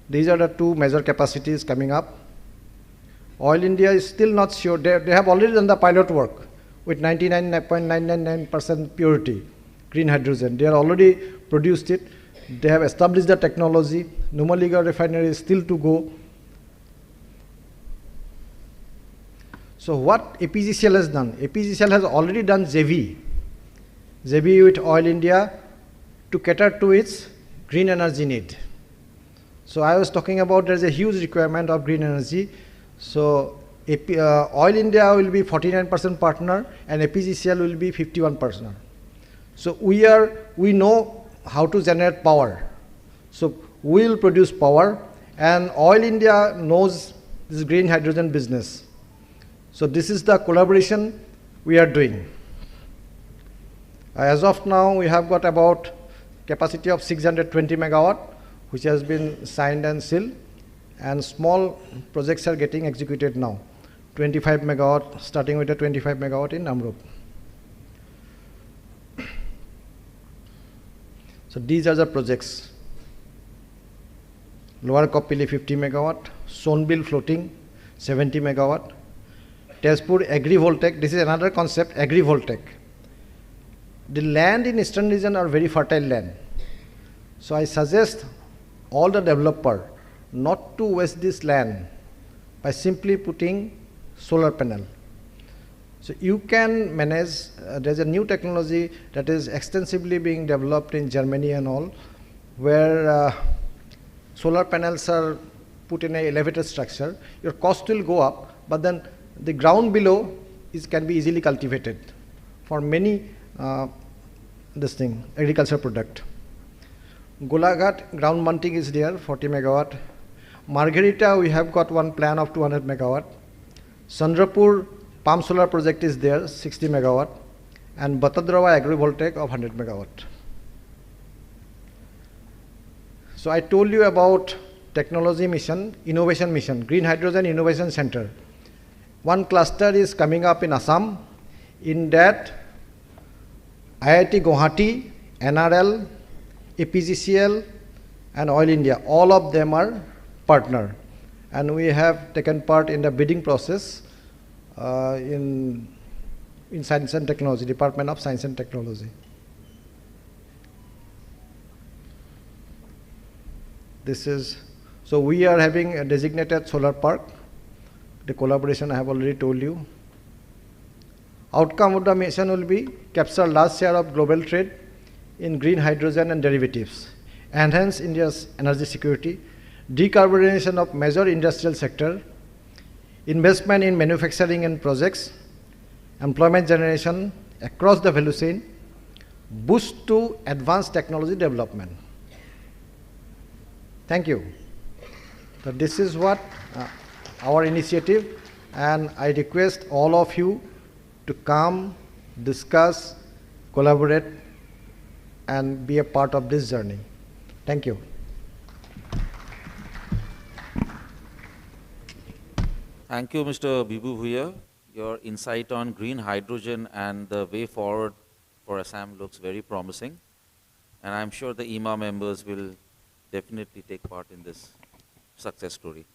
These are the two major capacities coming up. Oil India is still not sure. They have already done the pilot work with 99.999% purity, green hydrogen. They have already produced it. They have established the technology. Numaligarh refinery is still to go. So what APGCL has done? APGCL has already done JV with Oil India to cater to its green energy need. So I was talking about there is a huge requirement of green energy. So Oil India will be 49% partner and APGCL will be 51%. So we know how to generate power. So we will produce power, and Oil India knows this green hydrogen business. So this is the collaboration we are doing. As of now, we have got about capacity of 620 megawatt, which has been signed and sealed, and small projects are getting executed now. 25 megawatt, starting with a 25 megawatt in Namrup. So these are the projects. Lower Kopili 50 megawatt, Sonbil floating 70 megawatt, Tezpur agrivoltaic. This is another concept, agrivoltaic. The land in eastern region are very fertile land. So I suggest all the developer not to waste this land by simply putting solar panel. So you can manage, there's a new technology that is extensively being developed in Germany and all, where solar panels are put in an elevated structure. Your cost will go up, but then the ground below can be easily cultivated for many agriculture product. Golaghat ground mounting is there, 40 megawatt. Margherita, we have got one plan of 200 megawatt. Chandrapur palm solar project is there, 60 megawatt. And Batadrawa agrivoltaic of 100 megawatt. So I told you about technology mission, innovation mission, Green Hydrogen Innovation Center. One cluster is coming up in Assam. In that, IIT Guwahati, NRL, APGCL, and Oil India, all of them are partner. And we have taken part in the bidding process in Science and Technology, Department of Science and Technology. This is, so we are having a designated solar park. The collaboration I have already told you. Outcome of the mission will be capture large share of global trade in green hydrogen and derivatives, enhance India's energy security, decarbonization of major industrial sector, investment in manufacturing and projects, employment generation across the value chain, boost to advanced technology development. Thank you. So this is what our initiative, and I request all of you to come, discuss, collaborate, and be a part of this journey. Thank you. Thank you, Mr. Bibu Bhuiya. Your insight on green hydrogen and the way forward for Assam looks very promising. And I'm sure the EMA members will definitely take part in this success story.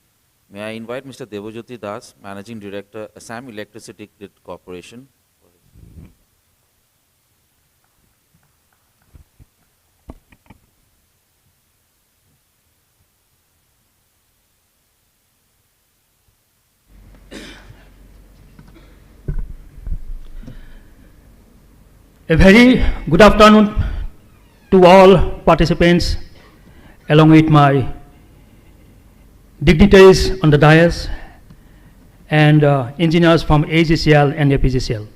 May I invite Mr. Devajyoti Das, Managing Director, Assam Electricity Grid Corporation. A very good afternoon to all participants, along with my dignitaries on the dais and engineers from AGCL and APGCL,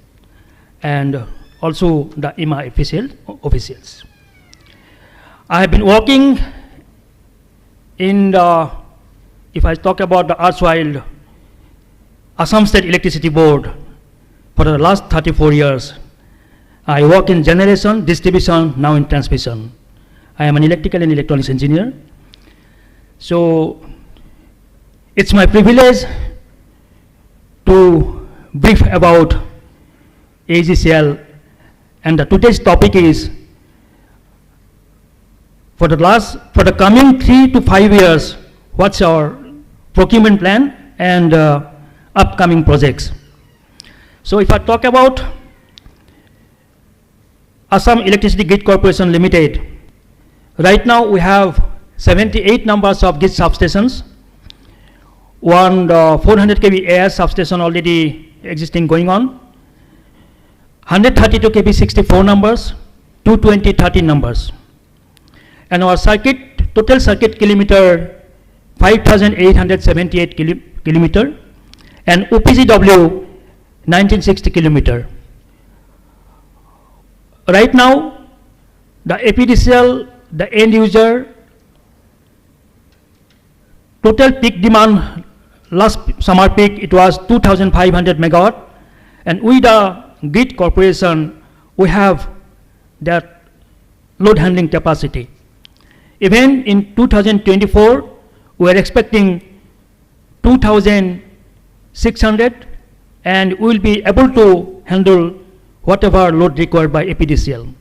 and also the IMA officials. I have been working in the, if I talk about the erstwhile Assam State Electricity Board for the last 34 years. I work in generation, distribution, now in transmission. I am an electrical and electronics engineer. So it's my privilege to brief about AGCL, and today's topic is for the coming 3 to 5 years, what's our procurement plan and upcoming projects. So if I talk about Assam Electricity Grid Corporation Limited, right now we have 78 numbers of grid substations, one 400 kV AS substation already existing going on, 132 kV 64 numbers, 220 13 numbers. And our circuit, total circuit kilometer 5,878 kilometer, and OPGW 1960 kilometer. Right now, the APDCL, the end user, total peak demand, last summer peak, it was 2,500 megawatt, and with the grid corporation, we have that load handling capacity. Even in 2024, we are expecting 2,600, and we will be able to handle whatever load required by APDCL.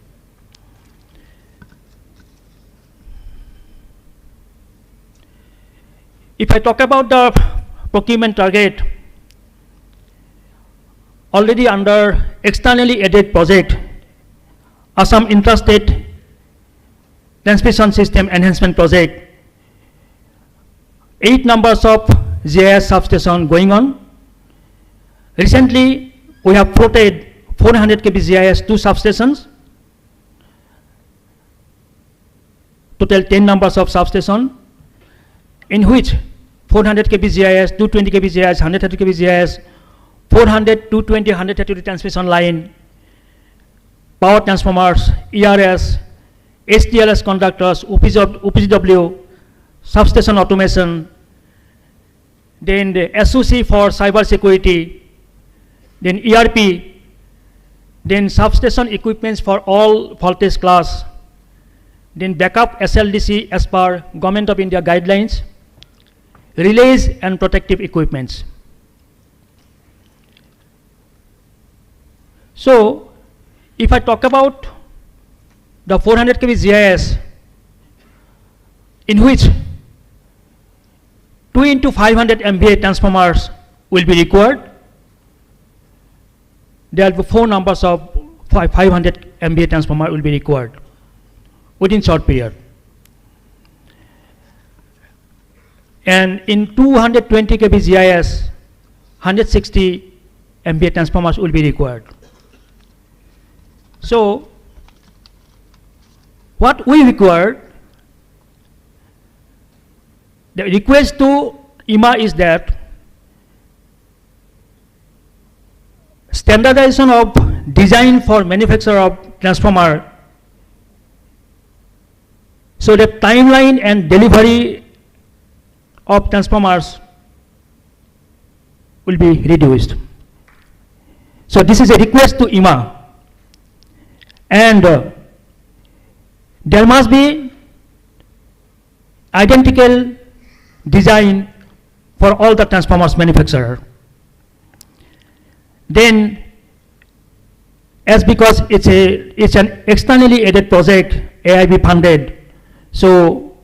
If I talk about the procurement target, already under externally aided project, Assam Intrastate Transmission System Enhancement Project, 8 numbers of GIS substation going on. Recently, we have floated 400 kV GIS 2 substations, total 10 numbers of substation, in which 400 kV GIS, 220 kV GIS, 130 kV GIS, 400, 220, 130 transmission line, power transformers, ERS, HTLS conductors, OPGW, substation automation, then the SOC for cyber security, then ERP, then substation equipments for all voltage class, then backup SLDC as per Government of India guidelines, relays and protective equipments. So if I talk about the 400 kV GIS, in which 2 into 500 MVA transformers will be required, there will be 4 numbers of 500 MVA transformer will be required within short period. And in 220 kV GIS, 160 MVA transformers will be required. So what we require, the request to IMA is that standardization of design for manufacture of transformer, so the timeline and delivery of transformers will be reduced. So this is a request to IMA. And there must be identical design for all the transformers manufacturer. Then, as because it's an externally aided project, AIB funded, so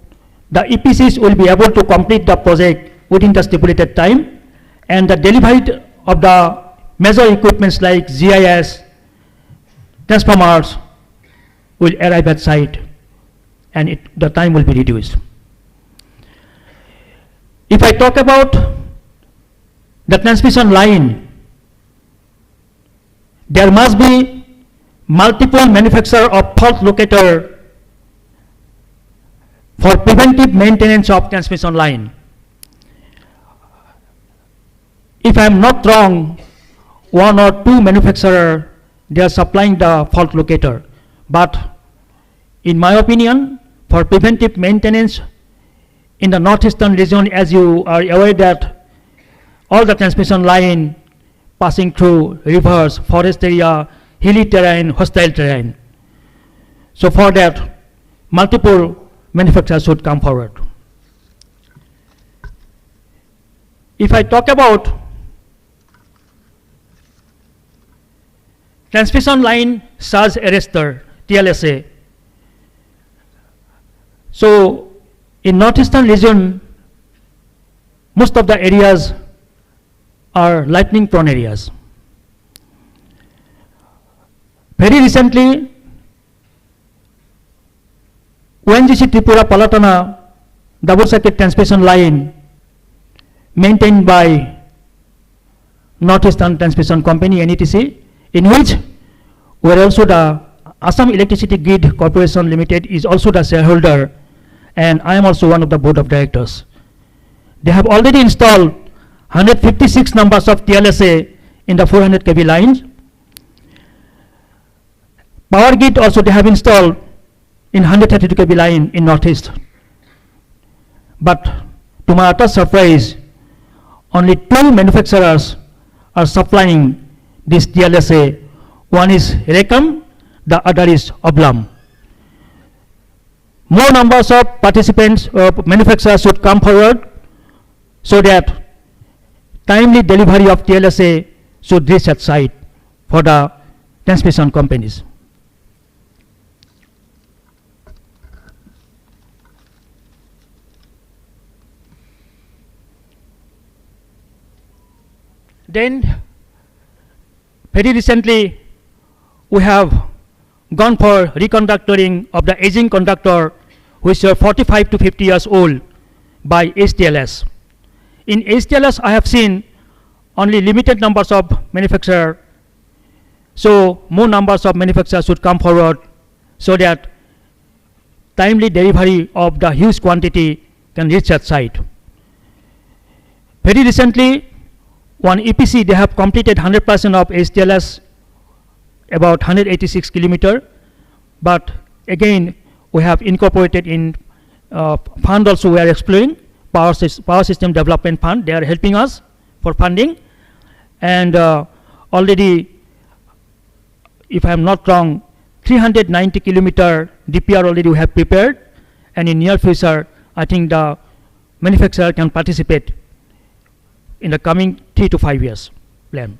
the EPCs will be able to complete the project within the stipulated time, and the delivery of the major equipments like GIS, transformers will arrive at site, and the time will be reduced. If I talk about the transmission line, there must be multiple manufacturer of fault locator for preventive maintenance of transmission line. If I am not wrong, 1 or 2 manufacturer, they are supplying the fault locator. But in my opinion, for preventive maintenance in the northeastern region, as you are aware that all the transmission line passing through rivers, forest area, hilly terrain, hostile terrain. So for that, multiple manufacturers should come forward. If I talk about transmission line surge arrestor, TLSA, so in northeastern region, most of the areas are lightning prone areas. Very recently, ONGC Tripura Palatana double circuit transmission line maintained by Northeastern Transmission Company, NETC, in which where also the Assam Electricity Grid Corporation Limited is also the shareholder, and I am also one of the board of directors. They have already installed 156 numbers of TLSA in the 400 kV lines. Power grid also they have installed in 132 kV line in Northeast. But to my utter surprise, only 2 manufacturers are supplying this TLSA. One is Recam, the other is Oblam. More numbers of participants or manufacturers should come forward so that timely delivery of TLSA should reach at site for the transmission companies. Then, very recently, we have gone for reconductoring of the aging conductor which are 45 to 50 years old by HTLS. In HTLS, I have seen only limited numbers of manufacturers, so more numbers of manufacturers should come forward so that timely delivery of the huge quantity can reach at site. Very recently, one EPC, they have completed 100% of HTLS, about 186 kilometer, but again, we have incorporated in fund also we are exploring, power system development fund, they are helping us for funding, and already, if I am not wrong, 390 kilometer DPR already we have prepared, and in near future, I think the manufacturer can participate in the coming 3 to 5 years plan.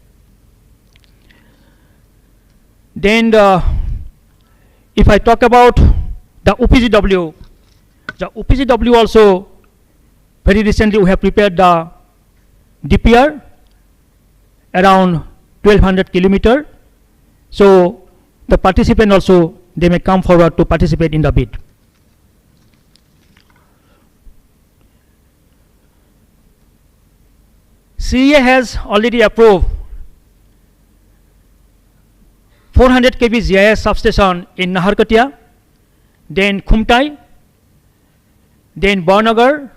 Then if I talk about the OPGW also, very recently we have prepared the DPR around 1200 kilometer. So the participant also, they may come forward to participate in the bid. CEA has already approved 400 kV GIS substation in Naharkatia, then Khumtai, then Barnagar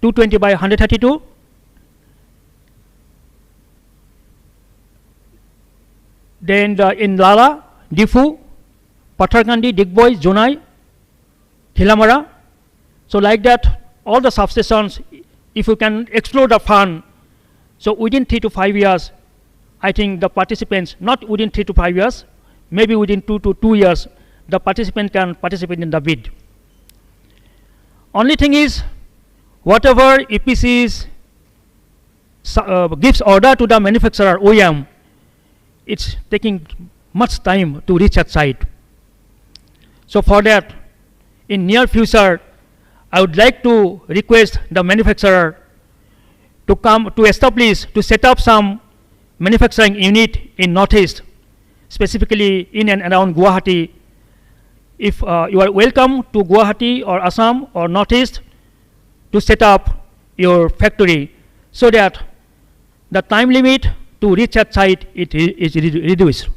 220 by 132, then in Lala, Difu, Patharkandi, Digboi, Jonai, Thilamara. So like that, all the substations, if you can explore the fund, so within 3 to 5 years, I think the participants, not within 3 to 5 years, maybe within 2 to 2 years, the participant can participate in the bid. Only thing is, whatever EPCs gives order to the manufacturer, OEM, it's taking much time to reach that site. So for that, in near future, I would like to request the manufacturer to come to establish, to set up some manufacturing unit in Northeast, specifically in and around Guwahati. If you are welcome to Guwahati or Assam or Northeast to set up your factory, so that the time limit to reach that site is reduced.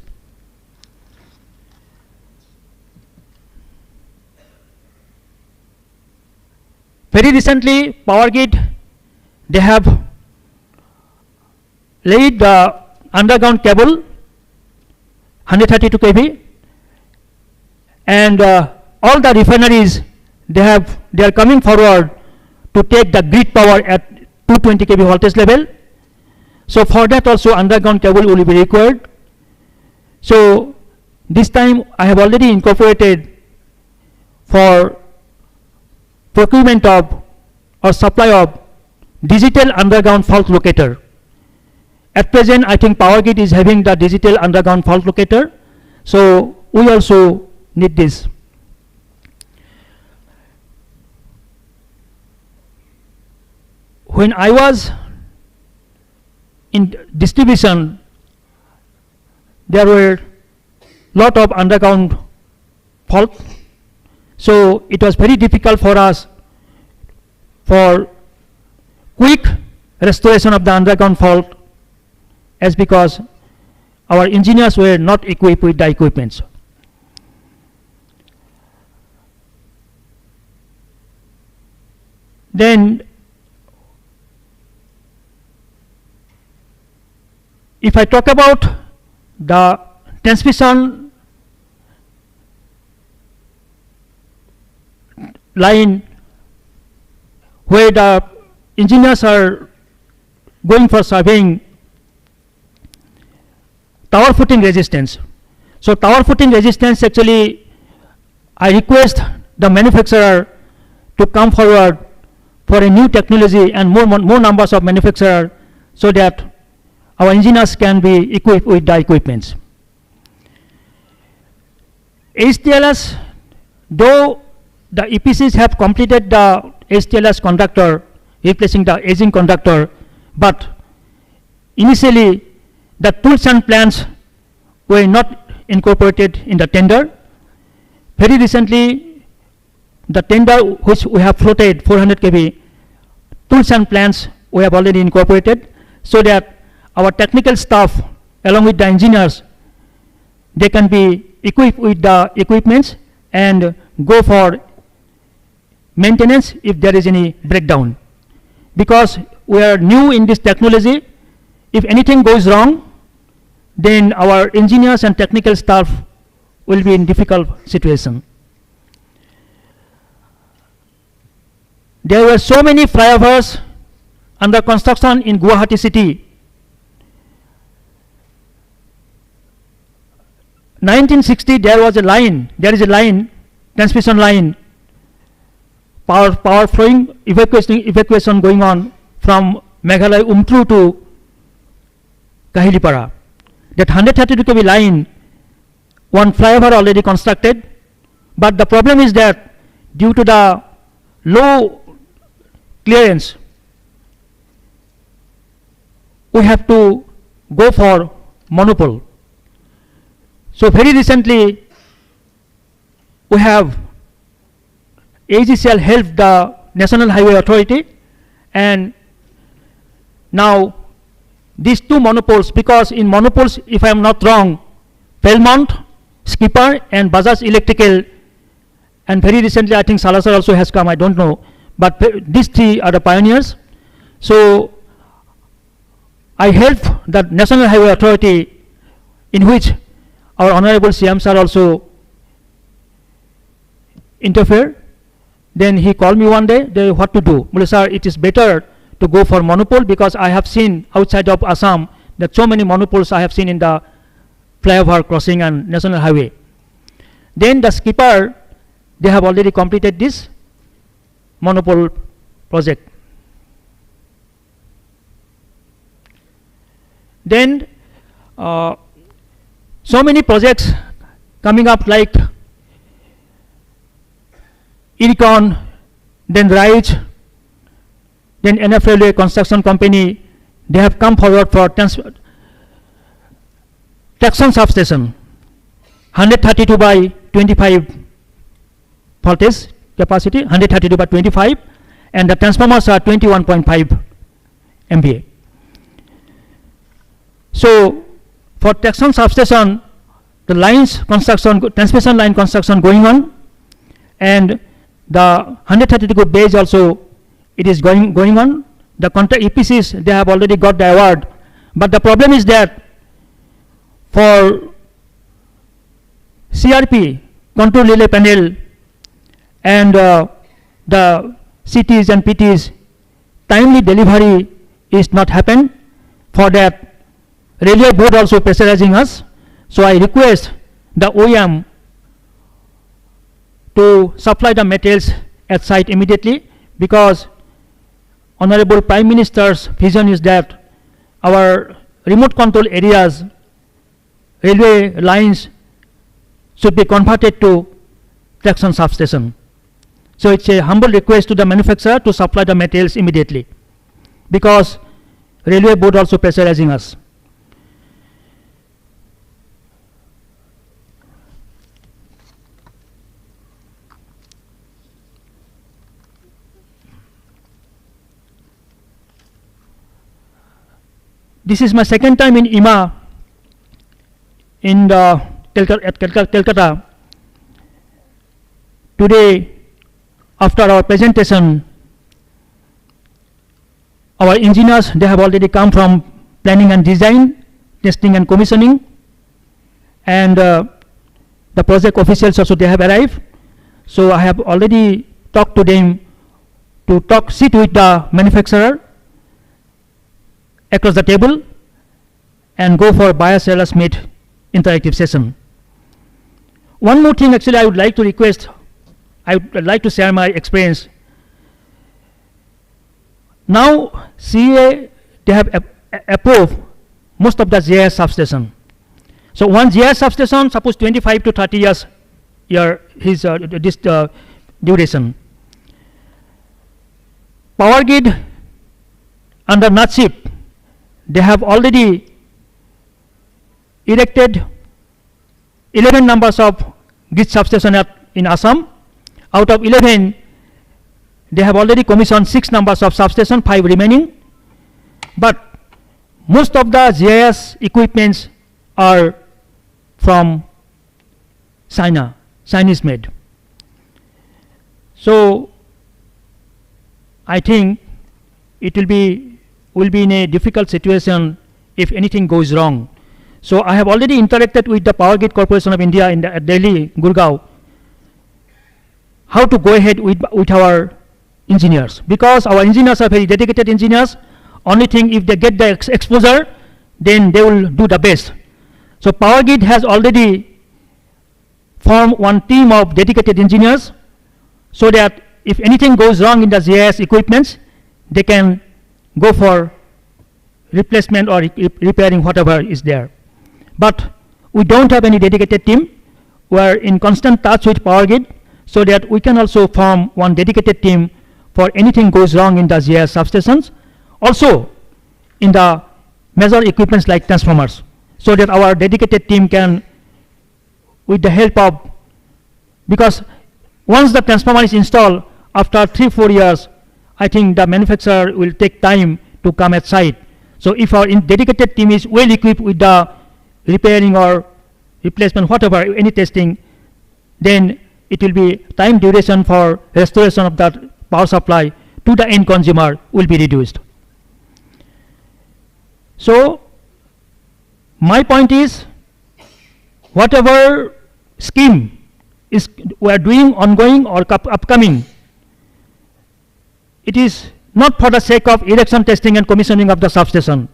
Very recently, Power Grid, they have laid the underground cable 132 kV, and all the refineries, they are coming forward to take the grid power at 220 kV voltage level. So for that also underground cable will be required. So this time I have already incorporated for procurement of or supply of digital underground fault locator. At present, I think Power Grid is having the digital underground fault locator. So we also need this. When I was in distribution, there were lot of underground fault. So it was very difficult for us for quick restoration of the underground fault, as because our engineers were not equipped with the equipments. Then if I talk about the transmission line where the engineers are going for surveying tower footing resistance. So tower footing resistance, actually I request the manufacturer to come forward for a new technology and more numbers of manufacturers, so that our engineers can be equipped with the equipments. HTLS, though the EPCs have completed the HTLS conductor, replacing the aging conductor, but initially the tools and plans were not incorporated in the tender. Very recently, the tender which we have floated 400 kV, tools and plans we have already incorporated, so that our technical staff along with the engineers, they can be equipped with the equipments and go for maintenance if there is any breakdown. Because we are new in this technology, if anything goes wrong, then our engineers and technical staff will be in difficult situation. There were so many flyovers under construction in Guwahati city. 1960, there is a line, transmission line, power flowing, evacuation going on from Meghalaya Umtru to Kahilipara. That 132 kV line one flyover already constructed, but the problem is that due to the low clearance, we have to go for monopole. So very recently, we have AGCL helped the National Highway Authority, and now these two monopoles, because in monopoles, if I am not wrong, Belmont, Skipper, and Bajaj Electrical, and very recently I think Salasar also has come, I don't know, but these three are the pioneers. So I help the National Highway Authority, in which our Honorable CM sir also interfere. Then he called me one day, what to do? Well, sir, it is better to go for monopole, because I have seen outside of Assam that so many monopoles I have seen in the flyover crossing and national highway. Then the Skipper, they have already completed this monopole project. Then so many projects coming up like Ircon, then RISE, then NF Railway Construction Company, they have come forward for traction substation, 132 by 25 voltage capacity, 132 by 25, and the transformers are 21.5 MVA. So for traction substation, the lines construction, transmission line construction going on, and the 132 base also it is going on. The contract EPCs, they have already got the award, but the problem is that for CRP, control relay panel, and the CTs and PTs, timely delivery is not happen. For that, railway board also pressurizing us. So I request the OEM to supply the materials at site immediately, because Honorable Prime Minister's vision is that our remote control areas, railway lines should be converted to traction substation. So it's a humble request to the manufacturer to supply the materials immediately, because railway board also pressurizing us. This is my second time in IMA in the Kolkata. Today, after our presentation, our engineers, they have already come from planning and design, testing and commissioning, and the project officials also, they have arrived. So I have already talked to them to sit with the manufacturer across the table and go for buyer-sellers meet interactive session. One more thing, actually, I would like to request, I would like to share my experience. Now, CA, they have approved most of the GIS substation. So one GIS substation, suppose 25 to 30 years, this duration. Power grid under NATSIP, they have already erected 11 numbers of grid substation in Assam. Out of 11, they have already commissioned 6 numbers of substation, 5 remaining. But most of the GIS equipments are from China, Chinese made. So I think it will be in a difficult situation if anything goes wrong. So I have already interacted with the Power Grid Corporation of India at Delhi, Gurgaon, how to go ahead with our engineers, because our engineers are very dedicated engineers. Only thing, if they get the exposure, then they will do the best. So Power Grid has already formed one team of dedicated engineers, so that if anything goes wrong in the GIS equipments, they can go for replacement or repairing whatever is there. But we don't have any dedicated team. we are in constant touch with Power Grid so that we can also form one dedicated team for anything goes wrong in the GIS substations. Also, in the major equipments like transformers, so that our dedicated team can, with the help of, because once the transformer is installed, after 3-4 years, I think the manufacturer will take time to come at site. So if our dedicated team is well equipped with the repairing or replacement, whatever, any testing, then it will be time duration for restoration of that power supply to the end consumer will be reduced. So my point is, whatever scheme is we are doing ongoing or upcoming, it is not for the sake of erection, testing and commissioning of the substation.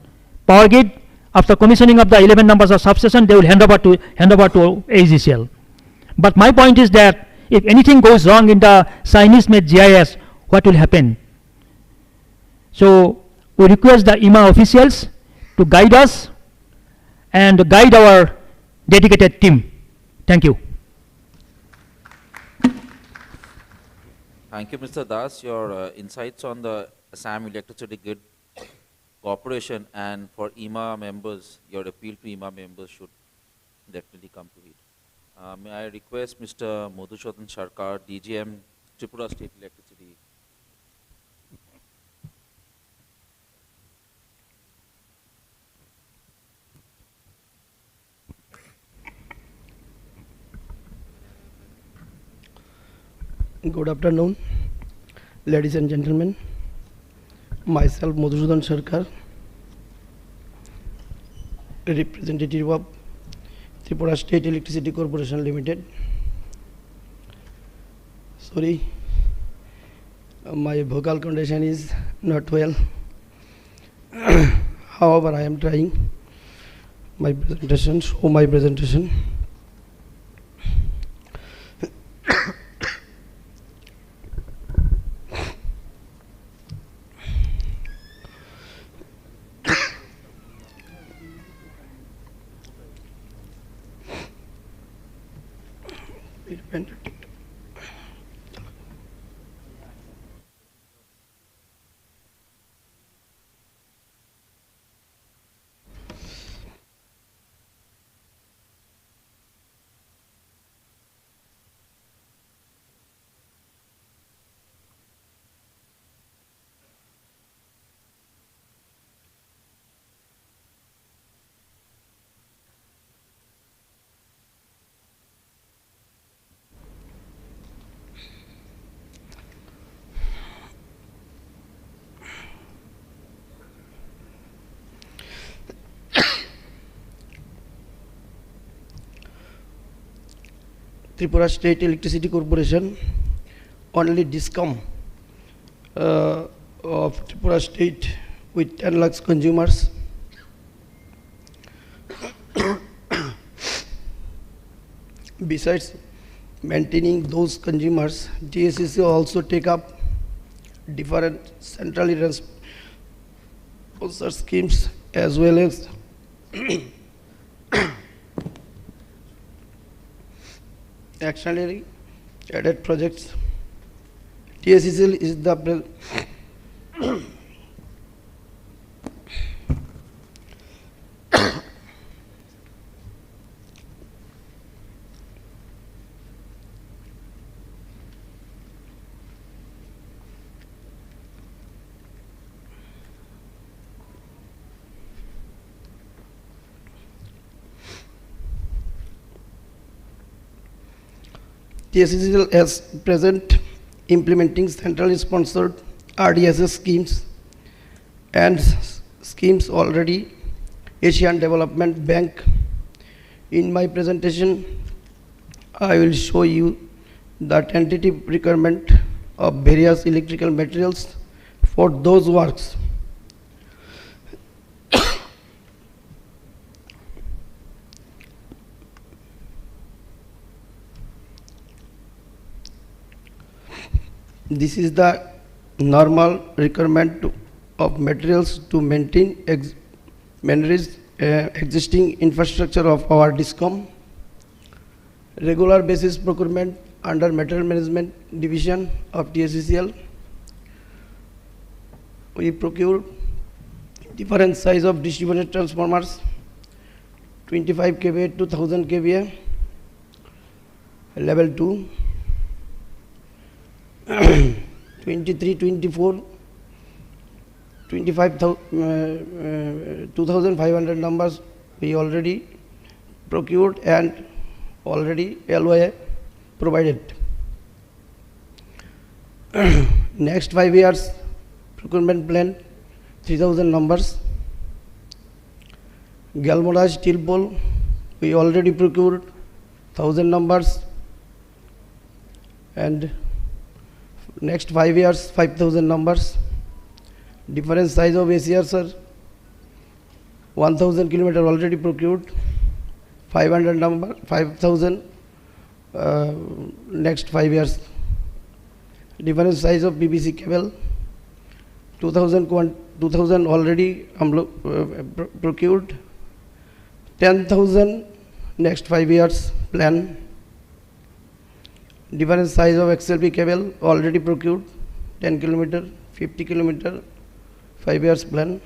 Power Grid, after commissioning of the 11 numbers of substation, they will hand over to AGCL. But my point is that if anything goes wrong in the Chinese-made GIS, what will happen? So we request the IMA officials to guide us and guide our dedicated team. Thank you. Thank you, Mr. Das. Your insights on the Assam Electricity Grid Corporation and for IMA members, your appeal to IMA members should definitely come to it. May I request Mr. Madhusudhan Sarkar, DGM, Tripura State Electricity. Good afternoon, ladies and gentlemen. Myself, Madhusudhan Sarkar, representative of Tripura State Electricity Corporation Limited. Sorry, my vocal condition is not well. However, I am trying my presentation, show my presentation. Tripura State Electricity Corporation, only DISCOM of Tripura State with 10 lakhs consumers. Besides maintaining those consumers, TSEC also take up different centrally run sponsor schemes as well as externally added projects. TSEC is the TSEC has present implementing centrally sponsored RDSS schemes and schemes already Asian Development Bank. In my presentation, I will show you the tentative requirement of various electrical materials for those works. This is the normal requirement of materials to maintain existing infrastructure of our DISCOM. regular basis procurement under Material Management Division of TSCCL. We procured different size of distributed transformers, 25 kVA to 1000 kVA, level 2, 23, 24, 2500 numbers we already procured and already LOA provided. Next 5 years procurement plan, 3000 numbers. Galvanized steel pole, we already procured 1000 numbers, and next 5 years 5000 numbers. Different size of ACR, sir, 1000 kilometer already procured, 500 number, 5000 next 5 years. Different size of PVC cable, 2000 already procured, 10,000 next 5 years plan. Different size of XLP cable already procured, 10 kilometer, 50 kilometer, 5 years plan.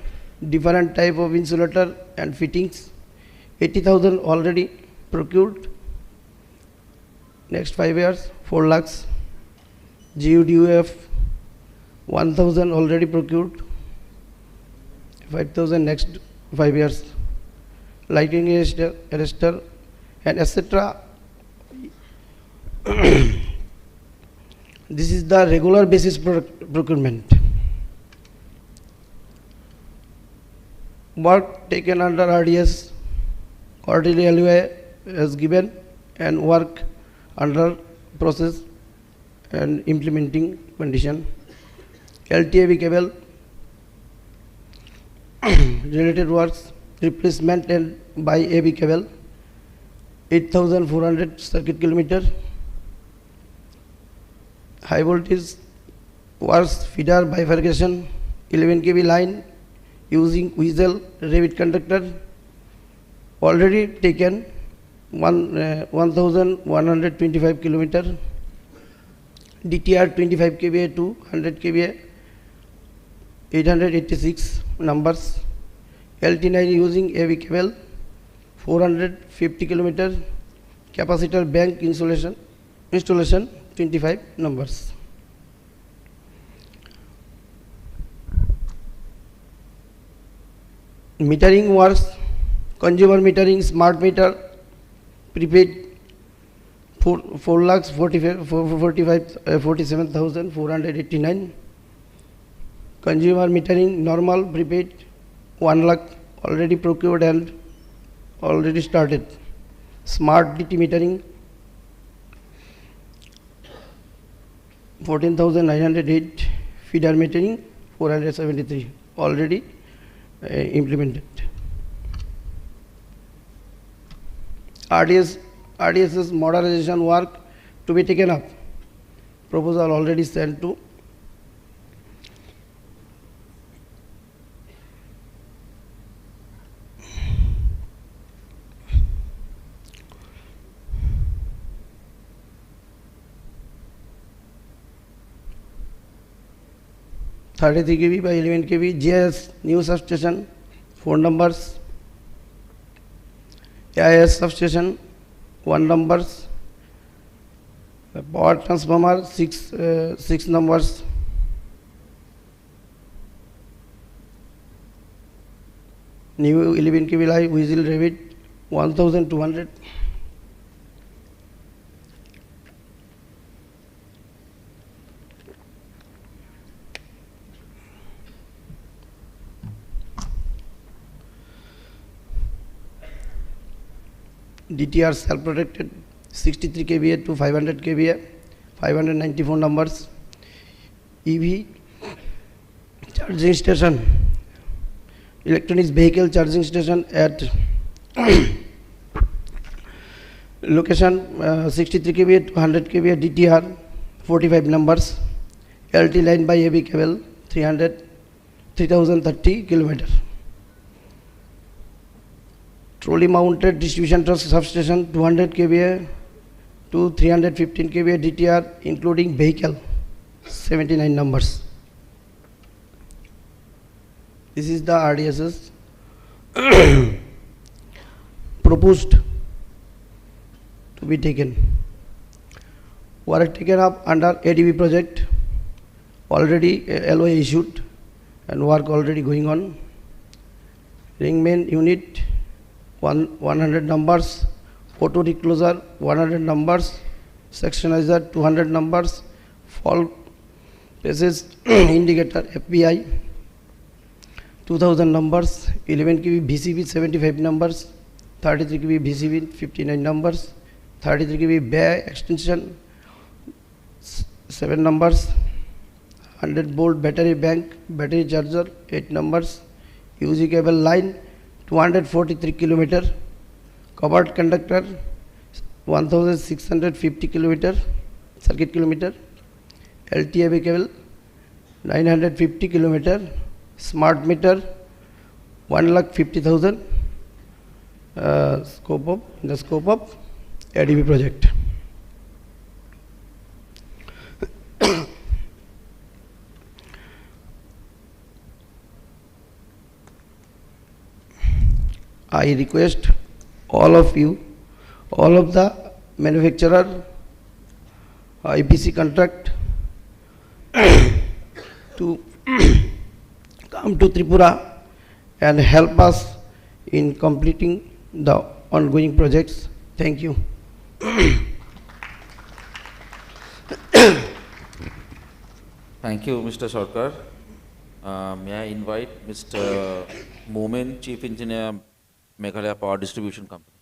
Different type of insulator and fittings, 80,000 already procured, next 5 years 4 lakhs. GUDUF 1000 already procured, 5000 next 5 years. Lighting arrestor and etc. This is the regular basis procurement. Work taken under RDS, quarterly LOA is given, and work under process and implementing condition. LTAB cable, related works, replacement and by AB cable, 8400 circuit kilometer. High voltage works, feeder bifurcation, 11 kV line using Weasel Revit conductor, already taken 1125 kilometer. DTR 25 kVA to 100 kVA, 886 numbers. LT9 using AV cable, 450 kilometer. Capacitor bank installation 25 numbers. Metering works, consumer metering, smart meter, prepaid 4,47,489. Consumer metering, normal, prepaid 1 lakh already procured and already started. Smart DT metering 14,908. Feeder metering 473 already implemented. RDS's modernization work to be taken up. Proposal already sent to (33 kV by 11 kV) GIS new substation, 4 numbers. AIS substation, 1 numbers. Power transformer, 6 numbers. New 11 kV line, Weasel Revit, 1200. DTR self-protected 63 kVA to 500 kVA, 594 numbers. EV charging station, electronics vehicle charging station at location 63 kVA to 100 kVA DTR, 45 numbers. LT line by AB cable 3030 kilometers. Trolley mounted distribution truss substation 200 kVA, to 315 kVA DTR, including vehicle, 79 numbers. This is the RDSS proposed to be taken. Work taken up under ADB project, already LOA issued and work already going on. Ring main unit 100 numbers, auto recloser 100 numbers, sectionizer 200 numbers, fault passage indicator FPI 2000 numbers, 11 kV VCB 75 numbers, 33 kV VCB 59 numbers, 33 kV bay extension 7 numbers, 100 volt battery bank, battery charger 8 numbers, UG cable line 243 kilometer, covered conductor 1650 kilometer, circuit kilometer, LTAB cable 950 kilometer, smart meter 1,50,000, scope of ADB project. I request all of you, all of the manufacturer, IPC contract to come to Tripura and help us in completing the ongoing projects. Thank you. Thank you, Mr. Sarkar. May I invite Mr. Moomin, Chief Engineer, Meghalaya Power Distribution Company.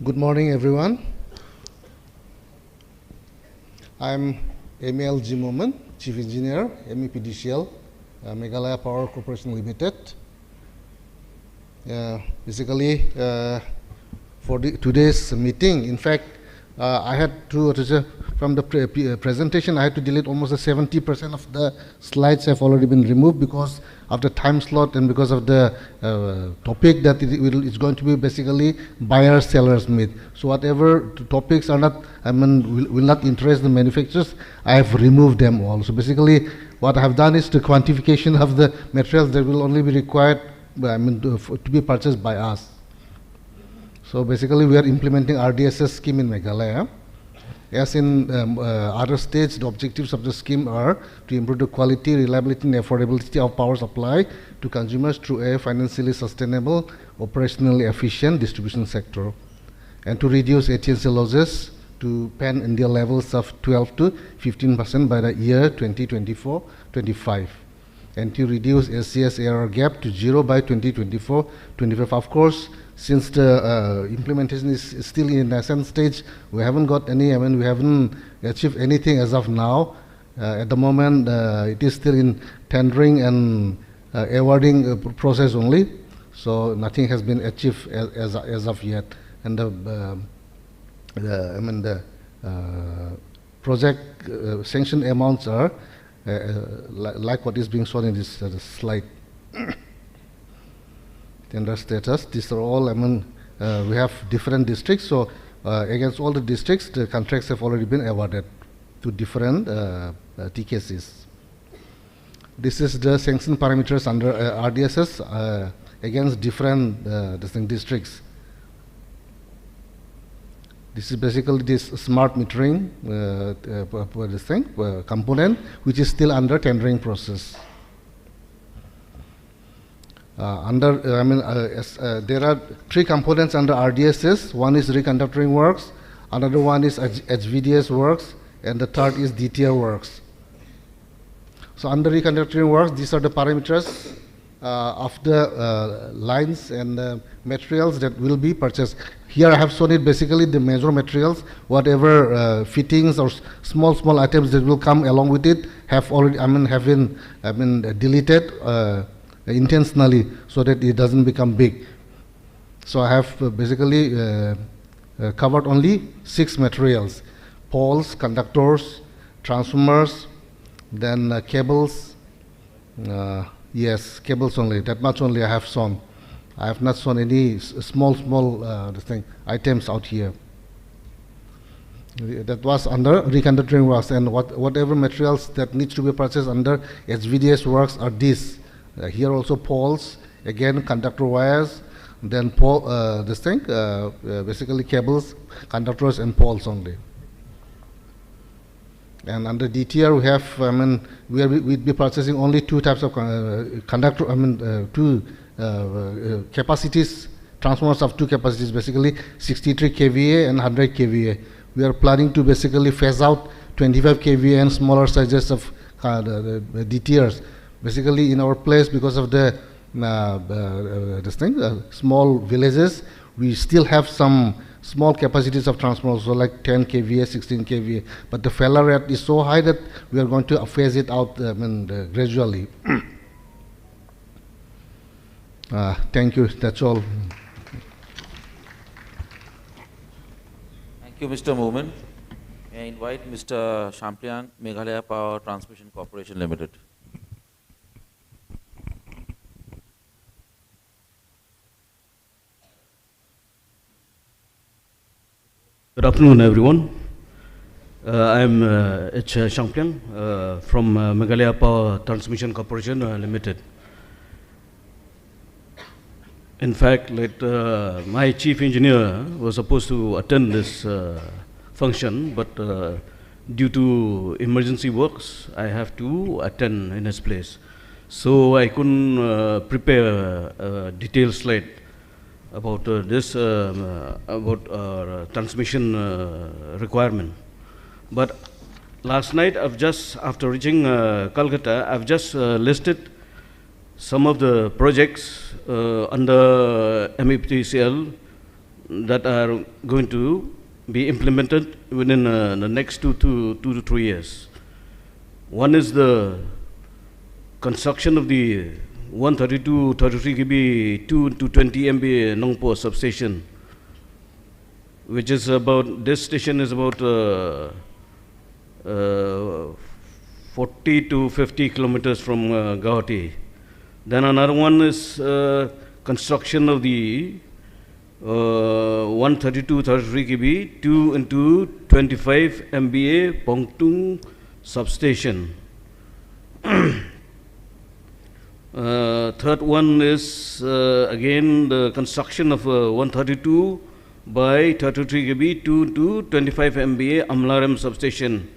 Good morning, everyone. I am ML G. Moomin, Chief Engineer, MEPDCL, Meghalaya Power Corporation Limited. Basically, for today's meeting, in fact, I had to, from the presentation, I had to delete almost 70% of the slides have already been removed because of the time slot and because of the topic that it's going to be basically buyer sellers meet. So whatever topics are not, will not interest the manufacturers, I have removed them all. So basically, what I have done is the quantification of the materials that will only be required, to be purchased by us. So basically, we are implementing RDSS scheme in Meghalaya. As in other states, the objectives of the scheme are to improve the quality, reliability, and affordability of power supply to consumers through a financially sustainable, operationally efficient distribution sector, and to reduce AT&C losses to pan-India levels of 12 to 15% by the year 2024-25. And to reduce SCS ARR gap to 0 by 2024-25. Of course, since the implementation is still in nascent stage, we haven't got any, we haven't achieved anything as of now. At the moment, it is still in tendering and awarding process only. So nothing has been achieved as of yet. And the project sanction amounts are like what is being shown in this slide. Tender status, these are all, we have different districts, so against all the districts, the contracts have already been awarded to different TKCs. This is the sanction parameters under RDSS against different districts. This is basically this smart metering component, which is still under tendering process. There are three components under RDSS. One is reconductoring works, another one is HVDS works, and the third is DTR works. So under reconductoring works, these are the parameters of the lines and materials that will be purchased. Here I have shown it basically the major materials, whatever fittings or small items that will come along with it have already have been deleted intentionally so that it doesn't become big. So I have basically covered only 6 materials: poles, conductors, transformers, then cables. Yes, cables only. That much only I have shown. I have not shown any small items out here. That was under reconductoring works, and whatever materials that needs to be purchased under HVDS works are these. Here also poles, again conductor wires, then basically cables, conductors and poles only. And under DTR we have, we'd be purchasing only 2 types of conductor, 2 capacities, transformers of 2 capacities, basically 63 kVA and 100 kVA. We are planning to basically phase out 25 kVA and smaller sizes of DTRs. Basically in our place, because of the small villages, we still have some small capacities of transformers, so like 10 kVA, 16 kVA, but the failure rate is so high that we are going to phase it out gradually. Thank you, that's all. Thank you, Mr. Moomin. May I invite Mr. Champliang, Meghalaya Power Transmission Corporation Limited. Good afternoon, everyone. I am H. Champliang from Meghalaya Power Transmission Corporation Limited. In fact, my chief engineer was supposed to attend this function, but due to emergency works, I have to attend in his place. So I couldn't prepare a detailed slide about about transmission requirement. But last night, after reaching Kolkata, I've just listed some of the projects under MEPTCL that are going to be implemented within the next 2 to 3 years. One is the construction of the 132-33 kV 2 to 20 MVA Nongpo substation, which is about, this station is about 40 to 50 kilometers from Guwahati. Then another one is construction of the 132-33 kV 2 into 25 MVA Pongtung substation. Third one is again the construction of 132 by 33 kV 2 to 25 MVA Amlaram substation.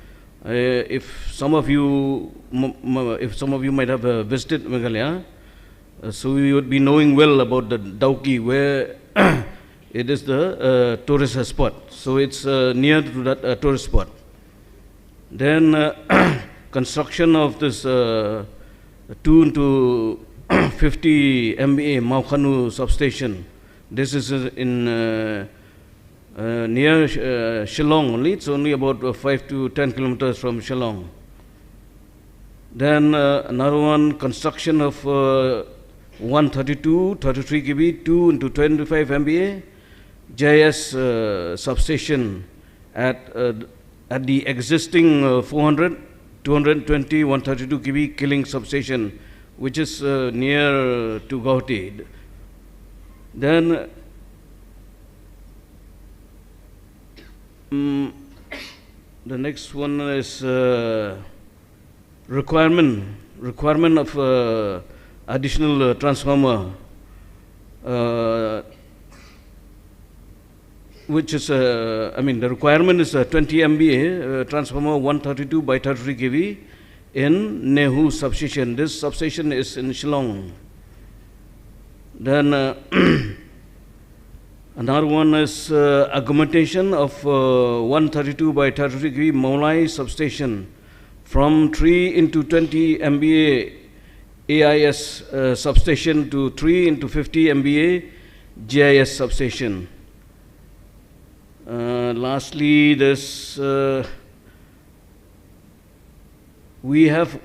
If some of you might have visited Meghalaya, so you would be knowing well about the Dauki, where it is the tourist spot. So it's near to that tourist spot. Then construction of this 2 into 50 MVA Maukhanu substation. This is in near Shillong only. It's only about 5 to 10 kilometers from Shillong. Then another one, construction of 132-33 kV 2 into 25 MVA JIS substation at the existing 220 132 kV Killing substation, which is near to Guwahati. Then the next one is requirement of additional transformer, which is the requirement is 20 MVA transformer 132 by 33 kV in Nehu substation. This substation is in Shillong. Then another one is augmentation of 132 by 33 kV Maulai substation from 3 into 20 MVA AIS substation to 3 into 50 MVA GIS substation. Lastly, this we have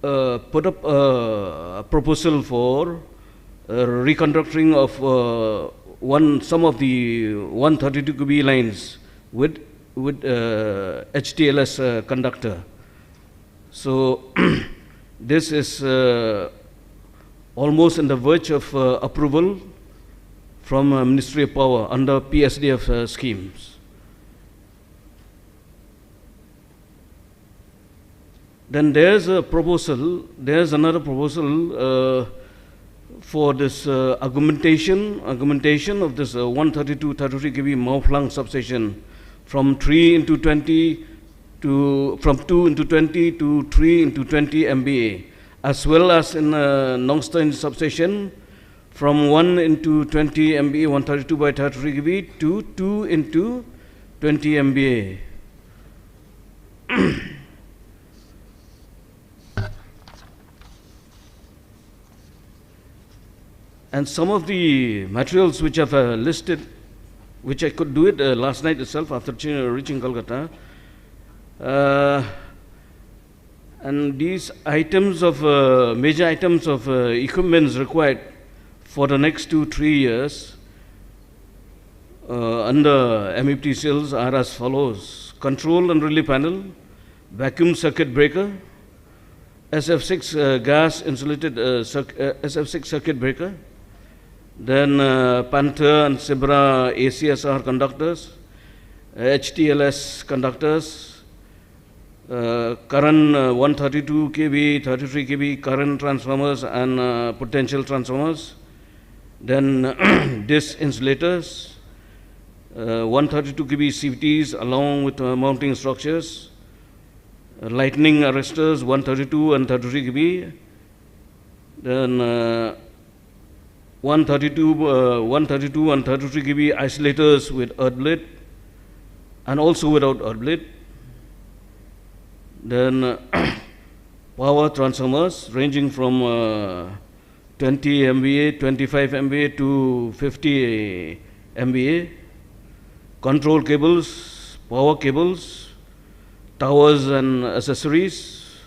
put up a proposal for reconductoring of some of the 132 kV lines with HTLS conductor. So this is almost in the verge of approval from Ministry of Power under PSDF schemes. Then there's another proposal for this augmentation of this 132-33 kV Maoflang substation from 3 into 20 to, from 2 into 20 to 3 into 20 MVA, as well as in Nongstein substation from 1 into 20 MVA 132 by 33 kV to 2 into 20 MVA. And some of the materials which I've listed, which I could do it last night itself after reaching Kolkata, and these items of, major items of equipments required for the next 2-3 years under MEPTCLs are as follows: control and relay panel, vacuum circuit breaker, SF6 gas insulated SF6 circuit breaker, then Panther and Sibra ACSR conductors, HTLS conductors, current 132 kV, 33 kV current transformers and potential transformers, then disc insulators, 132 kV CVTs along with mounting structures, lightning arresters 132 and 33 kV, then 132 and 33 kV isolators with earth blade and also without earth blade. Then power transformers ranging from 20 MVA, 25 MVA to 50 MVA, control cables, power cables, towers and accessories,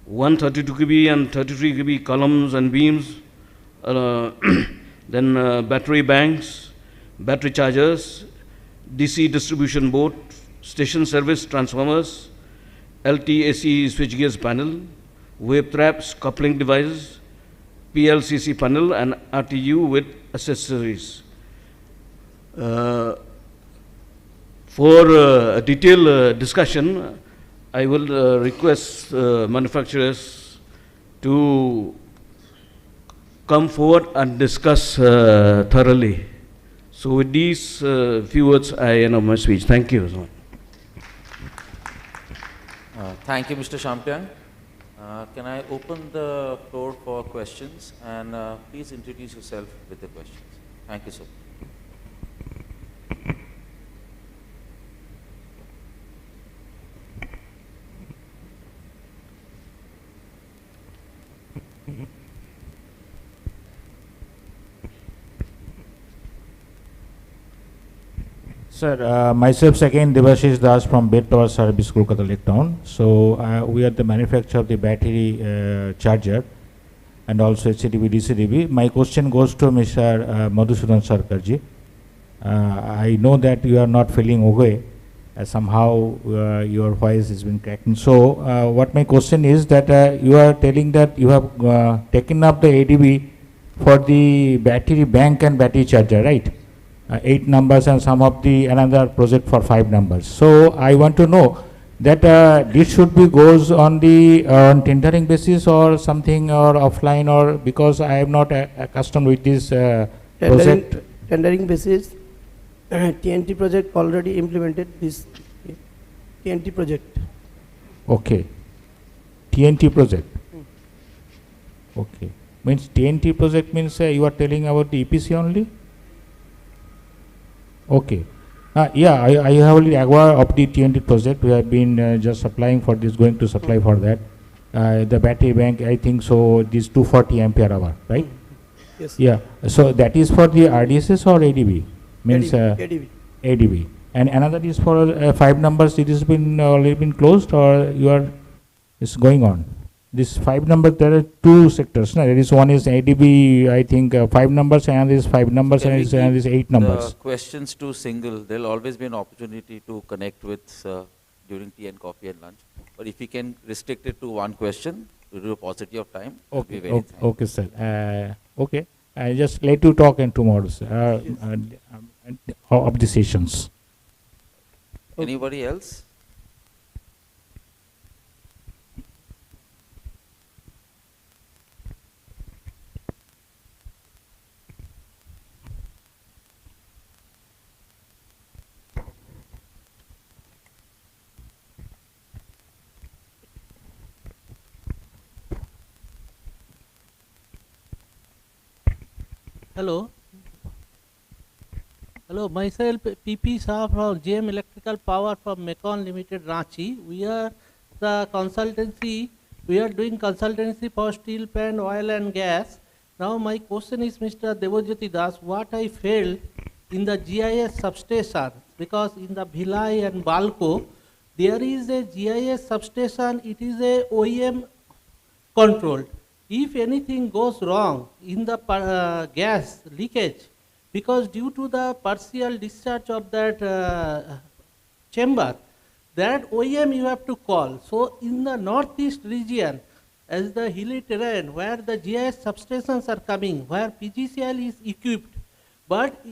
132 kV and 33 kV columns and beams, then battery banks, battery chargers, DC distribution board, station service transformers, LTAC switchgears panel, wave traps, coupling devices, PLCC panel and RTU with accessories. For a detailed discussion, I will request manufacturers to come forward and discuss thoroughly. So with these few words, I end my speech. Thank you. Thank you, Mr. Shampiang. Can I open the floor for questions? And please introduce yourself with the questions. Thank you, sir. Sir, myself again Devashish Das from Bed Power Service, Kolkata Lake Town. So we are the manufacturer of the battery charger and also HCDB, DCDB. My question goes to Mr. Madhusudan Sarkarji. I know that you are not feeling okay. Somehow your voice has been cracking. So what my question is that you are telling that you have taken up the ADB for the battery bank and battery charger, right? 8 numbers and some of the another project for 5 numbers. So I want to know that this should be goes on the tendering basis or something or offline, or because I am not accustomed with this project. Tendering basis, TNT project already implemented this TNT project. Okay. TNT project. Okay. Means TNT project means you are telling about the EPC only? Okay. Yeah, I have already aware of the TNT project. We have been just supplying for this, going to supply for that. The battery bank, I think so, this 240 ampere hour, right? Yes. Yeah. So that is for the RDSS or ADB? Means ADB. ADB. And another is for 5 numbers. It has been already been closed, or you are it's going on. this 5 numbers, there are 2 sectors. No? There is one is ADB, I think 5 numbers, and is 5 numbers, and is 8 numbers. The questions to single, there will always be an opportunity to connect with during tea and coffee and lunch. But if you can restrict it to one question, due to a paucity of time, Okay, be very okay, sir. Okay, I just let you talk in tomorrow, sir, of the sessions. Anybody else? Hello. Hello, myself PP Shah from JM Electrical Power from Mekon Limited, Ranchi. We are the consultancy, we are doing consultancy for steel plant, oil and gas. Now my question is, Mr. Devajyoti Das, what I failed in the GIS substation, because in the Bhilai and Balco, there is a GIS substation, it is a OEM controlled. If anything goes wrong in the gas leakage, because due to the partial discharge of that chamber, that OEM you have to call. So in the northeast region, as the hilly terrain where the GIS substations are coming, where PGCIL is equipped, but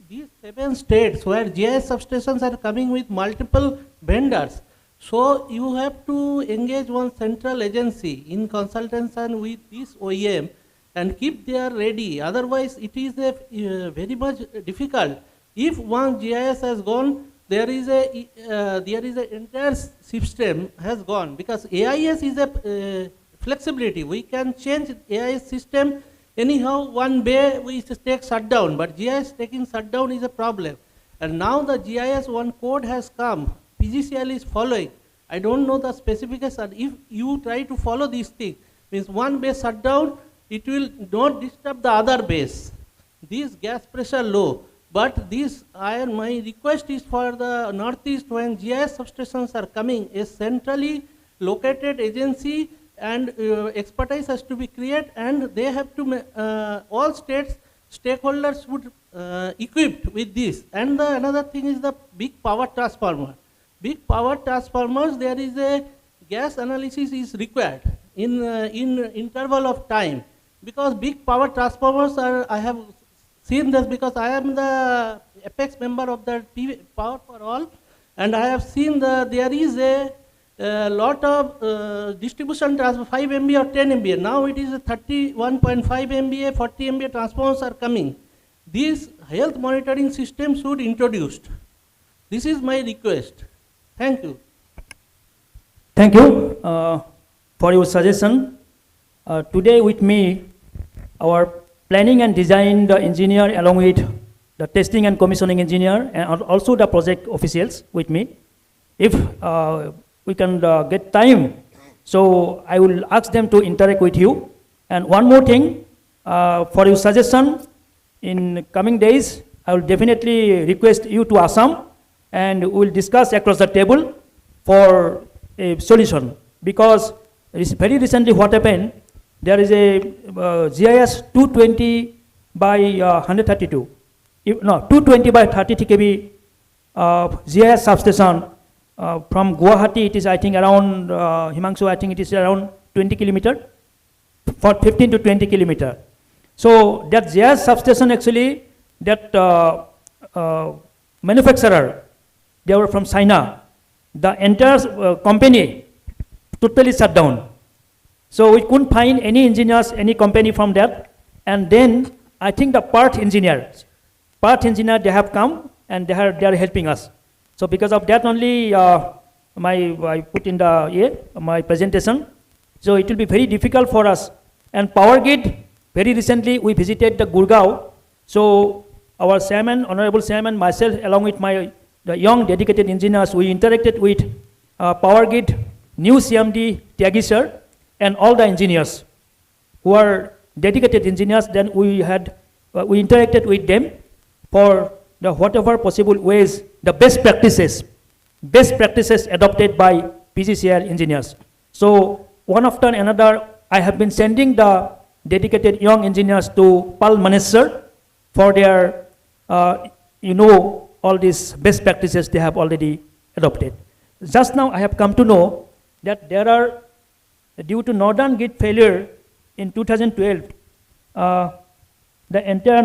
these 7 states where GIS substations are coming with multiple vendors, so you have to engage one central agency in consultation with this OEM and keep there ready. Otherwise, it is very much difficult. If one GIS has gone, there is a entire system has gone, because AIS is a flexibility. We can change AIS system anyhow. One bay we take shutdown, but GIS taking shutdown is a problem. And now the GIS one code has come. PGCIL is following. I don't know the specification. If you try to follow this thing, means one base shutdown, it will not disturb the other base. This gas pressure low. But this, my request is for the northeast, when GIS substations are coming, a centrally located agency and expertise has to be created, and they have to, all states, stakeholders would equipped with this. And another thing is the big power transformer. Big power transformers, there is a gas analysis is required in interval of time, because big power transformers are, I have seen this because I am the apex member of the Power for All, and I have seen there is a lot of distribution transfer, 5 MVA or 10 MVA. Now it is 31.5 MVA, 40 MVA transformers are coming. These health monitoring systems should be introduced. This is my request. Thank you. Thank you for your suggestion. Today with me, our planning and design engineer, along with the testing and commissioning engineer, and also the project officials with me. If we can get time, so I will ask them to interact with you. And one more thing, for your suggestion, in coming days, I will definitely request you to Assam, and we will discuss across the table for a solution. Because very recently what happened, there is a GIS 220 by 132. 220 by 33 kV GIS substation from Guwahati. It is, I think, around, Himanshu, I think it is around 20 kilometer, for 15 to 20 kilometer. So that GIS substation actually, that manufacturer, they were from China. The entire company totally shut down. So we couldn't find any engineers, any company from that. And then I think the part engineer, they have come and they are helping us. So because of that only, I put in my presentation. So it will be very difficult for us. And power grid, very recently we visited the Gurgaon. So our chairman, honorable chairman, myself, along with the young dedicated engineers, we interacted with power grid, new CMD, Tyagi sir, and all the engineers who are dedicated engineers. Then we interacted with them for the whatever possible ways, the best practices adopted by PGCIL engineers. So one after another, I have been sending the dedicated young engineers to Pal Manesar for their, all these best practices they have already adopted. Just now I have come to know that there are, due to northern gate failure in 2012, the entire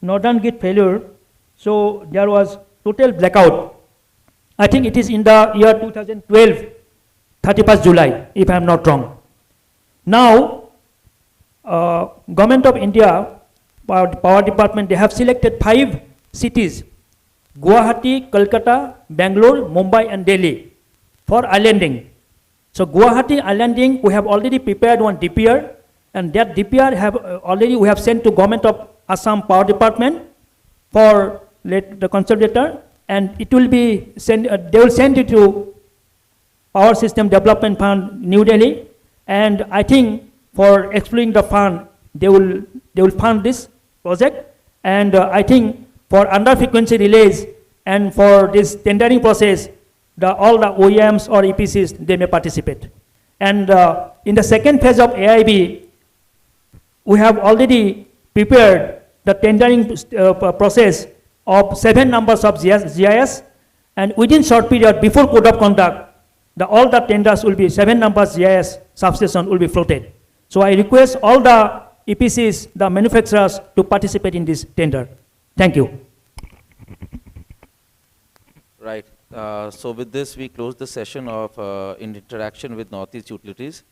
northern gate failure, so there was total blackout. I think it is in the year 2012, 31st July, if I am not wrong. Now, Government of India, Power Department, they have selected 5 cities, Guwahati, Kolkata, Bangalore, Mumbai and Delhi for islanding. So Guwahati islanding, we have already prepared one DPR, and that DPR we have sent to Government of Assam Power Department for the consolidator, and it will be they will send it to Power System Development Fund, New Delhi, and I think for exploring the fund, they will fund this project, and I think for under frequency relays and for this tendering process, all the OEMs or EPCs, they may participate. And in the second phase of AIB, we have already prepared the tendering process of 7 numbers of GIS, and within short period before code of conduct, all the tenders will be 7 numbers GIS substation will be floated. So I request all the EPCs, the manufacturers, to participate in this tender. Thank you. Right. So with this, we close the session of in interaction with Northeast Utilities.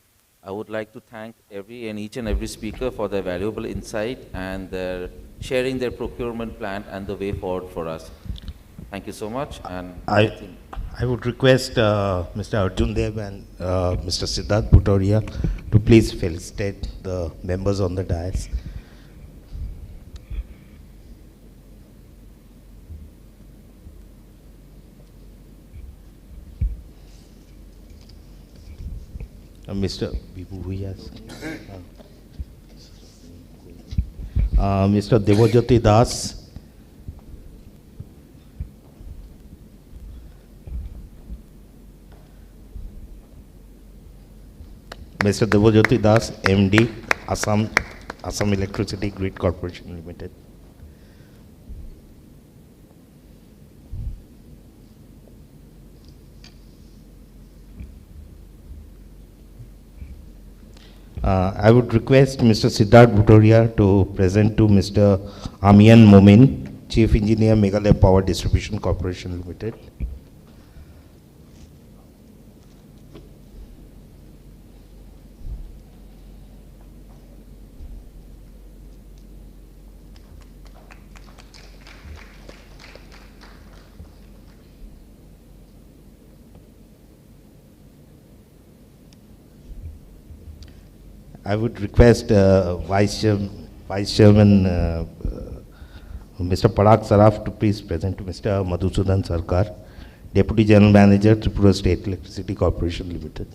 I would like to thank each and every speaker for their valuable insight and their sharing their procurement plan and the way forward for us. Thank you so much. And I would request Mr. Arjun Dev and Mr. Siddharth Bhutoria to please felicitate the members on the dais. Mr. Mr. Devajyoti Das, Mr. Devajyoti Das, MD, Assam Electricity Grid Corporation Limited. I would request Mr. Siddharth Bhutoria to present to Mr. Amian Momin, Chief Engineer, Meghalaya Power Distribution Corporation Limited. I would request Vice Chairman Mr. Parag Saraf to please present to Mr. Madhusudan Sarkar, Deputy General Manager, Tripura State Electricity Corporation Limited.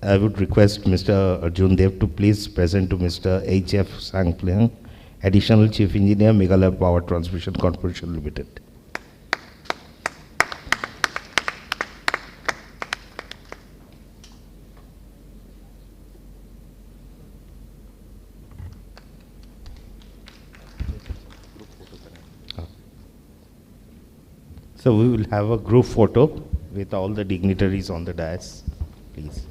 I would request Mr. Arjun Dev to please present to Mr. H.F. Sangpleang, Additional Chief Engineer, Meghalaya Power Transmission Corporation Limited. So we will have a group photo with all the dignitaries on the dais, please.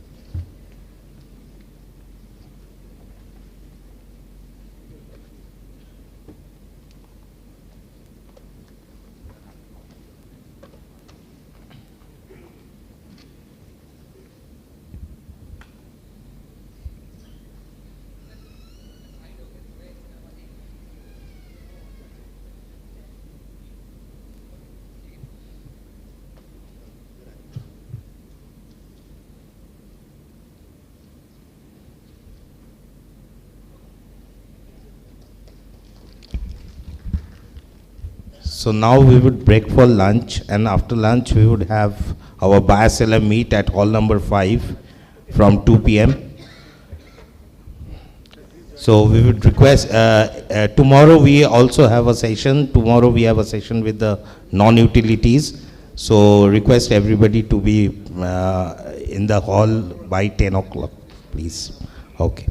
So now we would break for lunch, and after lunch we would have our biaseller meet at hall number 5 from 2 p.m. So we would request, tomorrow we also have a session. Tomorrow we have a session with the non-utilities. So request everybody to be in the hall by 10 o'clock, please. Okay.